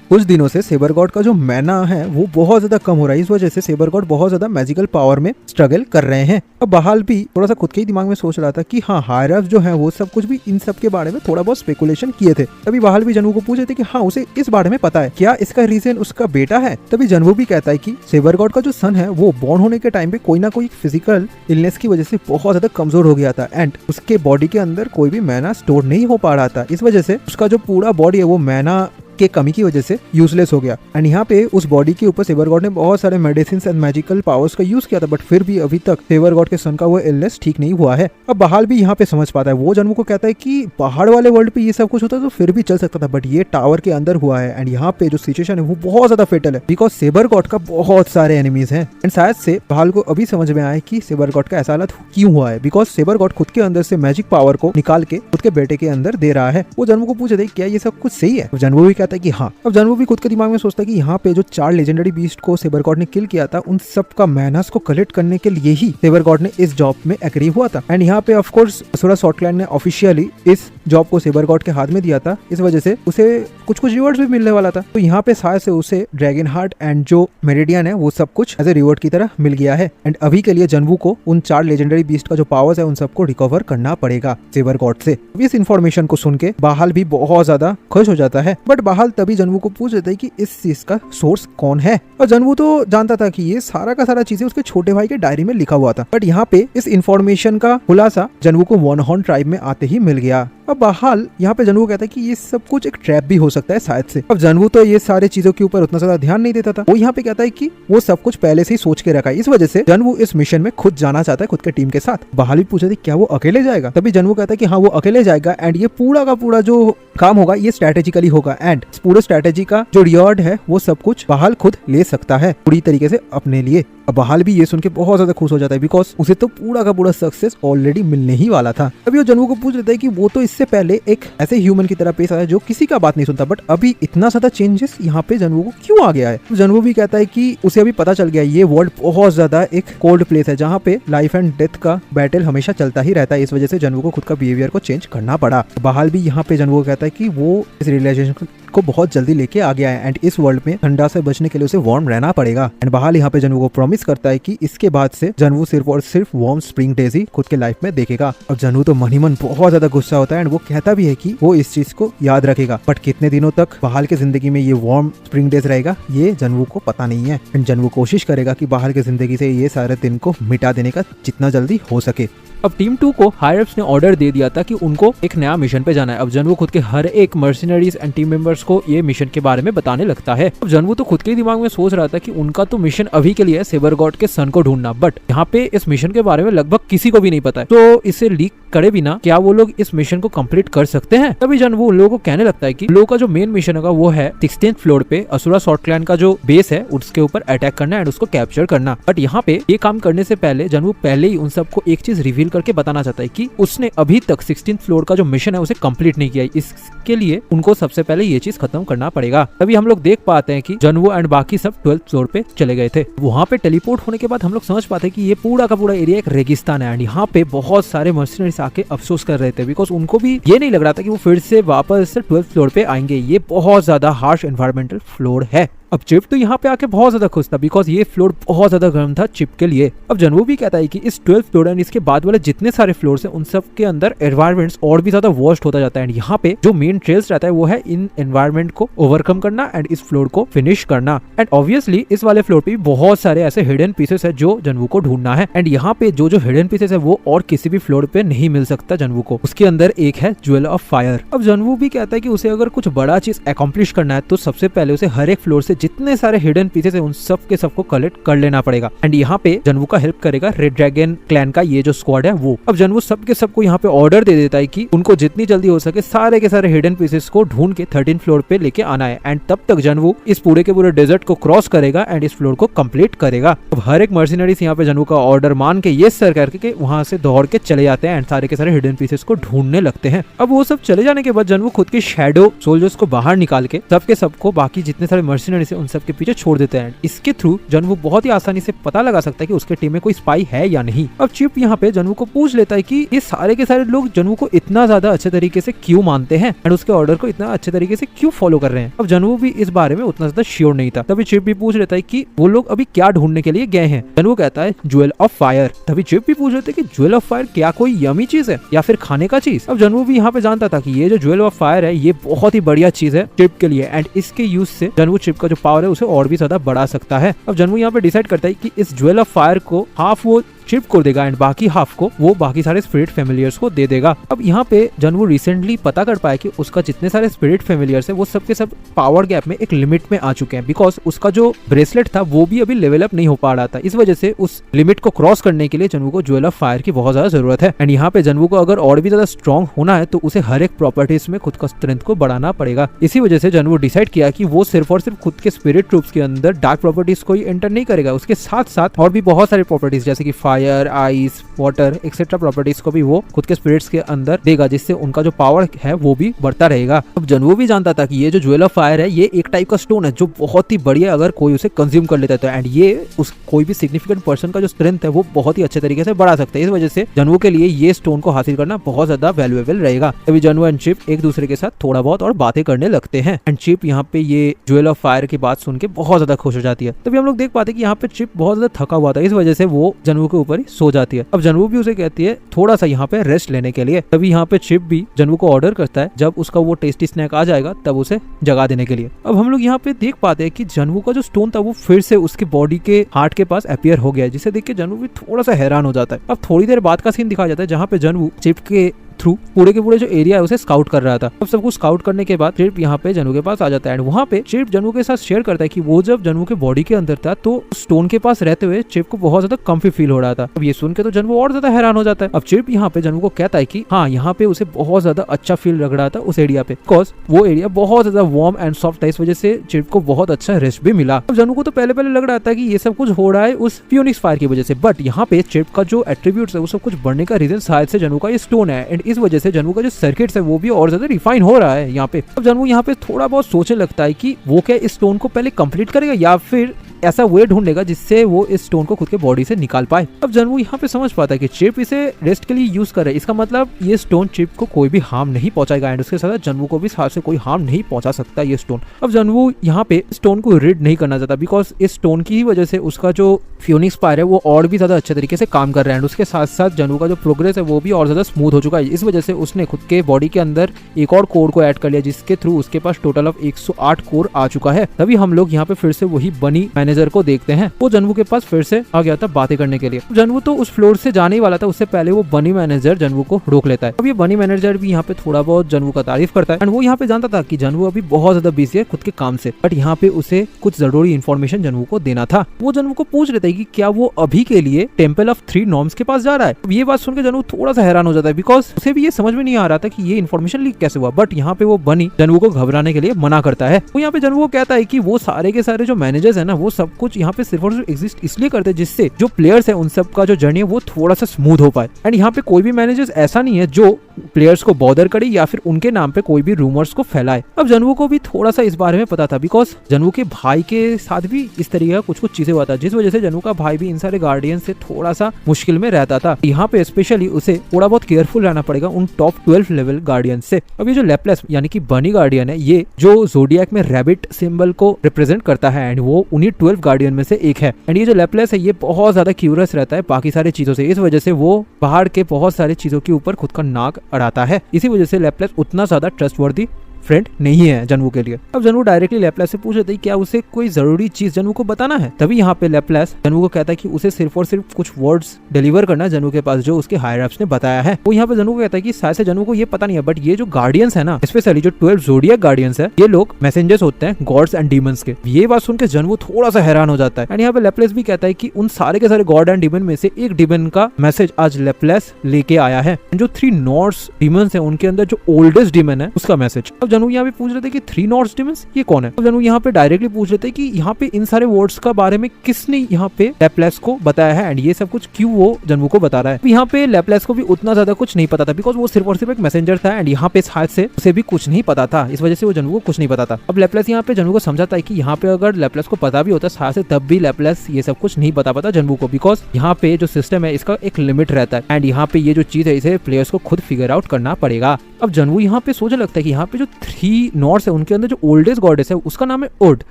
कुछ दिनों से सेवर गॉड का जो मैना है वो बहुत ज्यादा कम हो रहा है, इस वजह से सेवर गॉड बहुत ज्यादा मैजिकल पावर में स्ट्रगल कर रहे हैं। अब बहाल भी थोड़ा सा खुद के ही दिमाग में सोच रहा था कि हाँ, हायर अप्स जो है वो सब कुछ भी इन सब के बारे में थोड़ा बहुत स्पेकुलेशन किए थे। तभी बहाल भी जनवू को पूछे थे कि हाँ, उसे इस बारे में पता है क्या, इसका रीजन उसका बेटा है। तभी जनवू भी कहता है कि सेवर गॉड का जो सन है वो बॉर्न होने के टाइम पे कोई ना कोई फिजिकल इलनेस की वजह से बहुत ज्यादा कमजोर हो गया था एंड उसके बॉडी के अंदर कोई भी मैना स्टोर नहीं हो पा रहा था। इस वजह से उसका जो पूरा बॉडी है वो मैना के कमी की वजह से यूजलेस हो गया। एंड यहाँ पे उस बॉडी के ऊपर सेवर गॉड ने बहुत सारे मेडिसिन एंड मैजिकल पावर्स का यूज किया था, बट फिर भी अभी तक सेवर गॉड के सन का वो इलनेस ठीक नहीं हुआ है। अब बहाल भी यहाँ पे समझ पाता है, वो जनवू को कहता है कि पहाड़ वाले वर्ल्ड पे ये सब कुछ होता तो फिर भी चल सकता था, बट ये टावर के अंदर हुआ है एंड यहाँ पे जो सिचुएशन है वो बहुत ज्यादा फेटल है बिकॉज सेवर गॉड का बहुत सारे एनिमीज हैं। एंड शायद से बहाल को अभी समझ में आया कि सेवर गॉड का ऐसा हालत क्यों हुआ है, बिकॉज सेवर गॉड खुद के अंदर से मैजिक पावर को निकाल के खुद के बेटे के अंदर दे रहा है। वो जनवू को पूछे थे क्या ये सब कुछ सही है। जनवू भी कहता है कि हाँ। अब जनवू भी खुद के दिमाग में सोचता है कि यहाँ पे जो 4 लेजेंडरी बीस्ट को सेवर गॉड ने किल किया था उन सब का मैनास को कलेक्ट करने के लिए ही सेवर गॉड ने इस जॉब में एग्री हुआ था। एंड यहाँ पे ऑफ कोर्स असुरा सॉर्टलैंड ने ऑफिशियली इस जॉब को सेवर गॉड के हाथ में दिया था, इस वजह से उसे कुछ रिवॉर्ड्स भी मिलने वाला था। तो यहाँ पे शायद से उसे ड्रैगन हार्ट एंड जो मेरिडियन है वो सब कुछ एज ए रिवॉर्ड की तरह मिल गया है। एंड अभी के लिए जनवू को उन 4 लेजेंडरी बीस्ट का जो पावर्स है उन सबको रिकवर करना पड़ेगा सेवर गॉड से। इस इन्फॉर्मेशन को सुन के बहाल भी बहुत ज्यादा खुश हो जाता है। बट बहाल तभी जनवू को पूछ देता है कि इस चीज का सोर्स कौन है। और जनवू तो जानता था कि ये सारा का सारा चीजें उसके छोटे भाई के डायरी में लिखा हुआ था, बट यहाँ पे इस इन्फॉर्मेशन का खुलासा जनवू को वन हॉर्न ट्राइब में आते ही मिल गया। अब बहाल यहाँ पे जनवू कहता है कि ये सब कुछ एक ट्रैप भी हो सकता है शायद से। अब जनवू तो ये सारे चीजों के ऊपर उतना ज्यादा ध्यान नहीं देता था, वो यहाँ पे कहता है कि वो सब कुछ पहले से ही सोच के रखा है, इस वजह से जनवू इस मिशन में खुद जाना चाहता है खुद के टीम के साथ। बहाल भी पूछा था क्या वो अकेले जाएगा, तभी जनवू कहता है कि हाँ वो अकेले जाएगा एंड ये पूरा का पूरा जो काम होगा ये स्ट्रेटेजिकली होगा एंड पूरे स्ट्रेटेजी का जो रिवॉर्ड है वो सब कुछ बहाल खुद ले सकता है पूरी तरीके से अपने लिए। अब बहाल भी ये सुन के बहुत ज्यादा खुश हो जाता है बिकॉज उसे तो पूरा का पूरा सक्सेस ऑलरेडी मिलने ही वाला था। अभी वो जनवू को पूछ लेता है कि वो तो इससे पहले एक ऐसे ह्यूमन की तरह पेश आया जो किसी का बात नहीं सुनता, बट अभी इतना ज्यादा चेंजेस यहाँ पे जनवू को क्यों आ गया है। जनवू भी कहता है कि उसे अभी पता चल गया ये वर्ल्ड बहुत ज्यादा एक कोल्ड प्लेस है जहाँ पे लाइफ एंड डेथ का बैटल हमेशा चलता ही रहता है, इस वजह से जनवू को खुद का बिहेवियर को चेंज करना पड़ा। बहाल भी यहाँ पे जनवू को कहता है कि वो इस रियलाइजेशन को बहुत जल्दी लेके आ गया है एंड इस वर्ल्ड में ठंडा से बचने के लिए उसे वार्म रहना पड़ेगा। एंड बहाल यहाँ पे जनवू को प्रॉमिस करता है कि इसके बाद से जनवू सिर्फ और सिर्फ वार्म स्प्रिंग डेज ही खुद के लाइफ में देखेगा। अब जनवू तो मन ही मन बहुत ज्यादा गुस्सा होता है एंड वो कहता भी है कि वो इस चीज को याद रखेगा, बट कितने दिनों तक बहाल की जिंदगी में ये वार्म स्प्रिंग डेज रहेगा ये जनवू को पता नहीं है। एंड जनवू कोशिश करेगा कि बहाल की जिंदगी से ये सारे दिन को मिटा देने का जितना जल्दी हो सके। अब टीम 2 को हायर अप्स ने ऑर्डर दे दिया था कि उनको एक नया मिशन पे जाना है। अब जनवू खुद के हर एक मर्सिनरीज एंड टीम मेंबर्स को ये मिशन के बारे में बताने लगता है। अब जनवू तो खुद के दिमाग में सोच रहा था कि उनका तो मिशन अभी के लिए है सेवर गॉड के सन को ढूंढना, बट यहाँ पे इस मिशन के बारे में लगभग किसी को भी नहीं पता है, तो इसे लीक करे बिना क्या वो लोग इस मिशन को कंप्लीट कर सकते हैं। तभी जनवू उन लोगों को कहने लगता है कि लोगों का जो मेन मिशन होगा वो है 16th फ्लोर पे असुरा सॉर्टलैंड का जो बेस है उसके ऊपर अटैक करना एंड उसको कैप्चर करना। बट यहाँ पे ये काम करने से पहले जनवू पहले ही उन सबको एक चीज रिवील करके बताना चाहता है कि उसने अभी तक 16th फ्लोर का जो मिशन है उसे कंप्लीट नहीं किया, इसके लिए उनको सबसे पहले ये चीज खत्म करना पड़ेगा। तभी हम लोग देख पाते हैं कि जनवू एंड बाकी सब 12th फ्लोर पे चले गए थे। वहाँ पे टेलीपोर्ट होने के बाद हम लोग समझ पाते हैं कि ये पूरा का पूरा एरिया एक रेगिस्तान है एंड यहाँ पे बहुत सारे मर्सिनरीज आके अफसोस कर रहे थे बिकॉज उनको भी ये नहीं लग रहा था कि वो फिर से वापस से 12th फ्लोर पे आएंगे। ये बहुत ज्यादा हार्श एनवायरमेंटल फ्लोर है। अब चिप तो यहाँ पे आके बहुत ज्यादा खुश था बिकॉज ये फ्लोर बहुत ज्यादा गर्म था चिप के लिए। अब जनवू भी कहता है कि इस 12th फ्लोर एंड इसके बाद वाले जितने सारे फ्लोर्स हैं उन सब के अंदर एनवायरमेंट्स और भी ज्यादा वर्स्ट होता जाता है एंड यहाँ पे जो मेन ट्रेल्स रहता है वो है इन एनवायरमेंट को ओवरकम करना एंड इस फ्लोर को फिनिश करना। एंड ऑब्वियसली इस वाले फ्लोर पे बहुत सारे ऐसे हिडन पीसेस है जो जनवू को ढूंढना है एंड यहाँ पे जो हिडन पीसेस है वो और किसी भी फ्लोर पे नहीं मिल सकता जनवू को। उसके अंदर एक है ज्वेल ऑफ फायर। अब जनवू भी कहता है कि उसे अगर कुछ बड़ा चीज अकॉम्प्लिश करना है तो सबसे पहले उसे हर एक फ्लोर से जितने सारे हिडन पीसेस है उन सब के सबको कलेक्ट कर लेना पड़ेगा। एंड यहाँ पे जन्वू का हेल्प करेगा रेड ड्रैगन क्लैन का ये जो स्क्वाड है वो। अब जन्वू सबके सबको यहाँ पे ऑर्डर दे देता है कि उनको जितनी जल्दी हो सके सारे के सारे हिडन पीसेस को ढूंढ के 13 फ्लोर पे लेके आना है। एंड तब तक जन्वू इस पूरे के पूरे डेजर्ट को क्रॉस करेगा एंड इस फ्लोर को कंप्लीट करेगा। अब हर एक मर्सिनरीज यहाँ पे जन्वू का ऑर्डर मान के ये सर करके वहां से दौड़ के चले जाते हैं एंड सारे के सारे हिडन पीसेस को ढूंढने लगते हैं। अब वो सब चले जाने के बाद जन्वू खुद के शैडो सोल्जर्स को बाहर निकाल के सबके सबको बाकी जितने सारे मर्सिनरीज है उन सब के पीछे छोड़ देते हैं। इसके थ्रू जन्वू बहुत ही आसानी से पता लगा सकता है कि उसके टीम में कोई स्पाई है या नहीं। अब चिप यहाँ पे जन्वू को पूछ लेता है कि ये सारे के सारे लोग जन्वू को इतना ज्यादा अच्छे तरीके से क्यों मानते हैं एंड उसके ऑर्डर को इतना अच्छे तरीके से क्यों फॉलो कर रहे हैं। अब जन्वू भी इस बारे में उतना ज्यादा श्योर नहीं था। तभी चिप भी पूछ लेता है कि वो लोग अभी क्या ढूंढने के लिए गए हैं। जन्वू कहता है ज्वेल ऑफ फायर। तभी चिप भी पूछ लेते कि ज्वेल ऑफ फायर क्या कोई यमी चीज है या फिर खाने का चीज। अब जन्वू भी यहाँ पे जानता था कि ये जो ज्वेल ऑफ फायर है ये बहुत ही बढ़िया चीज है चिप के लिए एंड इसके यूज से जन्वू चिप का जो पावर है उसे और भी ज्यादा बढ़ा सकता है। अब जन्वू यहाँ पे डिसाइड करता है कि इस ज्वेल ऑफ फायर को हाफ वो चिप को देगा एंड बाकी हाफ को वो बाकी सारे स्पिरिट फेमिलियर्स को दे देगा। अब यहाँ पे जन्वू रिसेंटली पता कर पाया कि उसका जितने सारे स्पिरिट फेमिलियर्स है वो सबके सब पावर गैप में एक लिमिट में आ चुके हैं बिकॉज उसका जो ब्रेसलेट था वो भी अभी लेवल अप नहीं हो पा रहा था। इस वजह से उस लिमिट को क्रॉस करने के लिए जन्वू को ज्वेल ऑफ फायर की बहुत ज्यादा जरूरत है। एंड यहाँ पे जन्वू को अगर और भी ज्यादा स्ट्रॉन्ग होना है तो उसे हर एक प्रॉपर्टीज में खुद का स्ट्रेंथ को बढ़ाना पड़ेगा। इसी वजह से जन्वू डिसाइड किया कि वो सिर्फ और सिर्फ खुद के स्पिरिट ट्रूप्स के अंदर डार्क प्रॉपर्टीज को ही एंटर नहीं करेगा, उसके साथ साथ और भी बहुत सारी प्रॉपर्टीज जैसे कि fire, ice, water etcetera properties को भी वो खुद के स्पिरिट्स के अंदर देगा जिससे उनका जो पावर है वो भी बढ़ता रहेगा। अब जन्वू भी जानता था कि ये जो ज्वेल ऑफ फायर है ये एक टाइप का स्टोन है जो बहुत ही बढ़िया अगर कोई उसे कंज्यूम कर लेता है तो एंड ये उस कोई भी सिग्निफिकेंट पर्सन का जो स्ट्रेंथ है वो बहुत ही अच्छे तरीके से बढ़ा सकता है। इस वजह से जन्वू के लिए ये स्टोन को हासिल करना बहुत ज्यादा वैल्यूएबल रहेगा। अभी जन्वू एंड चिप एक दूसरे के साथ थोड़ा बहुत और बातें करने लगते हैं एंड चिप यहाँ पे ये ज्वेल ऑफ फायर की बात सुन के बहुत ज्यादा खुश हो जाती है। तभी हम लोग देख पाते हैं कि यहाँ पे चिप बहुत ज्यादा थका हुआ था, इस वजह से वो जन्वू के ऊपर ही सो जाती है। अब जन्वू भी उसे कहती है थोड़ा सा यहाँ पे रेस्ट लेने के लिए। तभी यहाँ पे चिप भी जन्वू को ऑर्डर करता है जब उसका वो टेस्टी स्नैक आ जाएगा तब उसे जगा देने के लिए। अब हम लोग यहाँ पे देख पाते हैं कि जन्वू का जो स्टोन था वो फिर से उसके बॉडी के हार्ट के पास अपीयर हो गया है जिसे देख के जन्वू भी थोड़ा सा हैरान हो जाता है। अब थोड़ी देर बाद का सीन दिखाया जाता है जहाँ पे जन्वू चिप के थ्रू पूरे के पूरे जो एरिया है उसे स्काउट कर रहा था। अब सब कुछ स्काउट करने के बाद चिप यहाँ पे जन्वू के पास आ जाता है एंड वहाँ पे चिप जन्वू के साथ शेयर करता है कि वो जब जन्वू के बॉडी के अंदर था तो स्टोन के पास रहते हुए चिप को बहुत ज्यादा कम्फी फील हो रहा था। अब ये सुन के तो जन्वू और ज्यादा हैरान हो जाता है। अब चिप यहाँ पे जन्वू को कहता है कि हाँ यहाँ पे उसे बहुत ज्यादा अच्छा फील लग रहा था उस एरिया पे बिकॉज वो एरिया बहुत ज्यादा वार्म एंड सॉफ्ट था, इस वजह से चिप को बहुत अच्छा रेस्ट भी मिला। अब जन्वू को तो पहले लग रहा था कि ये सब कुछ हो रहा है उस फ्यूनिक्स फायर की वजह से, बट यहाँ पे चिप का जो एट्रीब्यूट्स है वो सब कुछ बढ़ने का रीजन शायद से जन्वू का ये स्टोन है एंड इस वजह से जन्वू का सर्किट्स है वो भी और ज्यादा रिफाइन हो रहा है यहाँ पे। अब जन्वू यहाँ पे थोड़ा बहुत सोचने लगता है कि वो क्या इस स्टोन को पहले कंप्लीट करेगा या फिर ऐसा वे ढूंढेगा जिससे वो इस स्टोन को खुद के बॉडी से निकाल पाए। अब जन्वू यहाँ पे समझ पाता है कि चिप इसे रेस्ट के लिए यूज कर रहा है, इसका मतलब ये स्टोन चिप को कोई भी हार्म नहीं पहुंचाएगा एंड उसके साथ जन्वू को भी साथ से कोई हार्म नहीं पहुंचा सकता ये स्टोन। अब जन्वू यहाँ पे स्टोन को रीड नहीं करना चाहता बिकॉज इस स्टोन की ही वजह से उसका जो फ्यूनिक्स फायर है वो और भी ज्यादा अच्छे तरीके से काम कर रहा है एंड उसके साथ साथ जन्वू का जो प्रोग्रेस है वो भी और ज्यादा स्मूथ हो चुका है। इस वजह से उसने खुद के बॉडी के अंदर एक और कोर को ऐड कर लिया जिसके थ्रू उसके पास टोटल ऑफ 108 कोर आ चुका है। तभी हम लोग यहाँ पे फिर से वही बनी मैनेजर को देखते हैं, वो जन्वू के पास फिर से आ गया था बातें करने के लिए। जन्वू तो उस फ्लोर से जाने ही वाला था, उससे पहले वो बनी मैनेजर जन्वू को रोक लेता है। अब ये बनी मैनेजर भी यहाँ पे थोड़ा बहुत जन्वू का तारीफ करता है एंड वो यहाँ पे जानता था कि जन्वू अभी बहुत ज्यादा बिजी है खुद के काम से, बट यहाँ पे उसे कुछ जरूरी इन्फॉर्मेशन जन्वू को देना था। वो जन्वू को पूछ लेता है कि क्या वो अभी के लिए टेम्पल ऑफ 3 नॉर्म्स के पास जा रहा है। अब ये बात सुनकर जन्वू थोड़ा सा हैरान हो जाता है बिकॉज उसे भी ये समझ में नहीं आ रहा था कि ये इन्फॉर्मेशन लीक कैसे हुआ, बट यहाँ पे वो बनी जन्वू को घबराने के लिए मना करता है। वो यहाँ पे जन्वू को कहता है कि वो सारे के सारे जो मैनेजर्स है ना वो सब कुछ यहाँ पे सिर्फ और सिर्फ एग्जिस्ट इसलिए करते हैं जिससे जो प्लेयर्स है उन सब का जो जर्नी है वो थोड़ा सा स्मूथ हो पाए एंड यहाँ पे कोई भी मैनेजर्स ऐसा नहीं है जो प्लेयर्स को बॉदर करे या फिर उनके नाम पे कोई भी रूमर्स को फैलाए। अब जन्वू को भी थोड़ा सा इस बारे में पता था बिकॉज जन्वू के भाई के साथ भी इस तरीके का कुछ चीजें हुआ था जिस वजह से जन्वू का भाई भी इन सारे गार्डियन से थोड़ा सा मुश्किल में रहता था। यहाँ पे स्पेशली उसे थोड़ा बहुत केयरफुल रहना पड़ेगा उन टॉप 12 लेवल गार्डियन से। अब ये जो लेपलेस यानी कि बनी गार्डियन है ये जो जोडियक में रैबिट सिंबल को रिप्रेजेंट करता है एंड वो उन्हीं 12 गार्डियन में से एक है एंड ये जो लेपलेस है ये बहुत ज्यादा क्यूरियस रहता है बाकी सारी चीजों से, इस वजह से वो बाहर के बहुत सारी चीजों के ऊपर खुद का नाक अड़ाता है। इसी वजह से लेपलेस उतना ज्यादा ट्रस्टवर्दी फ्रेंड नहीं है जनवू के लिए। अब जनवू डायरेक्टली लैपलास से पूछ लेते क्या उसे कोई जरूरी चीज जनवू को बताना है। तभी यहाँ पे लैपलास जनवू को कहता है कि उसे सिर्फ और सिर्फ कुछ वर्ड्स डिलीवर करना है जनवू के पास जो उसके हायर अप्स ने बताया है। वो यहाँ पे जनवू को कहता है कि शायद से जनवू को ये पता नहीं है, बट ये जो गार्डियंस है ना, स्पेशली जो 12 ज़ोडिएक गार्डियंस है, ये लोग मैसेंजर्स होते हैं गॉड्स एंड डीमंस के। ये बात सुन के जनवू थोड़ा सा हैरान हो जाता है। एंड यहाँ पे लैपलास भी कहता है कि उन सारे के सारे गॉड एंड डीमन में से एक डीमन का मैसेज आज लैपलास लेके आया है। जो 3 नॉर्स डीमंस है उनके अंदर जो ओल्डेस्ट डीमन है उसका मैसेज। अब जनवू यहाँ पे पूछ लेते कि 3 नॉर्स डीमंस ये कौन है। अब जनवू यहाँ पे डायरेक्टली पूछ लेते कि यहाँ पे इन सारे वर्ड्स का बारे में किसने यहाँ पे लैपलास को बताया है एंड ये सब कुछ क्यों वो जनवू को बता रहा है। यहाँ पे लैपलास को भी उतना ज्यादा कुछ नहीं पता था बिकॉज वो सिर्फ और सिर्फ एक मैसेंजर था एंड यहाँ पे शायद से उसे भी कुछ नहीं पता था, इस वजह से वो जनवू को कुछ नहीं पता था। अब लैपलास यहाँ पे जनवू को समझाता है कि यहाँ पे अगर लैपलास को पता भी होता शायद से तब भी लैपलास ये सब कुछ नहीं बता पाता जनवू को, बिकॉज यहाँ पे जो सिस्टम है इसका एक लिमिट रहता है एंड यहाँ पे ये जो चीज है इसे प्लेयर्स को खुद फिगर आउट करना पड़ेगा। अब जनवू यहाँ पे सोचने लगता है कि यहाँ पे जो 3 नॉर्स है उनके अंदर जो ओल्डेस्ट गॉडेस है उसका नाम है ओड,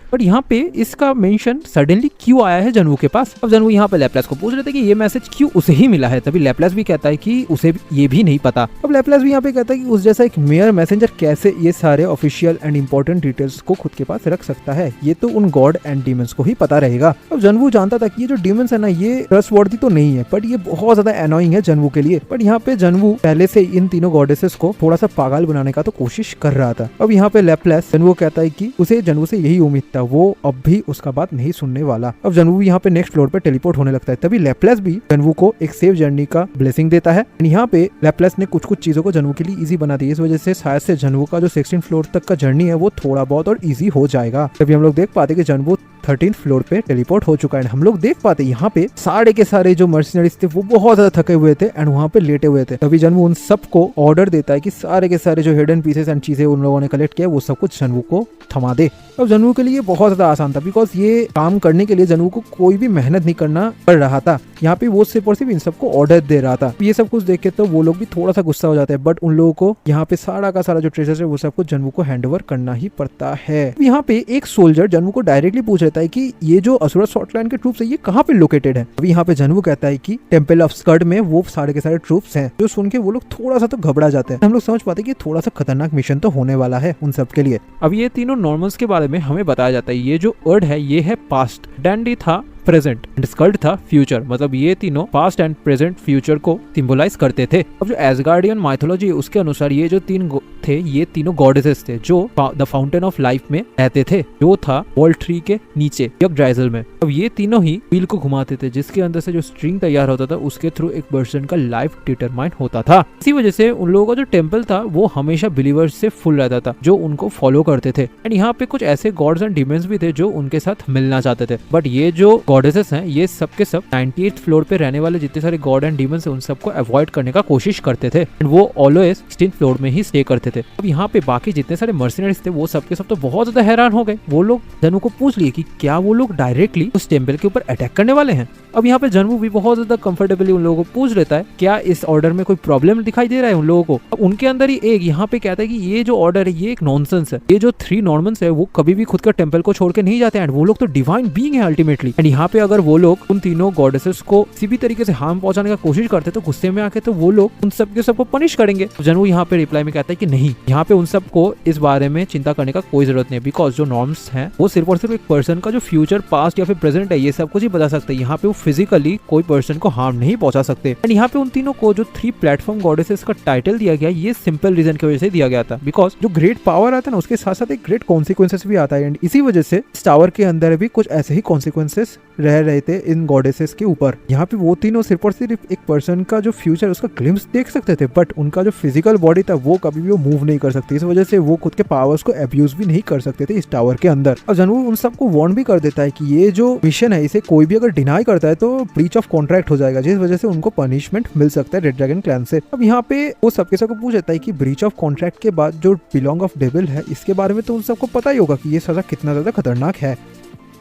बट यहाँ पे इसका मेंशन सडनली क्यों आया है जनवू के पास। अब जनवू यहाँ पे लैपलास को पूछ लेते कि ये मैसेज क्यों उसे ही मिला है। तभी लैपलास भी कहता है कि उसे ये भी नहीं पता। अब लैपलास भी यहाँ पे कहता है कि उस जैसा एक मेयर मैसेंजर कैसे ये सारे ऑफिशियल एंड इंपॉर्टेंट डिटेल्स को खुद के पास रख सकता है, ये तो उन गॉड एंड डीमंस को ही पता रहेगा। अब जनवू जानता था कि ये जो डीमंस है ना ये ट्रस्टवर्दी तो नहीं है, बट ये बहुत ज्यादा एनोइंग है जनवू के लिए। बट यहाँ पे जनवू पहले से इन तीनों गॉडेसेस को थोड़ा सा पागल बनाने का तो कोशिश कर रहा था। अब यहाँ पे लैपलास जनवू कहता है कि उसे जनवू से यही उम्मीद था, वो अब भी उसका बात नहीं सुनने वाला। अब जनवू यहाँ पे नेक्स्ट फ्लोर पे टेलीपोर्ट होने लगता है। तभी लैपलास भी जनवू को एक सेफ जर्नी का ब्लेसिंग देता है। यहाँ पे लैपलास ने कुछ चीजों को जनवू के लिए इजी बना दी, इस वजह से शायद से जनवू का जो 16 फ्लोर तक का जर्नी है वो थोड़ा बहुत और इजी हो जाएगा। तभी हम लोग देख पाते कि जनवू 13th फ्लोर पे टेलीपोर्ट हो चुका है। हम लोग देख पाते यहाँ पे सारे के सारे जो मर्सिनरीज थे वो बहुत ज्यादा थके हुए थे एंड वहाँ पे लेटे हुए थे। तभी जनवू उन सबको ऑर्डर देता है कि सारे के सारे जो हिडन पीसेस एंड चीजें उन लोगों ने कलेक्ट किया वो सब कुछ जनवू को थमा दे। अब जनवू के लिए बहुत ज्यादा आसान था बिकॉज ये काम करने के लिए जनवू को कोई भी मेहनत नहीं करना पड़ रहा था। यहाँ पे वो सिर्फ और सिर्फ इन सबको ऑर्डर दे रहा था। ये सब कुछ देख के तो वो लोग भी थोड़ा सा गुस्सा हो जाते हैं, बट उन लोगों को यहाँ पे सारा का सारा जो ट्रेजर है वो सब कुछ जनवू को हैंडओवर करना ही पड़ता है। यहाँ पे एक सोल्जर जनवू को डायरेक्टली पूछ लेता है कि ये जो असुरा स्कॉटलैंड के ट्रूप्स है ये कहाँ पे लोकेटेड है। अभी यहाँ पे जनवू कहता है कि टेम्पल ऑफ स्कर्ड में वो सारे के सारे ट्रूप्स हैं। जो सुन के वो लोग थोड़ा सा तो घबरा जाते हैं। हम लोग समझ पाते हैं कि थोड़ा सा खतरनाक मिशन तो होने वाला है उन सब के लिए। अब ये तीनों नॉर्मल्स के बारे में हमें बताया जाता है। ये जो अर्ड है ये है पास्ट, डैंडी था प्रेजेंट एंड स्कल्ड था फ्यूचर, मतलब ये तीनों पास्ट एंड प्रेजेंट फ्यूचर को सिंबलाइज करते थे। अब जो एसगार्डियन माइथोलॉजी है उसके अनुसार ये जो 3 थे ये तीनों गॉडेसेस थे जो द फाउंटेन ऑफ लाइफ में रहते थे, जो था वॉल ट्री के नीचे यग्ड्राइजल में। अब ये तीनों ही व्हील को घुमाते थे जिसके अंदर से जो स्ट्रिंग तैयार होता था उसके थ्रू एक पर्सन का लाइफ डिटरमाइन होता था। इसी वजह से उन लोगों का जो टेम्पल था वो हमेशा बिलीवर्स से फुल रहता था जो उनको फॉलो करते थे। एंड यहाँ पे कुछ ऐसे गॉड्स एंड डीमंस भी थे जो उनके साथ मिलना चाहते थे, बट ये जो गॉडेसेस हैं ये सब के सब 98th फ्लोर पे रहने वाले जितने सारे गॉड एंड डीमंस हैं उन सबको अवॉइड करने का कोशिश करते थे एंड वो ऑलवेज 16th फ्लोर में ही स्टे करते थे। अब यहाँ पे बाकी जितने सारे मर्सिनरीज थे वो सब के सब तो बहुत ज्यादा हैरान हो गए। वो लोग जनवू को पूछ लिए कि क्या वो लोग डायरेक्टली उस टेम्पल के ऊपर अटैक करने वाले हैं। अब यहाँ पे जनवू भी बहुत ज्यादा कंफर्टेबली उन लोगों को पूछ लेता है क्या इस ऑर्डर में कोई प्रॉब्लम दिखाई दे रहा है उन लोगों को। अब उनके अंदर ही एक यहाँ पे कहता है कि ये जो ऑर्डर है ये एक नॉनसेंस है। ये जो 3 नॉर्मन्स है वो कभी भी खुद का टेम्पल को छोड़ के नहीं जाते एंड वो लोग तो डिवाइन बीइंग है अल्टीमेटली। एंड यहाँ पे अगर वो लोग उन तीनों गॉडेसेस को किसी भी तरीके से हार्म पहुंचाने का कोशिश करते तो गुस्से में आके तो वो लोग उन सबके सबको पनिश करेंगे। जनवू यहाँ पे रिप्लाई में कहता है कि नहीं, यहाँ पे उन सबको इस बारे में चिंता करने का कोई जरूरत नहीं, बिकॉज जो नॉर्म्स हैं वो सिर्फ और सिर्फ एक पर्सन का जो फ्यूचर पास्ट या फिर प्रेजेंट है ये सब कुछ ही बता सकते हैं। यहाँ पे वो फिजिकली कोई पर्सन को हार्म नहीं पहुंचा सकते। एंड यहाँ पे उन तीनों को जो 3 प्लेटफॉर्म गॉडेसेस का टाइटल दिया गया ये सिंपल रीजन की वजह से दिया गया था, बिकॉज जो ग्रेट पावर आता है ना उसके साथ साथ एक ग्रेट कॉन्सिक्वेंसेस भी आता है। एंड इसी वजह से इस टावर के अंदर भी कुछ ऐसे ही कॉन्सिक्वेंसेस रह रहे थे इन गॉडेसेस के ऊपर। यहाँ पे वो तीनों सिर्फ और सिर्फ एक पर्सन का जो फ्यूचर उसका ग्लिम्स देख सकते थे, बट उनका जो फिजिकल बॉडी था वो कभी भी वो मूव नहीं कर सकती। इस वजह से वो खुद के पावर्स को अब्यूज भी नहीं कर सकते थे इस टावर के अंदर। और जनवू उन सबको वार्न भी कर देता है कि ये जो मिशन है इसे कोई भी अगर डिनाई करता है तो ब्रीच ऑफ कॉन्ट्रैक्ट हो जाएगा, जिस वजह से उनको पनिशमेंट मिल सकता है रेड ड्रैगन क्लैन से। अब यहाँ पे वो सबके सबको पूछ लेता है कि ब्रीच ऑफ कॉन्ट्रैक्ट के बाद जो बिलोंग ऑफ डेविल है इसके बारे में तो उन सबको पता ही होगा कि ये सजा कितना ज्यादा खतरनाक है।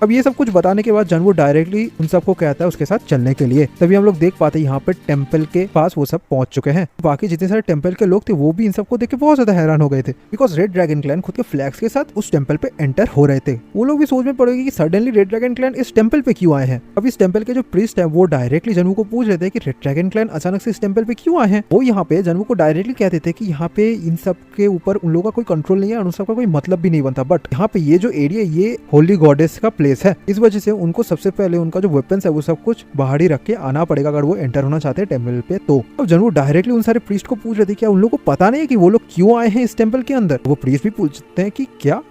अब ये सब कुछ बताने के बाद जनवू डायरेक्टली उन सबको कहता है उसके साथ चलने के लिए। तभी हम लोग देख पाते हैं यहाँ पे टेम्पल के पास वो सब पहुंच चुके हैं। बाकी जितने सारे टेम्पल के लोग थे वो भी इन सबको देख के बहुत ज्यादा हैरान हो गए थे, बिकॉज रेड ड्रैगन क्लैन खुद के फ्लैग्स के साथ उस टेम्पल पे एंटर हो रहे थे। वो लोग भी सोच में पड़ेगी कि सडनली रेड ड्रैगन क्लैन इस टेम्पल पे क्यों आए हैं। अब इस टेम्पल के जो प्रीस्ट है वो डायरेक्टली जनवू को पूछ रहे थे कि रेड ड्रैगन क्लैन अचानक से इस टेम्पल पे क्यों आए हैं। वो यहाँ पे जनवू को डायरेक्टली कहते थे कि यहाँ पे इन सब के ऊपर उन लोगों का कोई कंट्रोल नहीं है और उन सबका कोई मतलब भी नहीं बनता, बट यहाँ पे ये जो एरिया ये होली गॉडेस का प्लेस है, इस वजह से उनको सबसे पहले उनका जो वेपन्स है वो सब कुछ बाहर ही रख के आना पड़ेगा अगर वो एंटर होना चाहते हैं टेम्पल पे। तो अब जनवू डायरेक्टली उन सारे प्रीस्ट को पूछ रहे थे क्या उन लोगों को पता नहीं है कि वो लोग क्यों आए हैं इस टेम्पल के अंदर। वो प्रीस्ट भी पूछते हैं कि क्या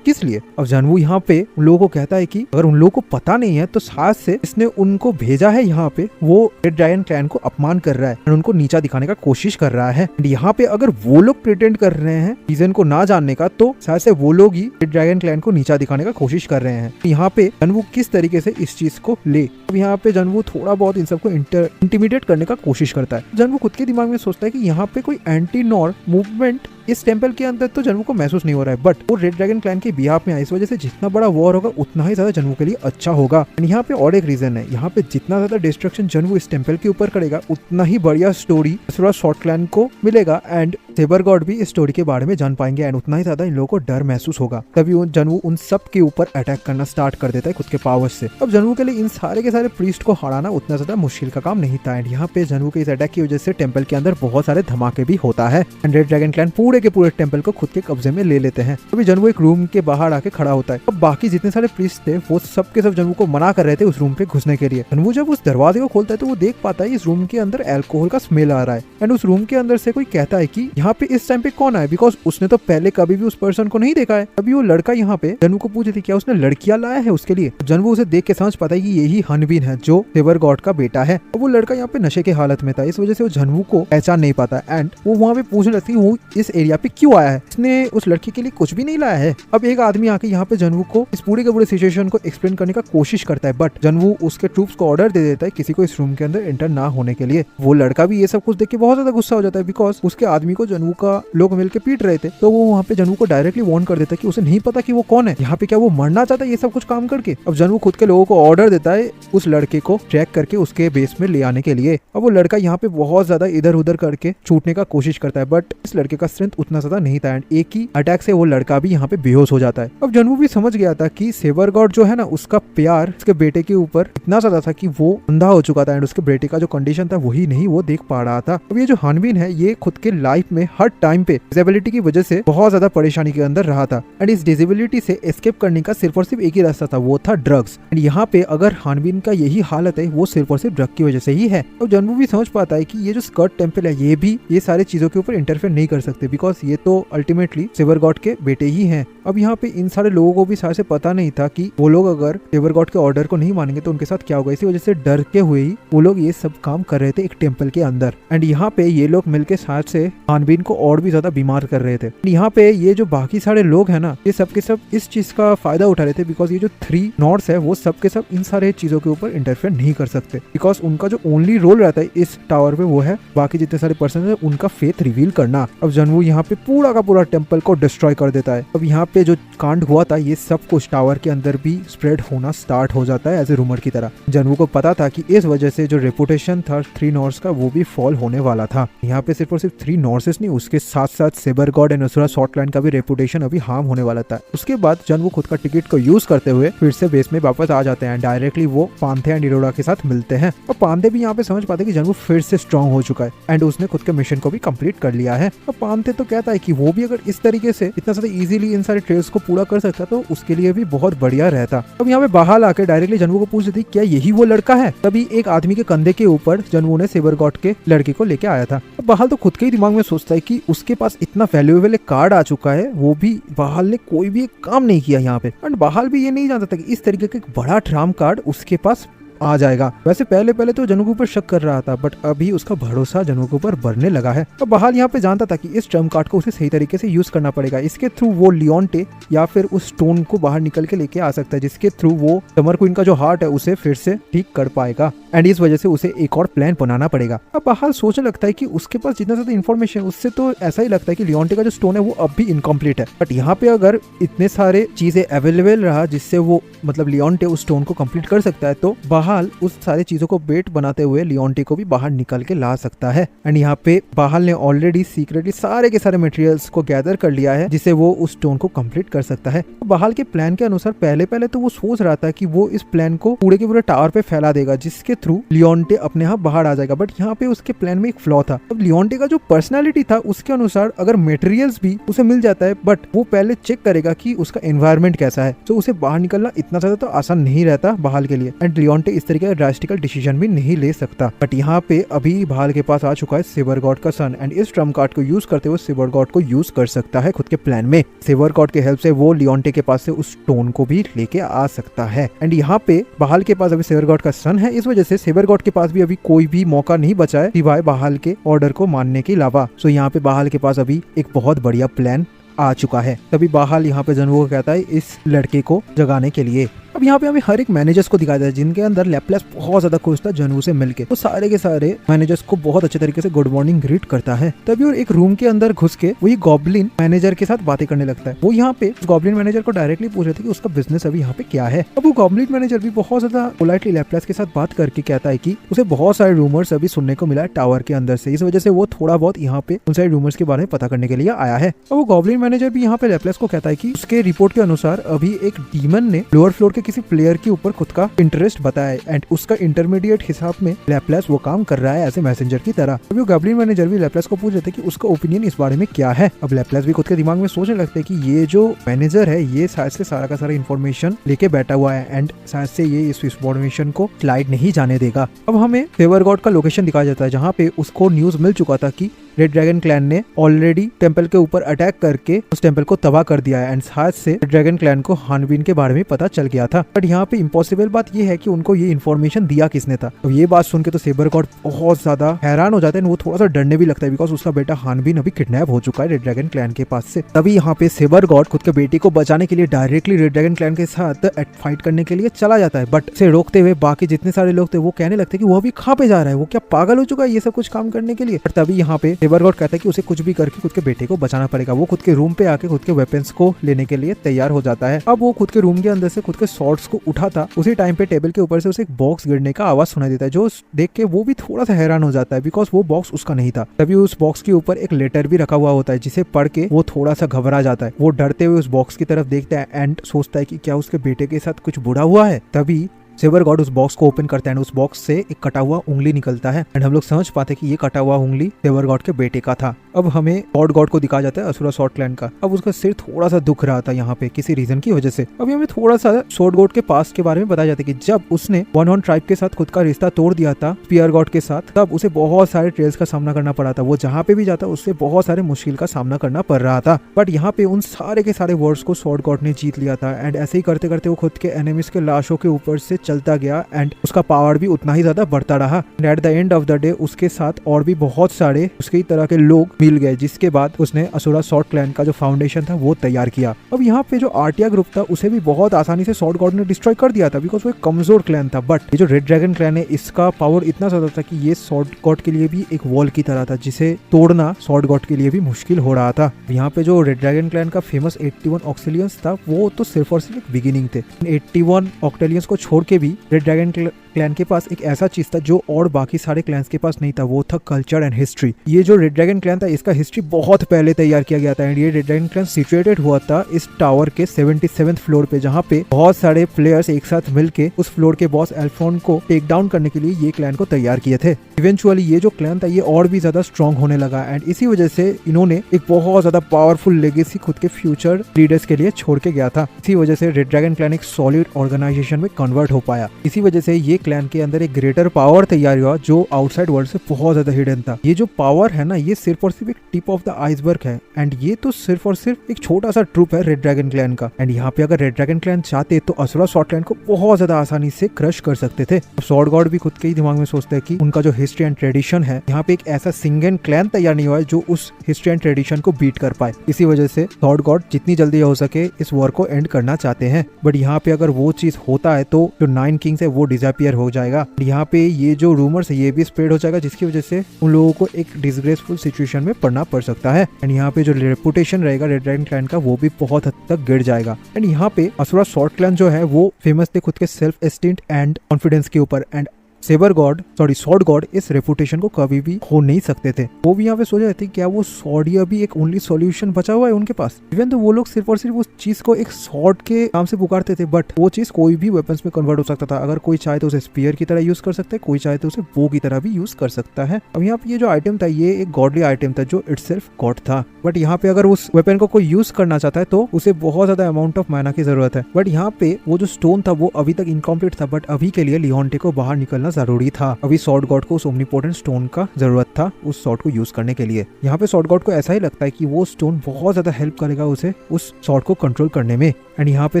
किस लिए। अब जानवू यहाँ पे उन लोगों को कहता है कि अगर उन लोगों को पता नहीं है तो साथ से इसने उनको भेजा है यहाँ पे, वो रेड ड्रैगन क्लैन को अपमान कर रहा है और उनको नीचा दिखाने का कोशिश कर रहा है। यहाँ पे अगर वो लोग प्रिटेंड कर रहे हैं रीजन को ना जानने का तो शायद से वो लोग ही रेड ड्रैगन क्लैन को नीचा दिखाने का कोशिश कर रहे हैं। यहाँ पे जानवू किस तरीके से इस चीज को ले, अब यहाँ पे जानवू थोड़ा बहुत इन सबको इंटिमिडेट करने का कोशिश करता है। जानवू खुद के दिमाग में सोचता है कि यहाँ पे कोई एंटी नॉर मूवमेंट इस टेम्पल के अंदर तो जनवू को महसूस नहीं हो रहा है, बट वो रेड ड्रैगन क्लैन के बिहाफ में है, इस वजह से जितना बड़ा वॉर होगा उतना ही ज्यादा जनवू के लिए अच्छा होगा। यहाँ पे और एक रीजन है, यहाँ पे जितना ज्यादा डिस्ट्रक्शन जनवू इस टेम्पल के ऊपर करेगा उतना ही बढ़िया स्टोरी शॉर्ट क्लैन को मिलेगा एंड सेबर गॉड भी इस स्टोरी के बारे में जान पाएंगे एंड उतना ही ज्यादा इन लोगों को डर महसूस होगा। तभी जनवू उन सब के ऊपर अटैक करना स्टार्ट कर देता है खुद के पावर से। अब जनवू के लिए इन सारे के सारे प्रीस्ट को हराना उतना ज्यादा मुश्किल का काम नहीं था एंड यहाँ पे जनवू के इस अटैक की वजह से टेम्पल के अंदर बहुत सारे धमाके भी होता है एंड रेड ड्रैगन क्लैन पूरे के पूरे टेम्पल को खुद के कब्जे में ले लेते हैं। अभी जनवू एक रूम के बाहर आके खड़ा होता है। अब बाकी जितने सारे प्रीस्ट थे वो सब के सब जनवू को मना कर रहे थे उस रूम पे घुसने के लिए। जनवू जब उस दरवाजे को खोलता है तो वो देख पाता है इस रूम के अंदर अल्कोहल का स्मेल आ रहा है एंड उस रूम के अंदर से कोई कहता है कि यहाँ पे इस टाइम पे कौन आया, बिकॉज उसने तो पहले कभी भी उस पर्सन को नहीं देखा है। अभी वो लड़का यहाँ पे जनवू को पूछे थे क्या उसने लड़कियां लाया है उसके लिए। जनवू उसे देख के समझ पाता है कि यही हनबिन है जो सेवर गॉड का बेटा है। अब वो लड़का यहाँ पे नशे के हालत में था, इस वजह से वो जनवू को पहचान नहीं पाता एंड वो वहाँ पे पूछने लगती है वो इस एरिया पे क्यों आया है, इसने उस लड़की के लिए कुछ भी नहीं लाया है। अब एक आदमी आके यहाँ पे जनवू को इस पूरे के पूरे सिचुएशन को एक्सप्लेन करने का कोशिश करता है, बट जनवू उसके ट्रूप्स को ऑर्डर दे देता है किसी को इस रूम के अंदर एंटर ना होने के लिए। वो लड़का भी ये सब कुछ देख के बहुत ज्यादा गुस्सा हो जाता है, बिकॉज उसके आदमी को जनवू का लोग मिलकर पीट रहे थे, तो वो वहाँ पे जनवू को डायरेक्टली वार्न कर देता है कि उसे नहीं पता कि वो कौन है, यहाँ पे क्या वो मरना चाहता है ये सब कुछ काम करके। अब जनवू खुद के लोगों को ऑर्डर देता है उस लड़के को ट्रैक करके उसके बेस में ले आने के लिए। अब वो लड़का यहाँ पे बहुत ज्यादा इधर उधर करके छूटने का कोशिश करता है, बट इस लड़के का स्ट्रेंथ उतना ज्यादा नहीं था एंड एक ही अटैक से वो लड़का भी यहाँ पे बेहोश हो जाता है। अब जनवू भी समझ गया था कि सेवर गॉड जो है ना उसका प्यार उसके बेटे के ऊपर इतना ज्यादा था कि वो अंधा हो चुका था एंड उसके बेटे का जो कंडीशन था वही नहीं वो देख पा रहा था। अब ये जो हनबिन है ये खुद के लाइफ में हर टाइम पे डिसेबिलिटी की वजह से बहुत ज्यादा परेशानी के अंदर रहा था एंड इस डिसेबिलिटी से एस्केप करने का सिर्फ और सिर्फ एक ही रास्ता था, वो था ड्रग्स। एंड यहाँ पे अगर हनबिन का यही हालत है वो सिर्फ और सिर्फ ड्रग की वजह से ही है। अब जनवू भी समझ पाता है कि ये जो स्कर्ट टेम्पल है ये भी ये सारी चीजों के ऊपर इंटरफेयर नहीं कर सकते, बिकॉज ये तो अल्टीमेटली सेवर गॉड के बेटे ही हैं। अब यहाँ पे इन सारे लोगों को भी शायद से पता नहीं था कि वो लोग अगर सेवर गॉड के ऑर्डर को नहीं मानेंगे तो उनके साथ क्या होगा, इसी वजह से डर के हुए ही वो लोग ये सब काम कर रहे थे एक टेम्पल के अंदर। एंड यहाँ पे ये लोग मिलके शायद से हनबिन को और भी ज्यादा बीमार कर रहे थे। यहाँ पे ये जो बाकी सारे लोग हैं ना ये सब के सब इस चीज का फायदा उठा रहे थे, बिकॉज ये जो 3 नॉर्ड्स है वो सब के सब इन सारे चीजों के ऊपर इंटरफेयर नहीं कर सकते, बिकॉज उनका जो ओनली रोल रहता है इस टावर पे वो है बाकी जितने सारे पर्सन है उनका फेथ रिवील करना। अब जनवू यहाँ पे पूरा का पूरा टेम्पल को डिस्ट्रॉय कर देता है। अब यहाँ पे जो कांड हुआ था ये सब कुछ टावर के अंदर भी स्प्रेड होना स्टार्ट हो जाता है एज ए रूमर की तरह। जनवू को पता था कि इस वजह से जो रेपुटेशन था 3 नॉर्ड्स का वो भी फॉल होने वाला था। यहाँ पे सिर्फ और सिर्फ 3 नॉर्सेस नहीं उसके साथ साथ सेबर गॉड एंड असुरा शॉर्टलैंड का भी रेपुटेशन अभी हार्म होने वाला था। उसके बाद जनवू खुद का टिकट को यूज करते हुए फिर से बेस में वापस आ जाते हैं। डायरेक्टली वो पांथे एंड इरोड़ा के साथ मिलते हैं और पांथे भी यहाँ पे समझ पाते कि जनवू फिर से स्ट्रॉन्ग हो चुका है एंड उसने खुद के मिशन को भी कंप्लीट कर लिया है। और पांथे तो कहता है कि वो भी अगर इस तरीके से इतना ज्यादा इजीली इन सारे ट्रेल्स को पूरा कर सकता तो उसके लिए भी बहुत बढ़िया रहता। अब यहाँ पे बाहर आके डायरेक्टली जनवू को पूछ रही थी क्या यही वो लड़का है। तभी एक आदमी के कंधे के ऊपर जनवू ने सेबर गॉड के लड़के को लेके आया था। अब बहाल तो खुद के ही दिमाग में सोचता है कि उसके पास इतना वैल्यूएबल एक कार्ड आ चुका है, वो भी बहाल ने कोई भी एक काम नहीं किया यहाँ पे। एंड बहाल भी ये नहीं जानता था कि इस तरीके का एक बड़ा ट्राम कार्ड उसके पास आ जाएगा। वैसे पहले पहले तो जनवू के ऊपर शक कर रहा था, बट अभी उसका भरोसा जनवू के ऊपर बढ़ने लगा है। अब बहाल यहाँ पे जानता था कि इस ट्रम्प कार्ड को उसे सही तरीके से यूज करना पड़ेगा। इसके थ्रू वो लियोन्टे या फिर उस स्टोन को बाहर निकल के लेके आ सकता है, जिसके थ्रू वो समर क्वीन का जो हार्ट है उसे फिर से ठीक कर पाएगा। एंड इस वजह से उसे एक और प्लान बनाना पड़ेगा। अब बहाल सोचने लगता है कि उसके पास जितना ज्यादा इन्फॉर्मेशन है उससे तो ऐसा ही लगता है कि लियोन्टे का जो स्टोन है वो अब भी इनकम्प्लीट है। बट यहाँ पे अगर इतने सारे चीजें अवेलेबल रहा जिससे वो मतलब लियोन्टे उस स्टोन को कंप्लीट कर सकता है, तो बहाल उस सारी चीजों को बेट बनाते हुए लियोन्टे को भी बाहर निकल के ला सकता है। एंड यहाँ पे बहाल ने ऑलरेडी सीक्रेटली सारे के सारे मटेरियल्स को गैदर कर लिया है जिससे वो उस स्टोन को कंप्लीट कर सकता है। बहाल के प्लान के अनुसार पहले पहले तो वो सोच रहा था कि वो इस प्लान को पूरे के पूरे टावर पे फैला देगा, जिसके थ्रू लियोन्टे अपने आप बाहर आ जाएगा। बट यहाँ पे उसके प्लान में एक फ्लॉ था। अब लियोन्टे का जो पर्सनालिटी था उसके अनुसार अगर मटेरियल्स भी उसे मिल जाता है, बट वो पहले चेक करेगा कि उसका एनवायरनमेंट कैसा है। तो उसे बाहर निकलना इतना ज्यादा तो आसान नहीं रहता बहाल के लिए। एंड लियोन्टे इस तरीके का ड्रास्टिकल डिसीजन भी नहीं ले सकता। बट यहाँ पे अभी बहाल के पास आ चुका है सिल्वर गॉड का सन, एंड इस ट्रम्प कार्ड को यूज करते हुए सिल्वर गॉड को यूज कर सकता है खुद के प्लान में। सिल्वर गॉड के हेल्प से वो लियोन्टे के पास से उस स्टोन को भी लेके आ सकता है। एंड यहाँ पे बहाल के पास अभी सिल्वर गॉड का सन है, इस वजह से सिल्वर गॉड के पास भी अभी कोई भी मौका नहीं बचा है सिवाय बहाल के ऑर्डर को मानने के अलावा। सो यहाँ पे बहाल के पास अभी एक बहुत बढ़िया प्लान आ चुका है। तभी बहाल यहाँ पे जनवू को कहता है इस लड़के को जगाने के लिए। अब यहाँ पे हमें हर एक मैनेजर्स को दिखाया जाता है जिनके अंदर लैपलास बहुत ज्यादा खुश था जनवू से मिलके। तो सारे के सारे मैनेजर्स को बहुत अच्छे तरीके से गुड मॉर्निंग ग्रीट करता है। तभी और एक रूम के अंदर घुस के वही गॉब्लिन मैनेजर के साथ बातें करने लगता है। वो यहाँ पे गॉब्लिन मैनेजर को डायरेक्टली पूछ रहे थे कि उसका बिजनेस अभी यहाँ पे क्या है। अब वो गॉब्लिन मैनेजर भी बहुत ज्यादा पोलाइटली लैपलास के साथ बात करके कहता है कि उसे बहुत सारे रूमर्स अभी सुनने को मिला है टावर के अंदर से, इस वजह से वो थोड़ा बहुत यहाँ पे उन सारे रूमर्स के बारे में पता करने के लिए आया है। अब वो गॉब्लिन मैनेजर भी यहाँ पे लैपलास को कहता है कि उसके रिपोर्ट के अनुसार अभी एक डीमन ने लोअर फ्लोर के किसी प्लेयर के ऊपर खुद का इंटरेस्ट बताया एंड उसका इंटरमीडिएट हिसाब में लैपलास वो काम कर रहा है एज ए मैसेंजर की तरह। अभी वो गॉब्लिन मैनेजर भी लैपलास को पूछ रहे थे कि उसका ओपिनियन इस बारे में क्या है। अब लैपलास भी खुद के दिमाग में सोचने लगते हैं कि ये जो मैनेजर है ये शायद से सारा का सारा इन्फॉर्मेशन लेके बैठा हुआ है एंड शायद से ये इस इन्फॉर्मेशन को स्लाइड नहीं जाने देगा। अब हमें फेवर गॉड का लोकेशन दिखाया जाता है जहाँ पे उसको न्यूज मिल चुका था कि रेड ड्रैगन क्लैन ने ऑलरेडी टेंपल के ऊपर अटैक करके उस टेंपल को तबाह कर दिया है एंड साथ से रेड ड्रैगन क्लैन को हानबिन के बारे में पता चल गया था। बट यहाँ पे इम्पॉसिबल बात ये है कि उनको ये इन्फॉर्मेशन दिया किसने था। तो ये बात सुन के तो सेबर गॉड बहुत ज्यादा हैरान हो जाता है, वो थोड़ा सा डरने भी लगता है बिकॉज उसका बेटा हानबिन अभी किडनैप हो चुका है रेड ड्रैगन क्लैन के पास से। तभी यहाँ पे सेबर गॉड खुद के बेटे को बचाने के लिए डायरेक्टली रेड ड्रैगन क्लैन के साथ फाइट करने के लिए चला जाता है। बट उसे रोकते हुए बाकी जितने सारे लोग थे वो कहने लगते कि वो अभी कहाँ पे जा रहा है, वो क्या पागल हो चुका है ये सब कुछ काम करने के लिए। बट तभी यहाँ पे सेबर गॉड कहता है कि उसे कुछ भी करके खुद के बेटे को बचाना पड़ेगा। वो खुद के रूम पे आके खुद के वेपन्स को लेने के लिए तैयार हो जाता है। अब वो खुद के रूम के अंदर से खुद के स्वॉर्ड्स को उठा था, उसी टाइम पे टेबल के ऊपर से उसे एक बॉक्स गिरने का आवाज सुनाई देता है जो देख के वो भी थोड़ा सा हैरान हो जाता है बिकॉज वो बॉक्स उसका नहीं था। तभी उस बॉक्स के ऊपर एक लेटर भी रखा हुआ होता है जिसे पढ़ के वो थोड़ा सा घबरा जाता है। वो डरते हुए उस बॉक्स की तरफ देखता है एंड सोचता है कि क्या उसके बेटे के साथ कुछ बुरा हुआ है। तभी सेवर गॉड उस बॉक्स को ओपन करता है एंड उस बॉक्स से एक कटा हुआ उंगली निकलता है एंड हम लोग समझ पाते कि ये कटा हुआ उंगली सेवर गॉड के बेटे का था। अब हमें गॉड को दिखाया जाता है असुरा सॉर्ड क्लैन का। अब उसका सिर थोड़ा सा दुख रहा था यहाँ पे किसी रीजन की वजह से। अभी हमें थोड़ा सा सॉर्ड गॉड के पास के बारे में बताया जाता है कि जब उसने वन हॉर्न ट्राइब के साथ खुद का रिश्ता तोड़ दिया था स्पीयर गॉड के साथ, तब उसे बहुत सारे ट्रेल्स का सामना करना पड़ा था। वो जहाँ पे भी जाता उससे बहुत सारे मुश्किल का सामना करना पड़ रहा था। बट यहाँ पे उन सारे के सारे वर्ड्स को सॉर्ड गॉड ने जीत लिया था एंड ऐसे ही करते करते वो खुद के एनिमीज के लाशों के ऊपर से चलता गया एंड उसका पावर भी उतना ही ज्यादा बढ़ता रहा। At the end of the day उसके साथ और भी बहुत सारे उसके तरह के लोग मिल गए, जिसके बाद उसने असुरा सॉर्ड क्लैन का जो फाउंडेशन था वो तैयार किया। अब यहाँ पे जो आर्टिया ग्रुप था उसे भी बहुत आसानी से सॉर्ड गॉड ने डिस्ट्रॉय कर दिया था बिकॉज वो एक कमजोर क्लैन था। बट ये जो रेड ड्रैगन क्लैन है इसका पावर इतना ज्यादा था कि ये सॉर्ड गॉड के लिए भी एक वॉल की तरह था जिसे तोड़ना सॉर्ड गॉड के लिए भी मुश्किल हो रहा था। यहाँ पे जो रेड ड्रैगन क्लैन का फेमस 81 ऑक्सिलियंस था वो तो सिर्फ और सिर्फ बिगिनिंग थे। 81 ऑक्टेलियंस को छोड़ के भी रेड ड्रैगन क्लैन के पास एक ऐसा चीज था जो और बाकी सारे क्लैंस के पास नहीं था, वो था कल्चर एंड हिस्ट्री। ये जो रेड ड्रैगन क्लैन था इसका हिस्ट्री बहुत पहले तैयार किया गया था एंड ये रेड ड्रैगन क्लैन सिचुएटेड हुआ था इस टावर के 77th फ्लोर पे, जहाँ पे बहुत सारे प्लेयर्स एक साथ मिलके उस फ्लोर के बॉस एल्फोन को टेक डाउन करने के लिए ये क्लैन को तैयार किए थे। इवेंचुअली ये जो क्लैन था ये और भी ज्यादा स्ट्रॉन्ग होने लगा एंड इसी वजह से इन्होंने एक बहुत ज्यादा पावरफुल लेगेसी खुद के फ्यूचर लीडर्स के लिए छोड़ के गया था। इसी वजह से रेड ड्रैगन क्लैन एक सॉलिड ऑर्गेनाइजेशन में कन्वर्ट हो पाया। इसी वजह से ये क्लैन के अंदर एक ग्रेटर पावर तैयार हुआ जो आउटसाइड वर्ल्ड से बहुत ज्यादा हिडन था। ये जो पावर है ना, ये सिर्फ और सिर्फ एक टिप ऑफ द आइसबर्ग है एंड ये तो सिर्फ और सिर्फ एक छोटा सा ट्रूप है रेड ड्रैगन क्लैन का। एंड यहाँ पे अगर रेड ड्रैगन क्लैन चाहते तो असुरा स्वॉर्ड क्लैन को बहुत ज्यादा आसानी से क्रश कर सकते थे। स्वॉर्ड गॉड भी खुद के ही दिमाग में सोचते हैं कि उनका जो हिस्ट्री एंड ट्रेडिशन है, यहाँ पे एक ऐसा सिंगल क्लैन तैयार नहीं हुआ है जो उस हिस्ट्री एंड ट्रेडिशन को बीट कर पाए। इसी वजह से स्वॉर्ड गॉड जितनी जल्दी हो सके इस वॉर को एंड करना चाहते हैं। बट यहाँ पे अगर वो चीज होता है तो जो 9 किंग्स है वो डिसअपियर हो जाएगा। यहाँ पे ये जो रूमर्स है ये भी स्प्रेड हो जाएगा, जिसकी वजह से उन लोगों को एक डिसग्रेसफुल सिचुएशन में पड़ना पड़ सकता है। एंड यहाँ पे जो रेपुटेशन रहेगा रेड ड्रैगन क्लैन का वो भी बहुत हद तक गिर जाएगा। एंड यहाँ पे असुरा स्वॉर्ड क्लैन जो है वो फेमस थे खुद के सेल्फ एस्टीम एंड कॉन्फिडेंस के ऊपर। एंड स्वॉर्ड गॉड इस रेपुटेशन को कभी भी खो नहीं सकते थे। वो भी यहाँ पे सोच रहे थे क्या वो स्वॉर्ड ही अभी एक ओनली सॉल्यूशन बचा हुआ है उनके पास। इवन तो वो लोग सिर्फ और सिर्फ उस चीज को एक स्वॉर्ड के नाम से पुकारते थे, बट वो चीज कोई भी वेपन्स में कन्वर्ट हो सकता था। अगर कोई चाहे तो उसे स्पीयर की तरह यूज कर सकता है, कोई चाहे तो उसे बो की तरह भी यूज कर सकता है। अब यहाँ पे ये जो आइटम था ये एक गॉडली आइटम था जो इटसेल्फ गॉड था। बट यहाँ पे अगर उस वेपन को कोई यूज करना चाहता है तो उसे बहुत ज्यादा अमाउंट ऑफ माना की जरूरत है। बट यहाँ पे वो जो स्टोन था वो अभी तक इनकम्प्लीट था, बट अभी के लिए लियोन्टे को बाहर निकलना जरूरी था। अभी स्वॉर्ड गॉड को उस ओमनीपोटेंट स्टोन का जरूरत था उस स्वॉर्ड को यूज करने के लिए। यहाँ पे स्वॉर्ड गॉड को ऐसा ही लगता है कि वो स्टोन बहुत ज्यादा हेल्प करेगा उसे उस स्वॉर्ड को कंट्रोल करने में। एंड यहाँ पे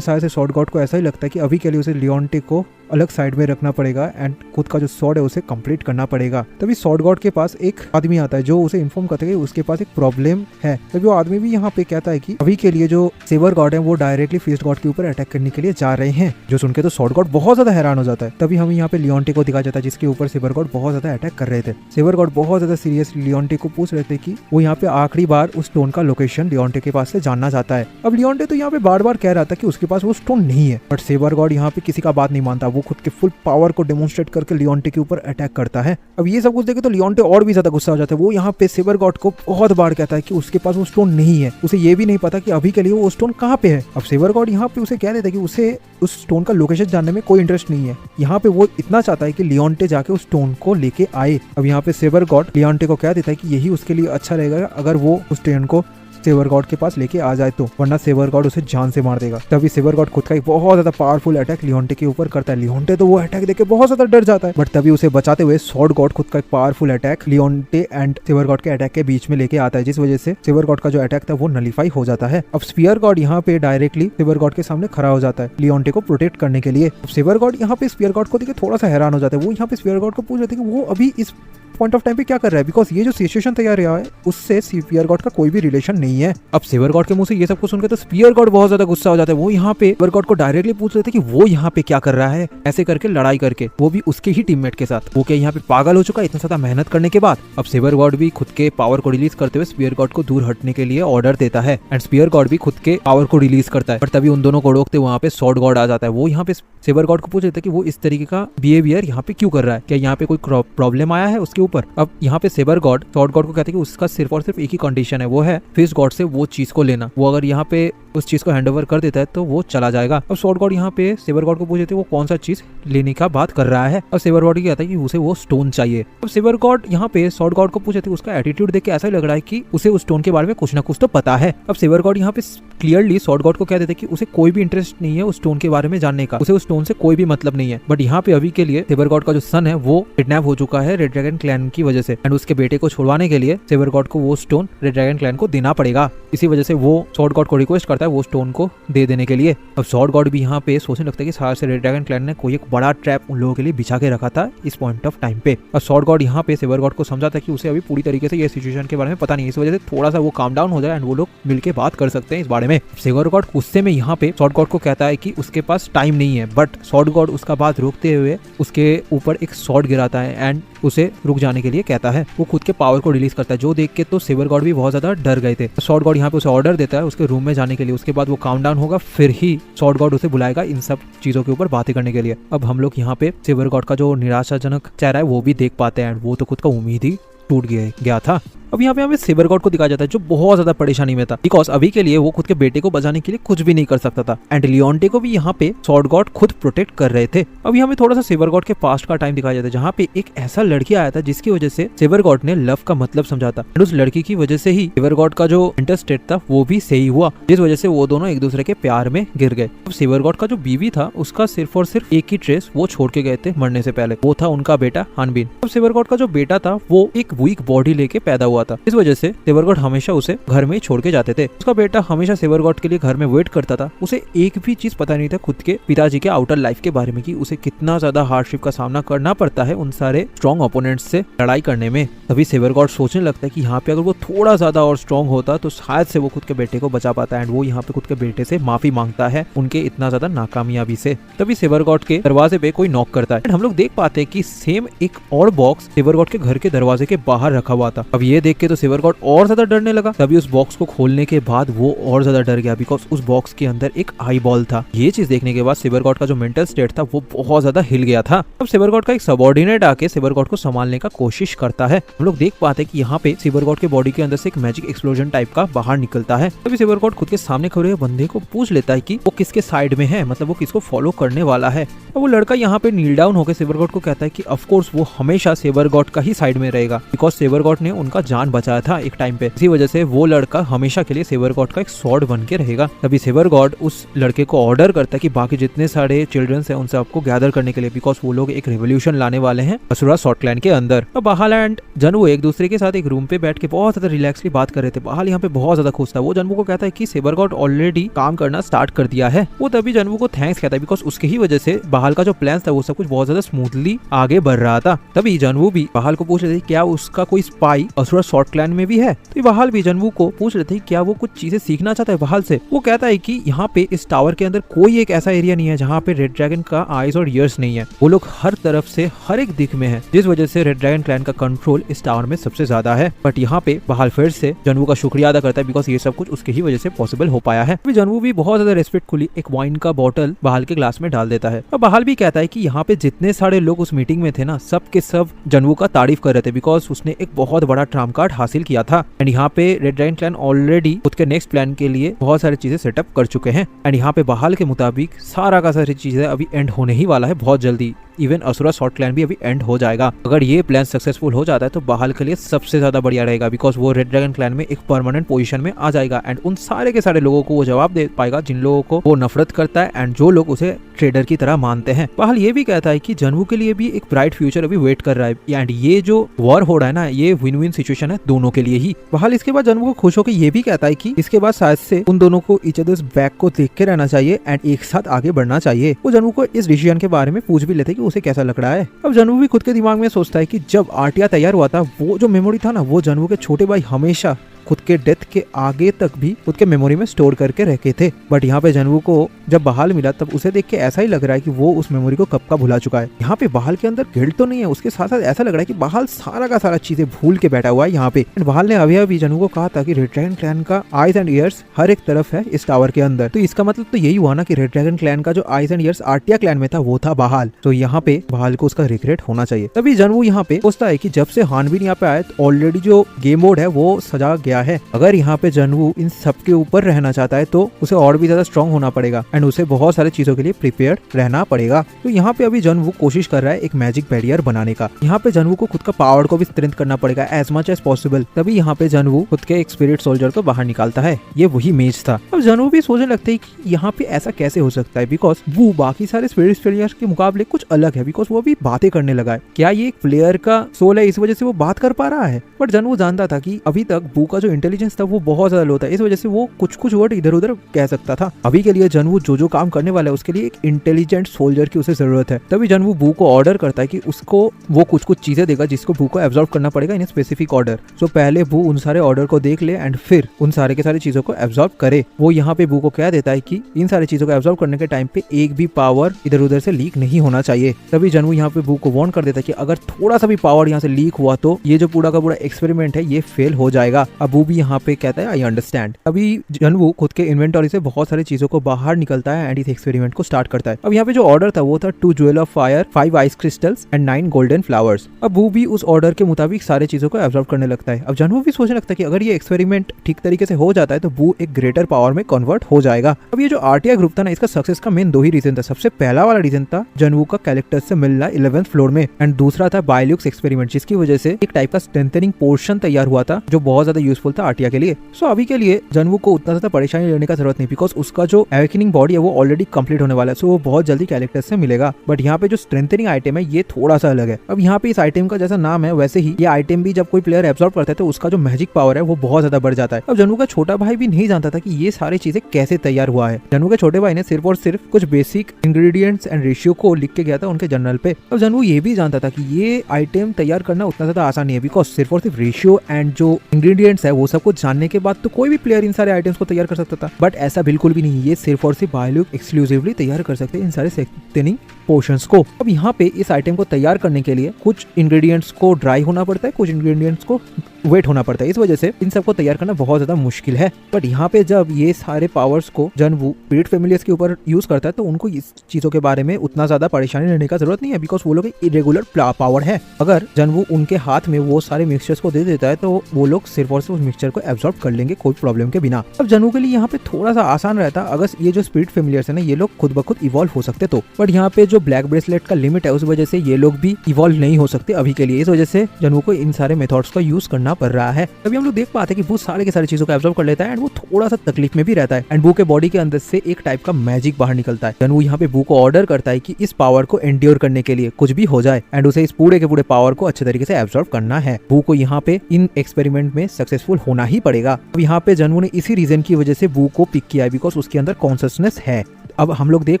शायद से स्वॉर्ड गॉड को ऐसा ही लगता है कि अभी के लिए उसे लियोन्टे को अलग साइड में रखना पड़ेगा एंड खुद का जो स्वॉर्ड है उसे कंप्लीट करना पड़ेगा। तभी स्वॉर्ड गॉड के पास एक आदमी आता है जो उसे इन्फॉर्म करता है कि उसके पास एक प्रॉब्लम है। तभी वो आदमी भी यहाँ पे कहता है कि अभी के लिए जो सेवर गॉड है वो डायरेक्टली फीस्ट गॉड के ऊपर अटैक करने के लिए जा रहे हैं। जो सुनके तो स्वॉर्ड गॉड बहुत ज्यादा हैरान हो जाता है। तभी हमें यहाँ पे लियोन्टे को दिखाया जाता है जिसके ऊपर सेवर गॉड बहुत ज्यादा अटैक कर रहे थे। सेवर गॉड बहुत ज्यादा सीरियसली लियोन्टे को पूछ रहे थे कि वो यहाँ पे आखिरी बार उस स्टोन का लोकेशन लियोन्टे के पास से जानना चाहता है। अब लियोन्टे तो यहाँ पे बार बार कह रहा था कि उसके पास वो स्टोन नहीं है, बट सेवर गॉड यहाँ पे किसी का बात नहीं मानता। वो खुद के फुल पावर को डेमोन्स्ट्रेट करके लियोन्टे के ऊपर अटैक करता है। अब ये सब कुछ देखे तो लियोन्टे और भी ज्यादा गुस्सा हो जाता है। वो यहाँ पे सेवर गॉड को बहुत बार कहता है कि उसके पास वो स्टोन नहीं है। उसे ये भी नहीं पता कि अभी के लिए वो स्टोन कहाँ पे है। अब सेवर गॉड यहाँ पे उसे कह देता है कि उसे उस स्टोन का लोकेशन जानने में कोई इंटरेस्ट नहीं है। यहाँ पे वो इतना चाहता है कि लियोन्टे जाके उस स्टोन को लेके आए। अब यहाँ पे सेवर गॉड लियोन्टे को कह देता है कि यही उसके लिए अच्छा रहेगा अगर वो उस स्टोन को सेवर गॉड के पास लेके आ जाए तो, वरना सेवर गॉड उसे जान से मार देगा। तभी सेवर गॉड खुद का एक बहुत ज्यादा पावरफुल अटैक लियोन्टे के ऊपर करता है। लियोन्टे तो वो अटैक देके बहुत ज्यादा डर जाता है, बट तभी उसे बचाते हुए स्वॉर्ड गॉड खुद का एक पावरफुल अटैक लियोन्टे एंड सेवर गॉड के अटैक के बीच में लेके आता है, जिस वजह से सेवर गॉड का जो अटैक था वो नलीफाई हो जाता है। अब स्पीयर गॉड यहाँ पे डायरेक्टली सेवर गॉड के सामने खड़ा हो जाता है लियोन्टे को प्रोटेक्ट करने के लिए। सेवर गॉड यहाँ पे स्पीयर गॉड को देखे थोड़ा सा हैरान हो जाता है। वो यहाँ पे स्पीयर गॉड को पूछ रहे थे कि वो अभी इस पॉइंट ऑफ टाइम पे क्या कर रहा है, बिकॉज ये जो सिचुएशन तैयार हुआ है उससे स्पीयर गॉड का कोई भी रिलेशन नहीं है। अब सेवर गॉड के मुंह से ये सब कुछ सुनकर तो स्पीयर गॉड बहुत ज्यादा गुस्सा हो जाता है। वो यहाँ पे सेवर गॉड को डायरेक्टली पूछ रहे थे कि वो यहाँ पे क्या कर रहा है, ऐसे करके लड़ाई करके, वो भी उसके ही टीममेट के साथ। वो क्या यहाँ पे पागल हो चुका है इतना ज्यादा मेहनत करने के बाद। अब सेवर गॉड भी खुद के पावर को रिलीज करते हुए स्पीयर गॉड को दूर हटने के लिए ऑर्डर देता है एंड स्पीयर गॉड भी खुद के पावर को रिलीज करता है। पर तभी उन दोनों को रोकते वहाँ पे स्वॉर्ड गॉड आ जाता है। वो यहाँ पे सेवर गॉड को पूछ रहे थे कि वो इस तरीके का बिहेवियर यहाँ पे क्यों कर रहा है, क्या यहाँ पे कोई प्रॉब्लम आया है उसके ऊपर। अब यहाँ पे सेवर गॉड स्वॉर्ड गॉड को कहते हैं कि उसका सिर्फ और सिर्फ एक ही कंडीशन है, वो है फिस्ट गॉड से वो चीज को लेना। वो अगर यहाँ पे उस चीज को हैंडओवर कर देता है तो वो चला जाएगा। अब स्वॉर्ड गॉड यहाँ पे सेवर गॉड को पूछते थे वो कौन सा चीज लेने का बात कर रहा है। अब सेवर गॉड कहता है कि उसे वो स्टोन चाहिए। अब सेवर गॉड यहाँ पे स्वॉर्ड गॉड को पूछे थे, उसका एटीट्यूड देख के ऐसा लग रहा है कि उसे उस स्टोन के बारे में कुछ ना कुछ तो पता है। अब सेवर गॉड यहाँ पे क्लियरली स्वॉर्ड गॉड को कह देते कि उसे कोई भी इंटरेस्ट नहीं है उस स्टोन के बारे में जानने का, उसे उस स्टोन से कोई भी मतलब नहीं है। बट यहाँ पे अभी के लिए सेवर गॉड का जो सन है वो किडनैप हो चुका है रेड ड्रैगन क्लैन की वजह से एंड उसके बेटे को छुड़वाने के लिए सेवर गॉड को वो स्टोन रेड ड्रैगन क्लैन को देना पड़ेगा। इसी वजह से वो स्वॉर्ड गॉड को रिक्वेस्ट करता है वो स्टोन को दे देने के लिए। अब स्वॉर्ड गॉड भी यहाँ पे सोचने लगता है कि शायद से रेड ड्रैगन क्लैन ने कोई एक बड़ा ट्रैप उन लोगों के लिए बिछा के रखा था इस पॉइंट ऑफ टाइम पे। अब स्वॉर्ड गॉड यहाँ पे सेवर गॉड को समझाता है कि उसे अभी पूरी तरीके से ये सिचुएशन के बारे में पता नहीं है, इस वजह से थोड़ा सा वो काम डाउन हो जाए एंड वो लोग मिलके बात कर सकते हैं इस बारे में। सेवर गॉड गुस्से में यहाँ पे स्वॉर्ड गॉड को कहता है कि उसके पास टाइम नहीं है, बट स्वॉर्ड गॉड उसका बात रोकते हुए उसके ऊपर एक स्वॉर्ड गिराता है एंड उसे रुक जाने के लिए कहता है। वो खुद के पावर को रिलीज करता है, जो देख के तो सेवर गॉड भी बहुत ज्यादा डर गए थे। स्वॉर्ड गॉड यहाँ पे उसे ऑर्डर देता है उसके रूम में जाने के लिए। उसके बाद वो काम डाउन होगा, फिर ही स्वॉर्ड गॉड उसे बुलाएगा इन सब चीजों के ऊपर बातें करने के लिए। अब हम लोग यहाँ पे सेवर गॉड का जो निराशाजनक चेहरा है वो भी देख पाते हैं। वो तो खुद का उम्मीद ही टूट गया था। अब यहाँ पे हमें सेवर गॉड को दिखाया जाता है जो बहुत ज्यादा परेशानी में था, बिकॉज अभी के लिए वो खुद के बेटे को बचाने के लिए कुछ भी नहीं कर सकता था, एंड लियोन्टे को भी यहाँ पे स्वॉर्ड गॉड खुद प्रोटेक्ट कर रहे थे। अब यहाँ पे थोड़ा सा सेवर गॉड के पास्ट का टाइम दिखाया जाता है, जहाँ पे एक ऐसा लड़की आया था जिसकी वजह से सेवर गॉड ने लव का मतलब समझा था, एंड उस लड़की की वजह से ही सेवर गॉड का जो इंटरस्टेट था वो भी सही हुआ, जिस वजह से वो दोनों एक दूसरे के प्यार में गिर गए। अब सेवर गॉड का जो बीवी था उसका सिर्फ और सिर्फ एक ही ट्रेस वो छोड़ के गए थे मरने से पहले, वो था उनका बेटा हानबीन। अब सेवर गॉड का जो बेटा था वो एक वीक बॉडी लेके पैदा हुआ था, इस वजह से सेवर गॉड हमेशा उसे घर में छोड़ के जाते थे। उसका बेटा हमेशा सेवर गॉड के लिए घर में वेट करता था, उसे एक भी चीज पता नहीं था खुद के पिताजी के आउटर लाइफ के बारे में कि उसे कितना ज्यादा हार्डशिप का सामना करना पड़ता है उन सारे स्ट्रॉन्ग ओपोनेंट्स से लड़ाई करने में। तभी सेवर गॉड सोचने लगता है कि यहाँ पे अगर वो थोड़ा ज्यादा और स्ट्रॉन्ग होता तो शायद से वो खुद के बेटे को बचा पाता, एंड वो यहाँ पे खुद के बेटे से माफी मांगता है उनके इतना ज्यादा नाकामयाबी से। तभी सेवर गॉड के दरवाजे पे कोई नॉक करता है, हम लोग देख पाते हैं कि सेम एक और बॉक्स सेवर गॉड के घर के दरवाजे के बाहर रखा हुआ था। अब ये देख के तो सेवर गॉड और ज्यादा डरने लगा। तभी उस बॉक्स को खोलने के बाद वो और ज्यादा डर गया, बिकॉज उस बॉक्स के अंदर एक आई बॉल था। ये चीज देखने के बाद सेवर गॉड का जो मेंटल स्टेट था वो बहुत ज्यादा हिल गया था। अब सेवर गॉड का एक सबऑर्डिनेट आके सेवर गॉड को संभालने का कोशिश करता है। हम लोग देख पाते हैं कि यहाँ पे सेवर गॉड के बॉडी के अंदर से एक मैजिक एक्सप्लोजन टाइप का बाहर निकलता है। तभी सेवर गॉड खुद के सामने खड़े हुए बंदे को पूछ लेता है कि वो किसके साइड में है, मतलब वो किसको फॉलो करने वाला है। अब वो लड़का यहाँ पे नील डाउन होकर सेवर गॉड को कहता है कि ऑफ कोर्स वो हमेशा सेवर गॉड का ही साइड में रहेगा, बिकॉज सेवर गॉड ने उनका जान बचाया था एक टाइम पे, इसी वजह से वो लड़का हमेशा के लिए सेवर गॉड का एक स्वॉर्ड बन के रहेगा। तभी सेवर गॉड उस लड़के को ऑर्डर करता है कि बाकी जितने सारे चिल्ड्रंस हैं उन सबको गैदर करने के लिए, बिकॉज वो लोग एक रेवोल्यूशन लाने वाले हैं असुरा सॉर्ट क्लैन के अंदर। अब बहाल एंड जनवू एक दूसरे के साथ एक रूम पे बैठ के बहुत ज्यादा रिलैक्सली बात कर रहे थे। बहाल यहाँ पे बहुत ज्यादा खुश था। वो जनवू को कहता है कि सेवर गॉड ऑलरेडी काम करना स्टार्ट कर दिया है। वो तभी जनवू को थैंक्स कहता है, बिकॉज उसके ही वजह से बहाल का जो प्लान था वो सब कुछ बहुत ज्यादा स्मूथली आगे बढ़ रहा था। तभी जनवू भी बहाल को पूछ रहे थे क्या उसका कोई स्पाई असुरा सॉर्ट क्लैन में भी है। तो बहाल भी जनवू को पूछ रहे थे क्या वो कुछ चीजें सीखना चाहता है बहाल से। वो कहता है कि यहाँ पे इस टावर के अंदर कोई एक ऐसा एरिया नहीं है जहाँ पे रेड ड्रैगन का आईज और ईयर्स नहीं है। वो लोग हर तरफ से हर एक दिख में है, जिस वजह से रेड ड्रैगन क्लैन का कंट्रोल इस टावर में सबसे ज्यादा है। बट यहाँ पे बहाल फिर से जनवू का शुक्रिया अदा करता है, बिकॉज ये सब कुछ उसके ही वजह से पॉसिबल हो पाया है। जनवू भी बहुत ज्यादा रेस्पेक्टफुली एक वाइन का बॉटल बहाल के ग्लास में डाल देता है। और बहाल भी कहता है कि यहाँ पे जितने सारे लोग उस मीटिंग में थे ना, सब के सब जनवू का तारीफ कर रहे थे, बिकॉज उसने एक बहुत बड़ा ट्रम्प कार्ड हासिल किया था। एंड यहाँ पे रेड ड्रैगन क्लैन ऑलरेडी खुद के नेक्स्ट प्लान के लिए बहुत सारी चीजें सेटअप कर चुके हैं। एंड यहाँ पे बहाल के मुताबिक सारा का सारी चीजें अभी एंड होने ही वाला है बहुत जल्दी। इवन असुरा सॉर्ट क्लैन भी अभी एंड हो जाएगा। अगर ये प्लान सक्सेसफुल हो जाता है तो बहाल के लिए सबसे ज्यादा बढ़िया रहेगा, बिकॉज वो रेड ड्रैगन क्लैन में एक परमानेंट पोजीशन में आ जाएगा एंड उन सारे के सारे लोगों को वो जवाब दे पाएगा जिन लोगों को वो नफरत करता है एंड जो लोग उसे ट्रेडर की तरह मानते हैं। बहाल ये भी कहता है कि जनवू के लिए भी एक ब्राइट फ्यूचर अभी वेट कर रहा है, एंड ये जो वॉर हो रहा है ना, ये विन विन सिचुएशन है दोनों के लिए ही। बहाल इसके बाद जनवू को खुश होकर ये भी कहता है कि इसके बाद शायद से उन दोनों को ईच अदर्स बैक को देख के रहना चाहिए एंड एक साथ आगे बढ़ना चाहिए। वो जनवू को इस डिसीजन के बारे में पूछ भी लेते कि उसे कैसा लग रहा है। अब जनवू भी खुद के दिमाग में सोचता है कि जब आर्टिया तैयार हुआ था वो जो मेमोरी था ना, वो जनवू के छोटे भाई हमेशा खुद के डेथ के आगे तक भी खुद के मेमोरी में स्टोर करके रखे थे। बट यहाँ पे जनवू को जब बहाल मिला तब उसे देख के ऐसा ही लग रहा है कि वो उस मेमोरी को कब का भुला चुका है। यहाँ पे बहाल के अंदर गिल्ट तो नहीं है, उसके साथ साथ ऐसा लग रहा है कि बहाल सारा का सारा चीजें भूल के बैठा हुआ है यहाँ पे। बहाल ने अभी जनवू को कहा था कि रेड ड्रैगन क्लैन का आईज एंड ईयर्स हर एक तरफ है इस टावर के अंदर। तो इसका मतलब तो यही हुआ ना कि रेड ड्रैगन क्लैन का जो आईज एंड ईयर्स आर्टिया क्लैन में था वो था बहाल। तो यहाँ पे बहाल को उसका रिग्रेट होना चाहिए। तभी जनवू यहाँ पे सोचता है कि जब से हानबीन यहाँ पे आया तो ऑलरेडी जो गेम मोड है वो सजा गया है। अगर यहाँ पे जनवू इन सब के ऊपर रहना चाहता है तो उसे और भी ज्यादा स्ट्रॉन्ग होना पड़ेगा एंड उसे बहुत सारी चीजों के लिए प्रिपेयर रहना पड़ेगा। तो यहाँ पे अभी जनवू कोशिश कर रहा है एक मैजिक बैरियर बनाने का। यहाँ पे जनवू को खुद का पावर को भी स्ट्रेंथ करना पड़ेगा एज मच एज पॉसिबल। तभी यहाँ पे जनवू खुद के एक स्पिरिट सोल्जर को बाहर निकालता है। ये वही मेज था। अब जनवू भी सोचने लगता है कि यहाँ पे ऐसा कैसे हो सकता है, बिकॉज वो बाकी सारे स्पिरिट सोल्जर्स के मुकाबले कुछ अलग है, बिकॉज वो अभी बातें करने लगा है। क्या ये एक प्लेयर का सोल है, इस वजह से वो बात कर पा रहा है? बट जनवू जानता था कि अभी तक बू का जो इंटेलिजेंस था वो बहुत ज्यादा लो था, इस वजह से वो कुछ कुछ वर्ड इधर उधर कह सकता था। अभी के लिए जनवू जो काम करने वाला है उसके लिए एक इंटेलिजेंट सोल्जर की उसे जरूरत है। तभी जनवू बू को ऑर्डर करता है कि उसको वो कुछ कुछ चीजें देगा जिसको बू को एब्जॉर्ब करना पड़ेगा इन स्पेसिफिक ऑर्डर। सो पहले बू उन सारे ऑर्डर को देख ले एंड फिर उन सारे के सारी चीजों को एब्जॉर्ब करे। वो यहाँ पे बू को कह देता है कि इन सारी चीजों को एब्जॉर्ब करने के टाइम पे एक भी पावर इधर उधर से लीक नहीं होना चाहिए। तभी जनवू यहाँ पे बू को वार्न कर देता है कि अगर थोड़ा सा भी पावर यहाँ से लीक हुआ तो ये जो पूरा का पूरा एक्सपेरिमेंट है ये फेल हो जाएगा। अब बू भी यहाँ पे कहता है आई अंडरस्टैंड। अभी जनवू खुद के इन्वेंटरी से बहुत सारी चीजों को बाहर निकलता है एंड इस एक्सपेरिमेंट को स्टार्ट करता है। अब यहाँ पे जो ऑर्डर था वो था 2 jewel of fire, 5 ice crystals and 9 golden flowers. अब बू भी उस ऑर्डर के मुताबिक सारी चीजों को एब्जॉर्ब करने लगता है। अब जनवू भी सोचने लगता है कि अगर ये एक्सपेरिमेंट ठीक तरीके से हो जाता है तो बू एक ग्रेटर पावर में कन्वर्ट हो जाएगा। अब ये जो आरटीआई ग्रुप था ना, इसका सक्सेस का मेन 2 ही रीजन था। सबसे पहला वाला रीजन था जनवू का कैरेक्टर से मिलना 11th फ्लोर में एंड दूसरा था बायल्यूक्स एक्सपेरिमेंट, जिसकी वजह से एक टाइप का स्ट्रेंथनिंग पोर्शन तैयार हुआ था जो बहुत ज्यादा यूजफुल था आरटीआई के लिए। सो अभी के लिए जनवू को उतना ज्यादा परेशानी लेने का जरूरत नहीं, बिकॉज उसका जो अवेकनिंग बॉडी है वो ऑलरेडी कंप्लीट होने वाला है। सो वो बहुत जल्दी कैरेक्टर से मिलेगा। बट यहाँ पे जो स्ट्रेंथनिंग आइटम है ये थोड़ा सा अलग है। अब यहाँ पे इस आइटम का जैसा नाम है वैसे ही ये आइटम भी जब कोई प्लेयर एब्जॉर्ब करता है तो उसका जो मैजिक पावर है वो बहुत ज्यादा बढ़ जाता है। अब जनवू का छोटा भाई भी नहीं जानता था कि ये सारी चीजें कैसे तैयार हुआ है। जनवू के छोटे भाई ने सिर्फ और सिर्फ कुछ बेसिक इंग्रेडिएंट्स एंड रेशियो को लिख के गया था उनके जर्नल पे। अब जनवू ये भी जानता था कि ये आइटम तैयार करना उतना ज्यादा आसान नहीं है, बिकॉज सिर्फ और सिर्फ रेशियो एंड जो इंग्रेडिएंट्स है वो सब कुछ जानने के बाद तो कोई भी प्लेयर इन सारे आइटम्स को तैयार कर सकता था। बट ऐसा बिल्कुल भी नहीं, ये सिर्फ और सिर्फ बायल्यूक एक्सक्लूसिवली तैयार कर सकते हैं इन सारे स्ट्रेंथनिंग पोर्शंस को। अब यहाँ पे इस आइटम को तैयार करने के लिए कुछ इंग्रेडिएंट्स को ड्राई होना पड़ता है, कुछ इंग्रेडिएंट्स को वेट होना पड़ता है। इस वजह से इन सबको तैयार करना बहुत ज्यादा मुश्किल है। बट यहाँ पे जब ये सारे पावर्स को जनवू स्पिरिट फैमिलियर्स के ऊपर यूज करता है तो उनको इस चीजों के बारे में उतना ज्यादा परेशानी लेने का जरूरत नहीं है, बिकॉज वो लोग इरेगुलर पावर है। अगर जनवू उनके हाथ में वो सारे मिक्सचर्स को दे देता है तो वो लोग सिर्फ और सिर्फ उस मिक्सचर को एब्जॉर्ब कर लेंगे कोई प्रॉब्लम के बिना। अब जनवू के लिए यहाँ पे थोड़ा सा आसान रहता अगर ये जो स्पिरिट फैमिलियर्स है ना ये लोग खुद ब खुद इवॉल्व हो सकते तो। बट यहाँ पे जो ब्लैक ब्रेसलेट का लिमिट है उस वजह से ये लोग भी इवॉल्व नहीं हो सकते अभी के लिए। इस वजह से जनवू को इन सारे मेथड्स का यूज करना पड़ रहा है। अभी हम लोग देख पाते हैं कि वो सारे के सारी चीजों को एब्जॉर्ब कर लेता है एंड वो थोड़ा सा तकलीफ में भी रहता है एंड बू के बॉडी के अंदर से एक टाइप का मैजिक बाहर निकलता है। जनवू यहाँ पे बू को ऑर्डर करता है कि इस पावर को एंड्योर करने के लिए कुछ भी हो जाए एंड उसे इस पूरे के पूरे पावर को अच्छे तरीके से एब्जॉर्ब करना है। बू को यहाँ पे इन एक्सपेरिमेंट में सक्सेसफुल होना ही पड़ेगा। अब यहाँ पे जनवू ने इसी रीजन की वजह से बू को पिक किया है, बिकॉज उसके अंदर कॉन्शियसनेस है। अब हम लोग देख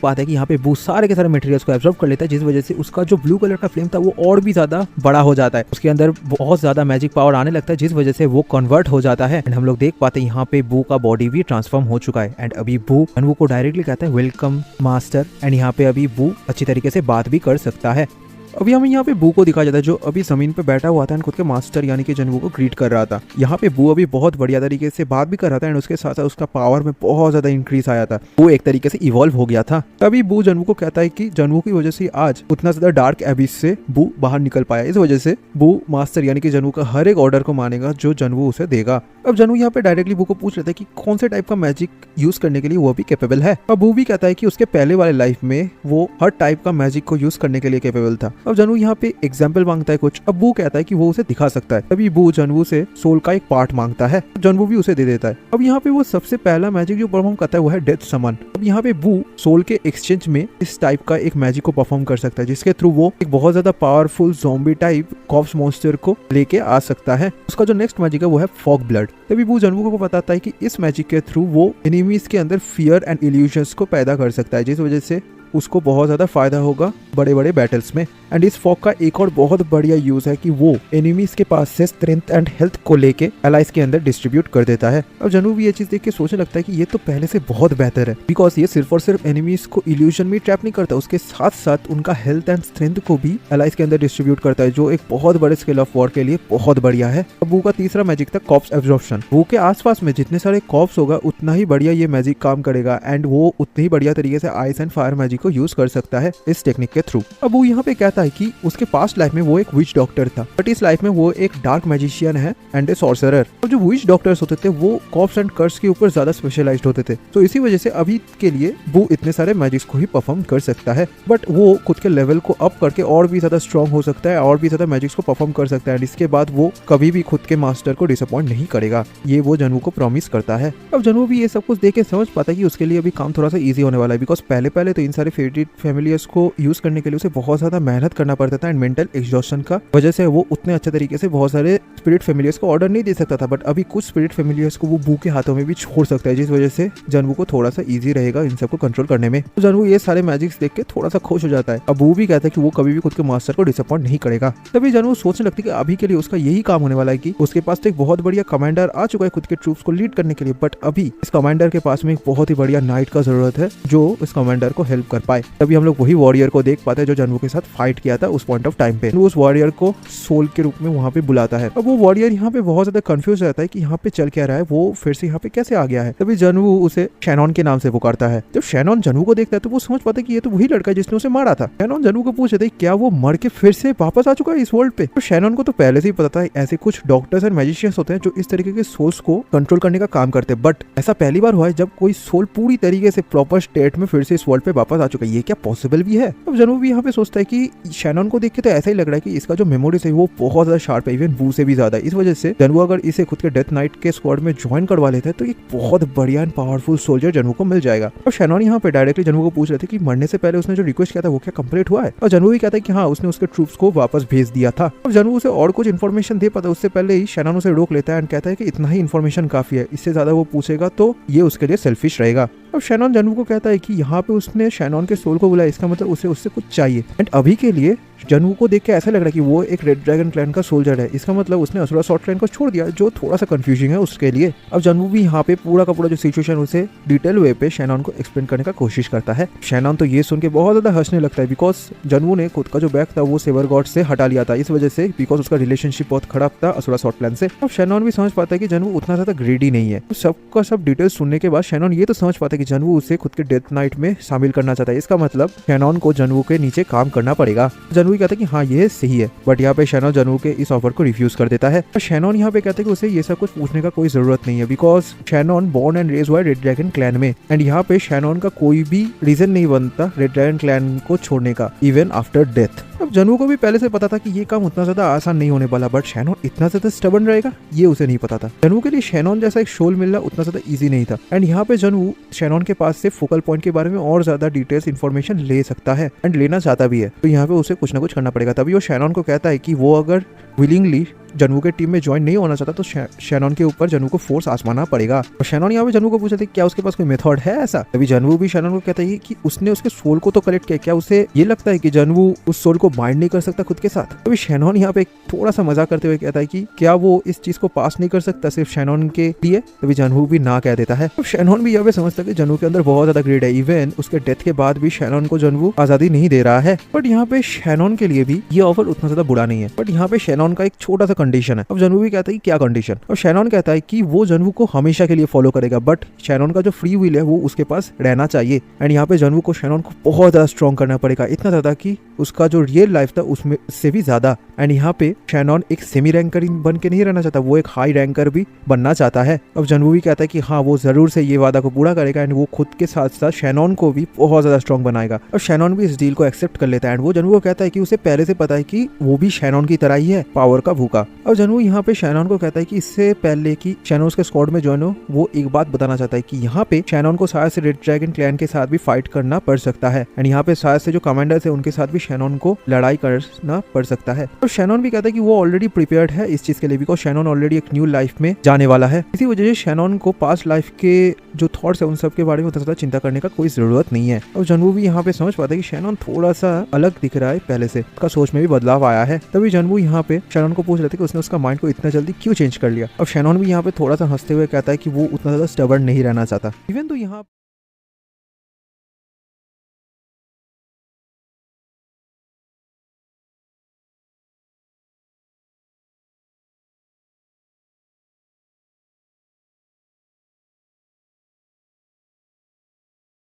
पाते हैं कि यहाँ पे बू सारे के सारे मटेरियल्स को एब्जॉर्ब कर लेता है, जिस वजह से उसका जो ब्लू कलर का फ्लेम था वो और भी ज्यादा बड़ा हो जाता है। उसके अंदर बहुत ज्यादा मैजिक पावर आने लगता है, जिस वजह से वो कन्वर्ट हो जाता है एंड हम लोग देख पाते हैं यहाँ पे बू का बॉडी भी ट्रांसफॉर्म हो चुका है। एंड अभी बू जनवू को डायरेक्टली कहता है वेलकम मास्टर एंड यहाँ पे अभी बू अच्छी तरीके से बात भी कर सकता है। अभी हमें यहाँ पे बू को दिखाया जाता है जो अभी जमीन पे बैठा हुआ था एंड खुद के मास्टर यानी कि जनवू को ग्रीट कर रहा था। यहाँ पे बू अभी बहुत बढ़िया तरीके से बात भी कर रहा था एंड उसके साथ साथ उसका पावर में बहुत ज्यादा इंक्रीज आया था। वो एक तरीके से इवॉल्व हो गया था। तभी बू जनवू को कहता है कि जनवू की वजह से आज उतना ज्यादा डार्क एबिस से बू बाहर निकल पाया। इस वजह से बू मास्टर यानी कि जनवू का हर एक ऑर्डर को मानेगा जो जनवू उसे देगा। अब जनवू यहाँ पे डायरेक्टली बू को पूछ लेता है कि कौन से टाइप का मैजिक यूज करने के लिए वो भी कैपेबल है। अब बू भी कहता है कि उसके पहले वाले लाइफ में वो हर टाइप का मैजिक को यूज करने के लिए कैपेबल था। अब जनवू यहाँ पे एग्जाम्पल मांगता है कुछ। अब बू कहता है कि वो उसे दिखा सकता है। तभी बू जनवू से सोल का एक पार्ट मांगता है, जनवू भी उसे दे देता है। अब यहाँ पे वो सबसे पहला मैजिक जो परफॉर्म करता है वो है डेथ समन। अब यहाँ पे बू सोल के एक्सचेंज में इस टाइप का एक मैजिक को परफॉर्म कर सकता है, जिसके थ्रू वो एक बहुत ज्यादा powerful zombie type corpse monster को लेके आ सकता है। उसका जो नेक्स्ट मैजिक है वो है फॉग ब्लड। तभी बू जनवू को बताता है कि इस मैजिक के थ्रू वो एनिमीज के अंदर फियर एंड इल्यूजन्स को पैदा कर सकता है, जिस वजह से उसको बहुत ज्यादा फायदा होगा बड़े बड़े बैटल्स में। एंड इस फॉग का एक और बहुत बढ़िया यूज है कि वो एनिमीज के पास से स्ट्रेंथ एंड हेल्थ को लेके एलाइज के अंदर डिस्ट्रीब्यूट कर देता है। अब जनवू भी ये चीज देख के सोचने लगता है कि ये तो पहले से बहुत बेहतर है, बिकॉज ये सिर्फ और सिर्फ एनिमीज को इल्यूजन में ट्रैप नहीं करता, उसके साथ साथ उनका हेल्थ एंड स्ट्रेंथ को भी एलाइज के अंदर डिस्ट्रीब्यूट करता है, जो एक बहुत बड़े स्केल ऑफ वॉर के लिए बहुत बढ़िया है। अब बू का तीसरा मैजिक था कॉप्स एब्जॉर्प्शन। बू के आसपास में जितने सारे कॉप्स होगा उतना ही बढ़िया ये मैजिक काम करेगा एंड वो उतनी ही बढ़िया तरीके से आइस एंड फायर मैजिक को यूज कर सकता है इस टेक्निक के थ्रू। अब वो यहाँ पे कहता है कि उसके पास्ट लाइफ में वो एक विच डॉक्टर था, बट इस लाइफ में वो एक डार्क मैजिशियन है एंड ए सॉर्सरर। और जो विच डॉक्टर्स होते थे वो कॉप्स एंड कर्स के ऊपर ज्यादा स्पेशलाइज्ड होते थे, तो इसी वजह से अभी के लिए वो इतने सारे मैजिक्स को ही परफॉर्म कर सकता है। बट वो खुद के लेवल को अप करके और भी ज्यादा स्ट्रॉन्ग हो सकता है और भी ज्यादा मैजिक्स को परफॉर्म कर सकता है। इसके बाद वो कभी भी खुद के मास्टर को डिसअपॉइंट नहीं करेगा, ये वो जनवू को प्रॉमिस करता है। अब जनवू भी ये सब कुछ देख के समझ पाता है कि उसके लिए अभी काम थोड़ा सा ईजी होने वाला है, बिकॉज पहले तो इन सारे फेवरेट फैमिलियर्स को यूज करने के लिए उसे बहुत ज्यादा मेहनत करना पड़ता था एंड मेंटल एग्जॉस्शन का वजह से वो उतने अच्छे तरीके से बहुत सारे स्पिरिट फैमिलियर्स को ऑर्डर नहीं दे सकता था। बट अभी कुछ स्पिरिट फैमिलियर्स को वो बू के हाथों में भी छोड़ सकता है, जिस वजह से जनवू को थोड़ा सा इजी रहेगा इन सबको कंट्रोल करने में। तो जनवू ये सारे मैजिक्स देख के थोड़ा सा खुश हो जाता है। अब बू भी कहता है कि वो कभी भी खुद के मास्टर को डिसअपॉइंट नहीं करेगा। तभी जनवू सोचने लगती है कि अभी के लिए उसका यही काम होने वाला है कि उसके पास तो एक बहुत बढ़िया कमांडर आ चुका है खुद के ट्रूप्स को लीड करने के लिए, बट अभी इस कमांडर के पास में एक बहुत ही बढ़िया नाइट का जरूरत है जो इस कमांडर को हेल्प कर पाए। तभी हम लोग वही वॉरियर को देख पाते हैं जो जनवू के साथ फाइट किया था उस पॉइंट ऑफ टाइम पे। वो उस वॉरियर को सोल के रूप में वहाँ पे बुलाता है। अब वो वॉरियर यहाँ पे बहुत ज्यादा कंफ्यूज रहता है कि यहाँ पे चल क्या रहा है, वो फिर से यहाँ पे कैसे आ गया है। तभी जनवू उसे शैनॉन के नाम से पुकारता है। जब शैनॉन जनवू को देखता है तो वो समझ पाता है कि ये तो वही लड़का है जिसने उसे मारा था। शैनॉन जनवू को पूछ रहे थे क्या वो मर के फिर से वापस आ चुका है इस वर्ल्ड पे। तो शैनॉन को तो पहले से ही पता था ऐसे कुछ डॉक्टर्स और मैजिशियंस होते हैं जो इस तरीके के सोल्स को कंट्रोल करने का काम करते हैं, बट ऐसा पहली बार हुआ है जब कोई सोल पूरी तरीके से प्रॉपर स्टेट में फिर से इस वर्ल्ड पे वापस आ चुका है। ये क्या पॉसिबल भी है। अब जनवू भी यहाँ पे सोचता है कि शैनॉन को देख के तो ऐसा ही लग रहा है कि इसका जो मेमोरीज है वो बहुत ज्यादा शार्प है, इवन वू से भी ज्यादा। इस वजह से जनवू अगर इसे खुद के डेथ नाइट के स्क्वाड में ज्वाइन करवा लेता है तो एक बहुत बढ़िया एंड पावरफुल सोल्जर जनवू को मिल जाएगा। अब शैनॉन यहाँ पे डायरेक्टली जनवू को पूछ रहे थे कि मरने से पहले उसने जो रिक्वेस्ट किया था वो क्या कंप्लीट हुआ है। और जनवू भी कहता है कि हाँ, उसने उसके ट्रूप्स को वापस भेज दिया था। अब जनवू उसे और कुछ इन्फॉर्मेशन दे पाता उससे पहले ही शैनॉन उसे रोक लेता है एंड कहता है कि इतना ही इन्फॉर्मेशन काफी है, इससे ज्यादा वो पूछेगा तो ये उसके लिए सेल्फिश रहेगा। अब शैनॉन जनवू को कहता है कि यहाँ पे उसने शैनॉन के सोल को बुलाया, इसका मतलब उसे उससे कुछ चाहिए। एंड अभी के लिए जनवू को देख के ऐसा लग रहा है कि वो एक रेड ड्रैगन क्लैन का सोल्जर है, इसका मतलब उसने असुरा सॉर्ट क्लैन को छोड़ दिया, जो थोड़ा सा कंफ्यूजिंग है उसके लिए। अब जनवू भी यहाँ पे पूरा का पूरा जो सिचुएशन उसे डिटेल वे पे शैनॉन को एक्सप्लेन करने का कोशिश करता है। शैनॉन तो ये सुन के बहुत ज्यादा हंसने लगता है बिकॉज जनवू ने खुद का जो बैग था वो सेवर गॉड से हटा लिया था, इस वजह से बिकॉज उसका रिलेशनशिप बहुत खराब था असुरा सॉर्ट क्लैन से। अब शैनॉन भी समझ पाता है कि जनवू उतना ज्यादा ग्रेडी नहीं है। सबका सब डिटेल्स सुनने के बाद शैनॉन ये तो समझ पाता है कि जनवू उसे खुद के डेथ नाइट में शामिल करना चाहता है, इसका मतलब शैनॉन को जनवू के नीचे काम करना पड़ेगा। जनवू कहता है कि हाँ ये सही है, बट यहाँ पे शैनॉन जनवू के इस ऑफर को रिफ्यूज कर देता है। शैनॉन यहाँ पे कहते हैं कि उसे ये सब कुछ पूछने का कोई जरूरत नहीं है because Shannon born and raised हुआ है रेड ड्रैगन क्लैन में एंड यहाँ पे शैनॉन का कोई भी रीजन नहीं बनता रेड ड्रैगन क्लैन को छोड़ने का इवन आफ्टर डेथ। अब जनवू को भी पहले से पता था कि ये काम उतना ज्यादा आसान नहीं होने वाला, बट शैनॉन इतना ज्यादा स्टबर्न रहेगा ये उसे नहीं पता था। जनवू के लिए शैनॉन जैसा एक सोल मिलना उतना ज्यादा इजी नहीं था एंड यहाँ पे जनवू शैनॉन के पास से फोकल पॉइंट के बारे में और ज्यादा डिटेल्स इन्फॉर्मेशन ले सकता है एंड लेना चाहता भी है, तो यहाँ पे उसे कुछ ना कुछ करना पड़ेगा। तभी वो शैनॉन को कहता है कि वो अगर विलिंगली जनवू के टीम में ज्वाइन नहीं होना चाहता तो शैनॉन के ऊपर जनवू को फोर्स आजमाना पड़ेगा। और शैनॉन यहाँ पे जनवू को पूछा था क्या उसके पास कोई मेथड है ऐसा। तभी जनवू भी शैनॉन को कहता है कि उसने उसके सोल को तो कलेक्ट किया, क्या उसे ये लगता है कि जनवू उस सोल को बाइंड नहीं कर सकता खुद के साथ। तभी शैनॉन यहाँ पे थोड़ा सा मजाक करते हुए कहता है कि क्या वो इस चीज को पास नहीं कर सकता सिर्फ शैनॉन के लिए। तभी जनवू भी ना कह देता है। तो शैनॉन भी यहाँ पे समझता है कि जनवू के अंदर बहुत ज्यादा ग्रेड है, इवन उसके डेथ के बाद भी शैनॉन को जनवू आजादी नहीं दे रहा है। बट यहाँ पे शैनॉन के लिए भी ये ऑफर उतना ज्यादा बुरा नहीं है, बट यहाँ पे शैनॉन का एक छोटा सा कंडीशन है। अब जनवू भी कहता है कि क्या कंडीशन। अब शैनॉन कहता है कि वो जनवू को हमेशा के लिए फॉलो करेगा, बट शैनॉन का जो फ्री विल है वो उसके पास रहना चाहिए एंड यहाँ पे जनवू को शैनॉन को बहुत ज्यादा स्ट्रॉन्ग करना पड़ेगा, इतना ज्यादा कि उसका जो रियल लाइफ था उसमें से भी ज्यादा। एंड यहाँ पे शैनॉन एक सेमी रैंकर बन के नहीं रहना चाहता, वो एक हाई रैंकर भी बनना चाहता है। अब जनवू भी कहता है कि हाँ वो जरूर से ये वादा को पूरा करेगा एंड वो खुद के साथ साथ शैनॉन को भी बहुत ज्यादा स्ट्रॉन्ग बनाएगा। और शैनॉन भी इस डील को एक्सेप्ट कर लेता है एंड वो जनवू को कहता है कि उसे पहले से पता है कि वो भी शैनॉन की तरह ही है, पावर का भूखा। और जनवू यहाँ पे शैनॉन को कहता है कि इससे पहले कि शैनॉन उसके स्क्वाड में ज्वाइन हो वो एक बात बताना चाहता है कि यहाँ पे शैनॉन को शायद से रेड ड्रैगन क्लैन के साथ भी फाइट करना पड़ सकता है एंड यहाँ पे शायद से जो कमांडर्स है उनके साथ भी शैनॉन को लड़ाई करना पड़ सकता है। और शैनॉन भी कहता है कि वो ऑलरेडी प्रिपेयर्ड है इस चीज के लिए बिकॉज शैनॉन ऑलरेडी एक न्यू लाइफ में जाने वाला है। इसी वजह से शैनॉन को पास्ट लाइफ के जो थॉट्स है उन सब के बारे में उतना ज्यादा चिंता करने का कोई जरूरत नहीं है। और जनवू भी यहाँ पे समझ पाता है कि शैनॉन थोड़ा सा अलग दिख रहा है पहले से, उसका सोच में भी बदलाव आया है। तभी जनवू यहाँ पे शैनॉन को पूछ रहे थे कि उसने उसका माइंड को इतना जल्दी क्यों चेंज कर लिया। अब शैनॉन भी यहाँ पे थोड़ा सा हंसते हुए कहता है कि वो उतना ज्यादा स्टबर्न नहीं रहना चाहता। इवन तो यहाँ